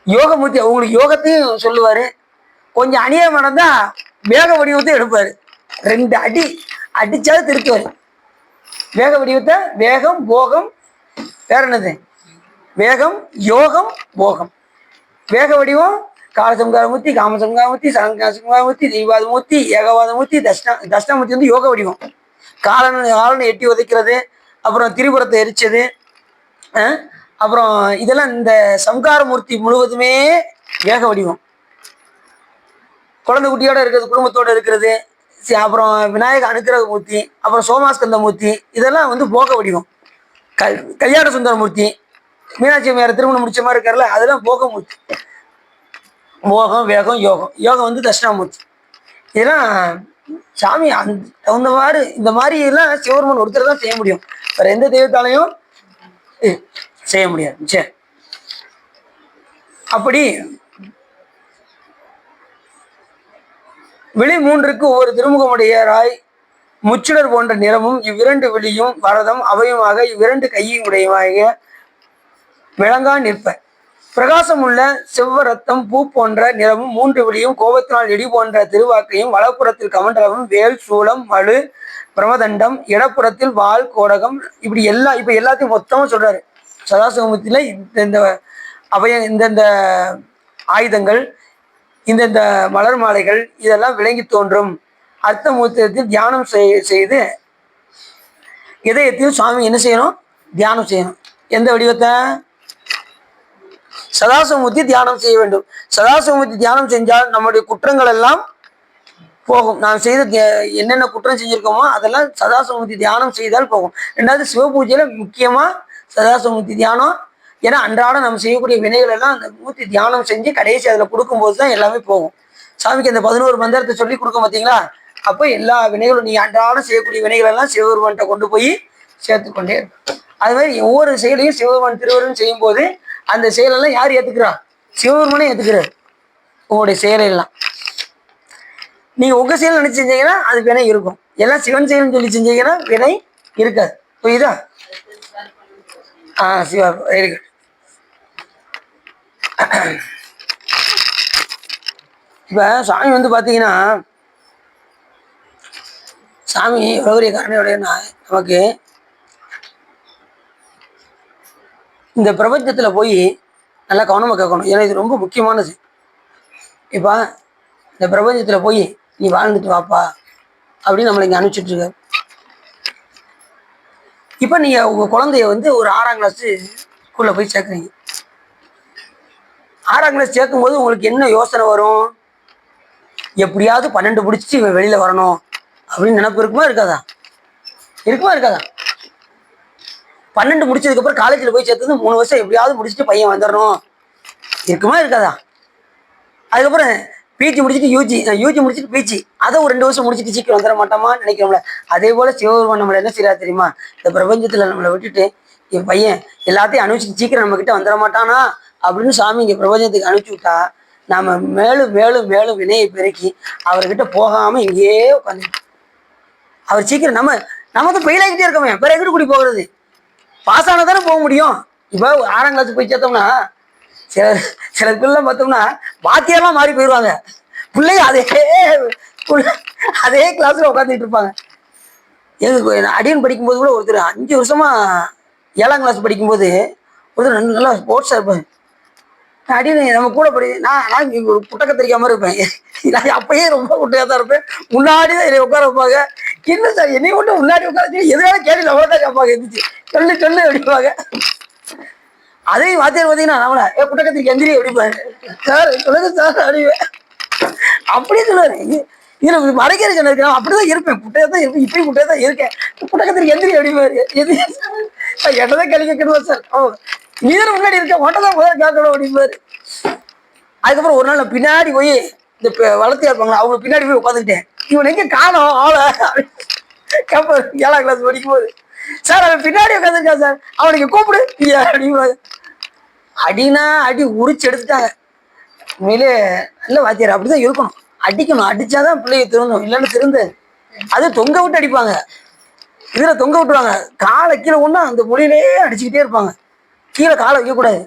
யோகமூர்த்தி உங்களுக்கு யோகத்தையும் சொல்லுவாரு. கொஞ்சம் அநியாயம் நடந்தா வேக வடிவத்தையும் எடுப்பாரு. 2 அடி அடிச்சாலும் திருத்துவாரு. வேக வடிவத்தை வேகம் போகம், வேற என்னது? வேகம் யோகம் போகம். வேக வடிவம் காலசம்காரமூர்த்தி, காமசம்காரமூர்த்தி, சங்கசம்காரமூர்த்தி, தெய்வாதமூர்த்தி, ஏகவாதமூர்த்தி, தஷ்டாமூர்த்தி யோக வடிவம். காலனை எட்டி உதைக்கிறது, அப்புறம் திரிபுரத்தை எரிச்சது, அப்புறம் இதெல்லாம் இந்த சம்காரமூர்த்தி முழுவதுமே வேக வடிவம். குழந்தை குட்டியோட இருக்கிறது, குடும்பத்தோடு இருக்கிறது, அப்புறம் விநாயக அனுக்கிரக மூர்த்தி, அப்புறம் சோமாஸ்கந்த மூர்த்தி, இதெல்லாம் போக வடிவம். கல்யாண சுந்தர மூர்த்தி, மீனாட்சி அம்மையார் திருமணம் முடிச்ச மாதிரி இருக்காருல்ல, அதெல்லாம் போகமூர்த்தி. போகம் வேகம் யோகம். யோகம் தட்சிணாமூர்த்தி. இதெல்லாம் சாமி அந்த தகுந்த மாதிரி இந்த மாதிரி எல்லாம் சிவபெருமான் ஒருத்தர் தான் செய்ய முடியும், வேற எந்த தெய்வத்தாலையும் செய்ய முடியாது. சரி, அப்படி விழி 3க்கு ஒவ்வொரு திருமுகமுடையராய் முச்சுடர் போன்ற நிறமும் இவ்விரண்டு விழியும் வரதம் அவையுமாக இவ்விரண்டு கையும் உடையவாக விளங்கா நிற்ப. பிரகாசம் உள்ள செவ்வரத்தம் பூ போன்ற நிறமும் மூன்று விழியும் கோபத்தினால் இடி போன்ற திருவாக்கையும் வலப்புறத்தில் கமண்டலமும் வேல் சூலம் மழு பிரமதண்டம் இடப்புறத்தில் வால் கோடகம் இப்படி இப்ப எல்லாத்தையும் மொத்தமா சொல்றாரு. சதாசிவமூர்த்தியில இந்த இந்தந்த ஆயுதங்கள் இந்தந்த மலர் மாலைகள் இதெல்லாம் விளங்கி தோன்றும். அர்த்தமூர்த்தத்தில் தியானம் செய்து இதயத்தில் சுவாமி என்ன செய்யணும்? தியானம் செய்யணும். எந்த வடிவத்தை? சதாசிவமூர்த்தி தியானம் செய்ய வேண்டும். சதாசிவமூர்த்தி தியானம் செஞ்சால் நம்முடைய குற்றங்கள் எல்லாம் போகும். நாம் செய்த என்னென்ன குற்றம் செஞ்சிருக்கோமோ அதெல்லாம் சதாசிவமூர்த்தி தியானம் செய்தால் போகும். ரெண்டாவது சிவபூஜையில முக்கியமா சதாசிவமூர்த்தி தியானம். ஏன்னா அன்றாடம் நம்ம செய்யக்கூடிய வினைகள் எல்லாம் அந்த மூர்த்தி தியானம் செஞ்சு கடைசி அதில் கொடுக்கும்போது தான் எல்லாமே போகும். சாமிக்கு அந்த 11 மந்திரத்தை சொல்லி கொடுக்க பார்த்தீங்களா? அப்போ எல்லா வினைகளும் நீங்க அன்றாடம் செய்யக்கூடிய வினைகள் எல்லாம் சிவபெருமான்கிட்ட கொண்டு போய் சேர்த்துக்கொண்டே இருக்கும். அது மாதிரி ஒவ்வொரு செயலையும் சிவபெருமான் திருவருள் செய்யும் போது அந்த செயலெல்லாம் யார் ஏத்துக்கிறா? சிவபெருமானே ஏத்துக்கிறார். உங்களுடைய செயலெல்லாம் நீங்க உங்க செயல் நினைச்சு செஞ்சீங்கன்னா அது வினை இருக்கும். எல்லாம் சிவன் செயல்னு சொல்லி செஞ்சீங்கன்னா வினை இருக்காது. புரியுதா? Siva very good. இப்ப சாமி வந்து பாத்தீங்கன்னா சாமி எவ்வளவு கருணையுடையன்னா நமக்கு இந்த பிரபஞ்சத்துல போய் நல்லா கவனமா கேட்கணும். ஏன்னா இது ரொம்ப முக்கியமானது. இப்ப இந்த பிரபஞ்சத்துல போய் நீ வாழ்ந்துட்டு வாப்பா அப்படின்னு நம்மளை இங்க அனுப்பிச்சுட்டு இருக்க. இப்ப நீங்க உங்க குழந்தைய வந்து ஒரு 6ஆம் கிளாஸ் ஸ்கூல்ல போய் சேர்க்குறீங்க. 6ஆம் கிளாஸ் சேர்க்கும் போது உங்களுக்கு என்ன யோசனை வரும்? எப்படியாவது 12 பிடிச்சிட்டு இவன் வெளியில வரணும் அப்படின்னு நினைப்பு இருக்குமா இருக்காதா? இருக்குமா இருக்காதா? 12 முடிச்சதுக்கு அப்புறம் காலேஜில் போய் சேர்த்தது 3 வருஷம் எப்படியாவது முடிச்சுட்டு பையன் வந்துடணும் இருக்குமா இருக்காதா? அதுக்கப்புறம் பிஜி முடிச்சுட்டு யூஜி முடிச்சுட்டு பிஜி அதை ஒரு 2 வருஷம் முடிச்சுட்டு சீக்கிரம் வந்துட மாட்டோமா நினைக்கிறோம்ல. அதே போல சிவபெருமான் நம்மளை என்ன செய்யறா தெரியுமா? இந்த பிரபஞ்சத்துல நம்மளை விட்டுட்டு என் பையன் எல்லாத்தையும் அனுப்பிச்சு சீக்கிரம் நம்ம கிட்ட வந்துட மாட்டானா அப்படின்னு சாமி இங்க பிரபஞ்சத்துக்கு அனுப்பிச்சு விட்டா நாம மேலும் மேலும் மேலும் வினையை பெருக்கி அவர்கிட்ட போகாம இங்கேயே உட்காந்து அவர் சீக்கிரம் நம்ம தான் ஃபெயில் ஆகிட்டே இருக்கோமே. வேற எங்கிட்டு கூடி போகிறது? பாஸ் ஆனால் தானே போக முடியும். இப்போ 6ஆம் கிளாஸ் போய் சேர்த்தோம்னா சில பிள்ளைலாம் பார்த்தோம்னா வாத்தியெல்லாம் மாறி போயிடுவாங்க. பிள்ளைங்க அதே கிளாஸ்ல உட்காந்துட்டு இருப்பாங்க. எங்களுக்கு அடியன் படிக்கும்போது கூட ஒருத்தர் 5 வருஷமா 7ஆம் கிளாஸ் படிக்கும்போது ஒருத்தர் நல்லா ஸ்போர்ட்ஸாக இருப்பாங்க. அடியன் நம்ம கூட நான் ஒரு புட்டக்க தெரியாம மாதிரி இருப்பேன். நான் அப்பயே ரொம்ப குட்டையாக தான் இருப்பேன். முன்னாடி தான் என்னை உட்கார வைப்பாங்க. என்ன சார் என்னை மட்டும் முன்னாடி உட்கார எதுனால கேள்வி அவ்வளோ தான் கேட்பாங்க. இருந்துச்சு சொல்லு அப்படிப்பாங்க. அதையும் வாத்தியார் பார்த்தீங்கன்னா நம்மள புட்டக்கத்திற்கு எந்திரி அப்படிப்பாரு. சார் சொல்லுங்க சார் அப்படிவேன். அப்படியே சொல்லுவாரு. இதுல மறைக்கிற சொன்ன இருக்கேன். அப்படிதான் இருப்பேன். குட்டையா தான் இருப்பேன். இப்பயும் குட்டையா தான் இருக்கேன். புட்டக்கத்திற்கு எந்திரி அப்படிப்பாரு. என்னதான் கேள்வி கேட்கணும் சார்? நீதான் முன்னாடி இருக்கேன். ஒன்றதான் முதல்ல கேட்கணும் அப்படிப்பாரு. அதுக்கப்புறம் ஒரு நாள் நான் பின்னாடி போய் இந்த வளர்த்தியா இருப்பாங்களா அவங்க பின்னாடி போய் உட்காந்துக்கிட்டேன். இவன் எங்க காணோம் ஆளை கேட்பாரு. 7ஆம் கிளாஸ் படிக்கும் போது சார் அவன் பின்னாடி உட்காந்துருக்கான் சார் அவனுக்கு கூப்பிடு அப்படிம்பாங்க. அடினா அடி உரிச்சு எடுத்துட்டாங்க. உண்மையிலே நல்ல வாத்தியார் அப்படிதான் இருக்கணும். அடிக்கணும். அடிச்சாதான் பிள்ளைய திருந்தணும். இல்லைன்னு திருந்து அது தொங்க விட்டு அடிப்பாங்க. இதுல தொங்க விட்டுருவாங்க. காலை கீழே ஒண்ணா அந்த மொழியிலே அடிச்சுக்கிட்டே இருப்பாங்க. கீழே காலை வைக்கக்கூடாது.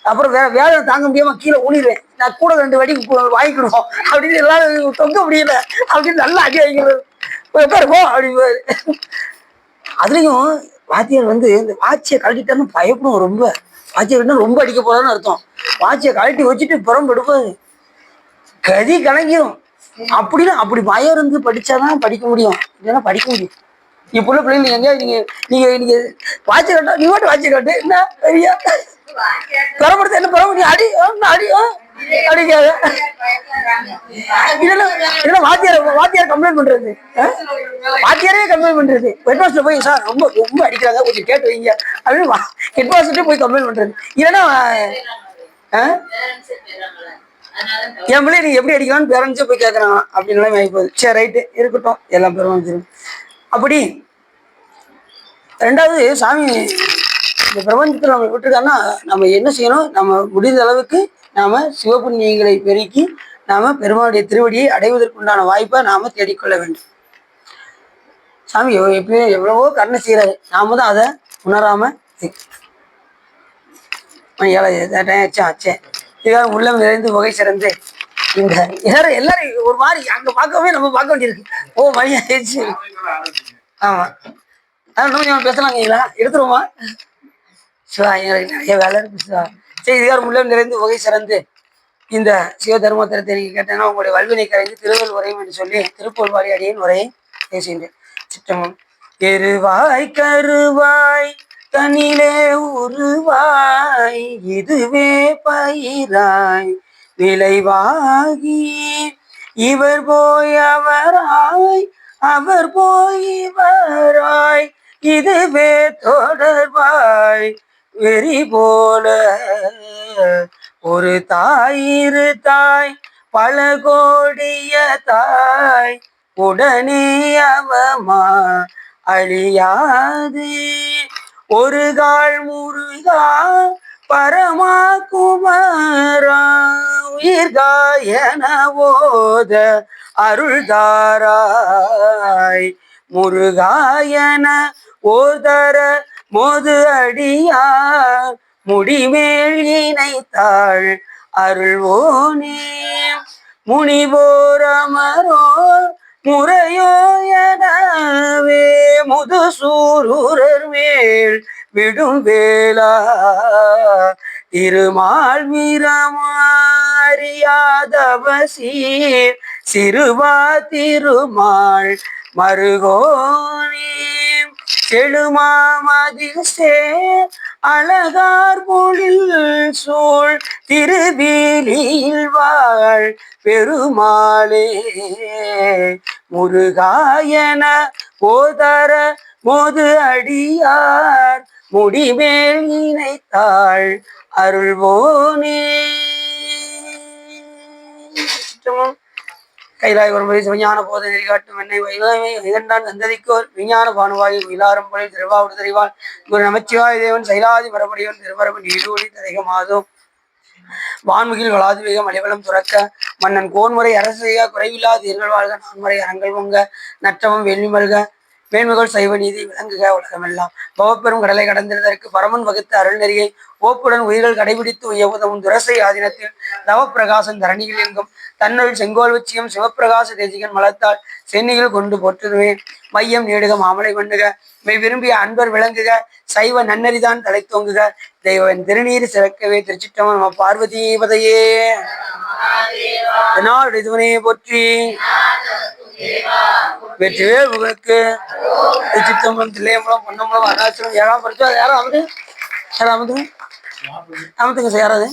அப்புறம் வேலை தாங்க முடியாம கீழே ஊனிடுவேன். நான் கூட 2 வடி வாங்கிக்கணும் அப்படின்னு எல்லாரும் தொங்க முடியல அப்படின்னு நல்லா அடி வாங்கிக்கிறது. உட்காருப்போம் அப்படிம்பாரு. அதுலயும் வாத்தியார் வந்து இந்த வாட்சியை கழட்டிட்டான்னு பயப்படும். ரொம்ப வாட்சியை ரொம்ப அடிக்க போறான்னு அர்த்தம். வாட்சியை கழட்டி வச்சுட்டு புறம்பு எடுப்பாரு. கதி கலங்கிரும். அப்படின்னா அப்படி பயம் இருந்து படிச்சாதான் படிக்க முடியும். இல்லைன்னா படிக்க முடியும். இப்ப உள்ள பிள்ளைங்க எங்க நீங்க வாட்சி கட்டா நீ மட்டும் வாட்சி கட்டு என்ன பெரியா பெறப்படுத்த என்ன பெற முடியும்? அடி அடி அடிக்காத இதெல்லாம் வாத்தியார் கம்ப்ளைண்ட் பண்றது. வாத்தியாரே கம்ப்ளைண்ட் பண்றது. ஹெட் மாஸ்டர் போய் சார் ரொம்ப ரொம்ப அடிக்கிறாங்க கொஞ்சம் கேட்டு வைங்க அப்படின்னு ஹெட் மாஸ்டர்கிட்ட போய் கம்ப்ளைண்ட் பண்றது. இல்லைன்னா என் பிள்ளை நீங்க எப்படி அடிக்கலாம்னு பேரண்ட்ஸே போய் கேட்கறாங்க அப்படின்னு ஆகி போகுது. சரி ரைட்டு இருக்கட்டும் எல்லாம் பெருமாள். அப்படி ரெண்டாவது சாமி இந்த பிரபஞ்சத்தில் நம்ம விட்டுருக்காங்கன்னா நம்ம என்ன செய்யணும்? நம்ம முடிந்த அளவுக்கு நாம சிவபுண்ணியங்களை பெருக்கி நாம பெருமாளுடைய திருவடியை அடைவதற்குண்டான வாய்ப்பை நாம தேடிக்கொள்ள வேண்டும். சாமி எப்பயோ எவ்வளவோ கருணை செய்யறாரு, நாம தான் அதை உணராம ஆச்சே. இதுக்காக உள்ளம் நிறைந்து வகை சிறந்து இந்த எல்லாரும் ஒரு மாதிரி அங்க பார்க்கவே நம்ம பார்க்க வேண்டியிருக்கு. ஓ மணி ஆயிடுச்சு. ஆமா அதான் பேசலாங்களா, எடுத்துருவோமா? சிவா எங்களுக்கு நிறைய வேலை இருக்கு சிவா. சரி, இதுக்காக உள்ளம் நிறைந்து வகை சிறந்து இந்த சிவ தர்மத்திரத்தை நீங்க கேட்டேன்னா உங்களுடைய வல்வினை கரைந்து திருவள் உரையும் என்று சொல்லி திருப்பூர் வாரி அடியின் உரையை பேசுகின்றேன். சிற்றமும் எருவாய் கருவாய் தனிலே உருவாய் இதுவே பயிராய் விளைவாகி இவர் போய் அவராய் அவர் போய் இவராய் இதுவே தொடர்வாய் வெறி போல ஒரு தாயிரு தாய் பல கோடிய தாய் உடனே அவமா அழியாது ஒரு கால் முருகா பரமா குமரா உயிர்காயன போத அருள்தாராய் முருகாயன ஓதர மோது அடியார் முடிமேல் இணைத்தாள் அருள்வோனே முனிவோரமரோ முறையோ எனவே முதுசூரர் மேல் விடும் வேளா திருமால் வீரமாரியாதவசீர் சிறுவா திருமால் மருகோனே செழுமாமதில் சேர் அழகார் பொழில் சூழ் திருவிழியில் வாழ் பெருமாளே முருகாயன போதர மோது அடியார் முடிமேல் இணைத்தாள் அருள்வோனே. கைலாய் ஒரு விஞ்ஞான போத நெறிகாட்டும் என்னை வைகண்டான் சந்ததிக்கோர் விஞ்ஞான பானுவாயில் விலாரம் பொழில் திருவாவூர் தெரிவாள் குரு நமச்சிவாய தேவன் சைலாதி மரபடிவன் திருவரவு நீடூழி தரைகமாதும் வான்முகில் வளாது வேகம் அலைவலம் துறக்க மன்னன் கோன்முறை அரசு செய்ய குறைவில்லாத தீர்கள் வாழ்க நான்முறை அரங்கள் பொங்க நற்றமும் வேள்வி மல்க மேன்மைகள் சைவ நீதி விளங்குக உலகமெல்லாம் பவப்பெரும் கடலை கடந்திருந்ததற்கு பரமன் வகுத்த அருள் நெறியை ஓப்புடன் உயிர்கள் கடைபிடித்து உயவுதவும் துரசை ஆதீனத்தில் தவப்பிரகாசம் தரணியில் எங்கும் தன்னுள் செங்கோல் வச்சியம் சிவப்பிரகாச தேசிகன் மலத்தால் சென்னியில் கொண்டு போற்றுதுவேன் மையம் நேடுக மாமலை பண்ணுக மெய் விரும்பிய அன்பர் விளங்குக சைவ நன்னறிதான் தலை தோங்குக தெய்வன் திருநீர் சிறக்கவே திருச்சிற்றம்பலம் நம்ம பார்வதி பதையே இதுவனே போற்றி வெற்றிவேல் உங்களுக்கு திருச்சிற்றம்பலம் தில்லையம்பலம் பொன்னம்பலம் அருணாச்சலம் ஏழாம் பரிசு அது யாரும் அமுது யாரும் அமுதுங்க அமுத்துங்க சார் யாராவது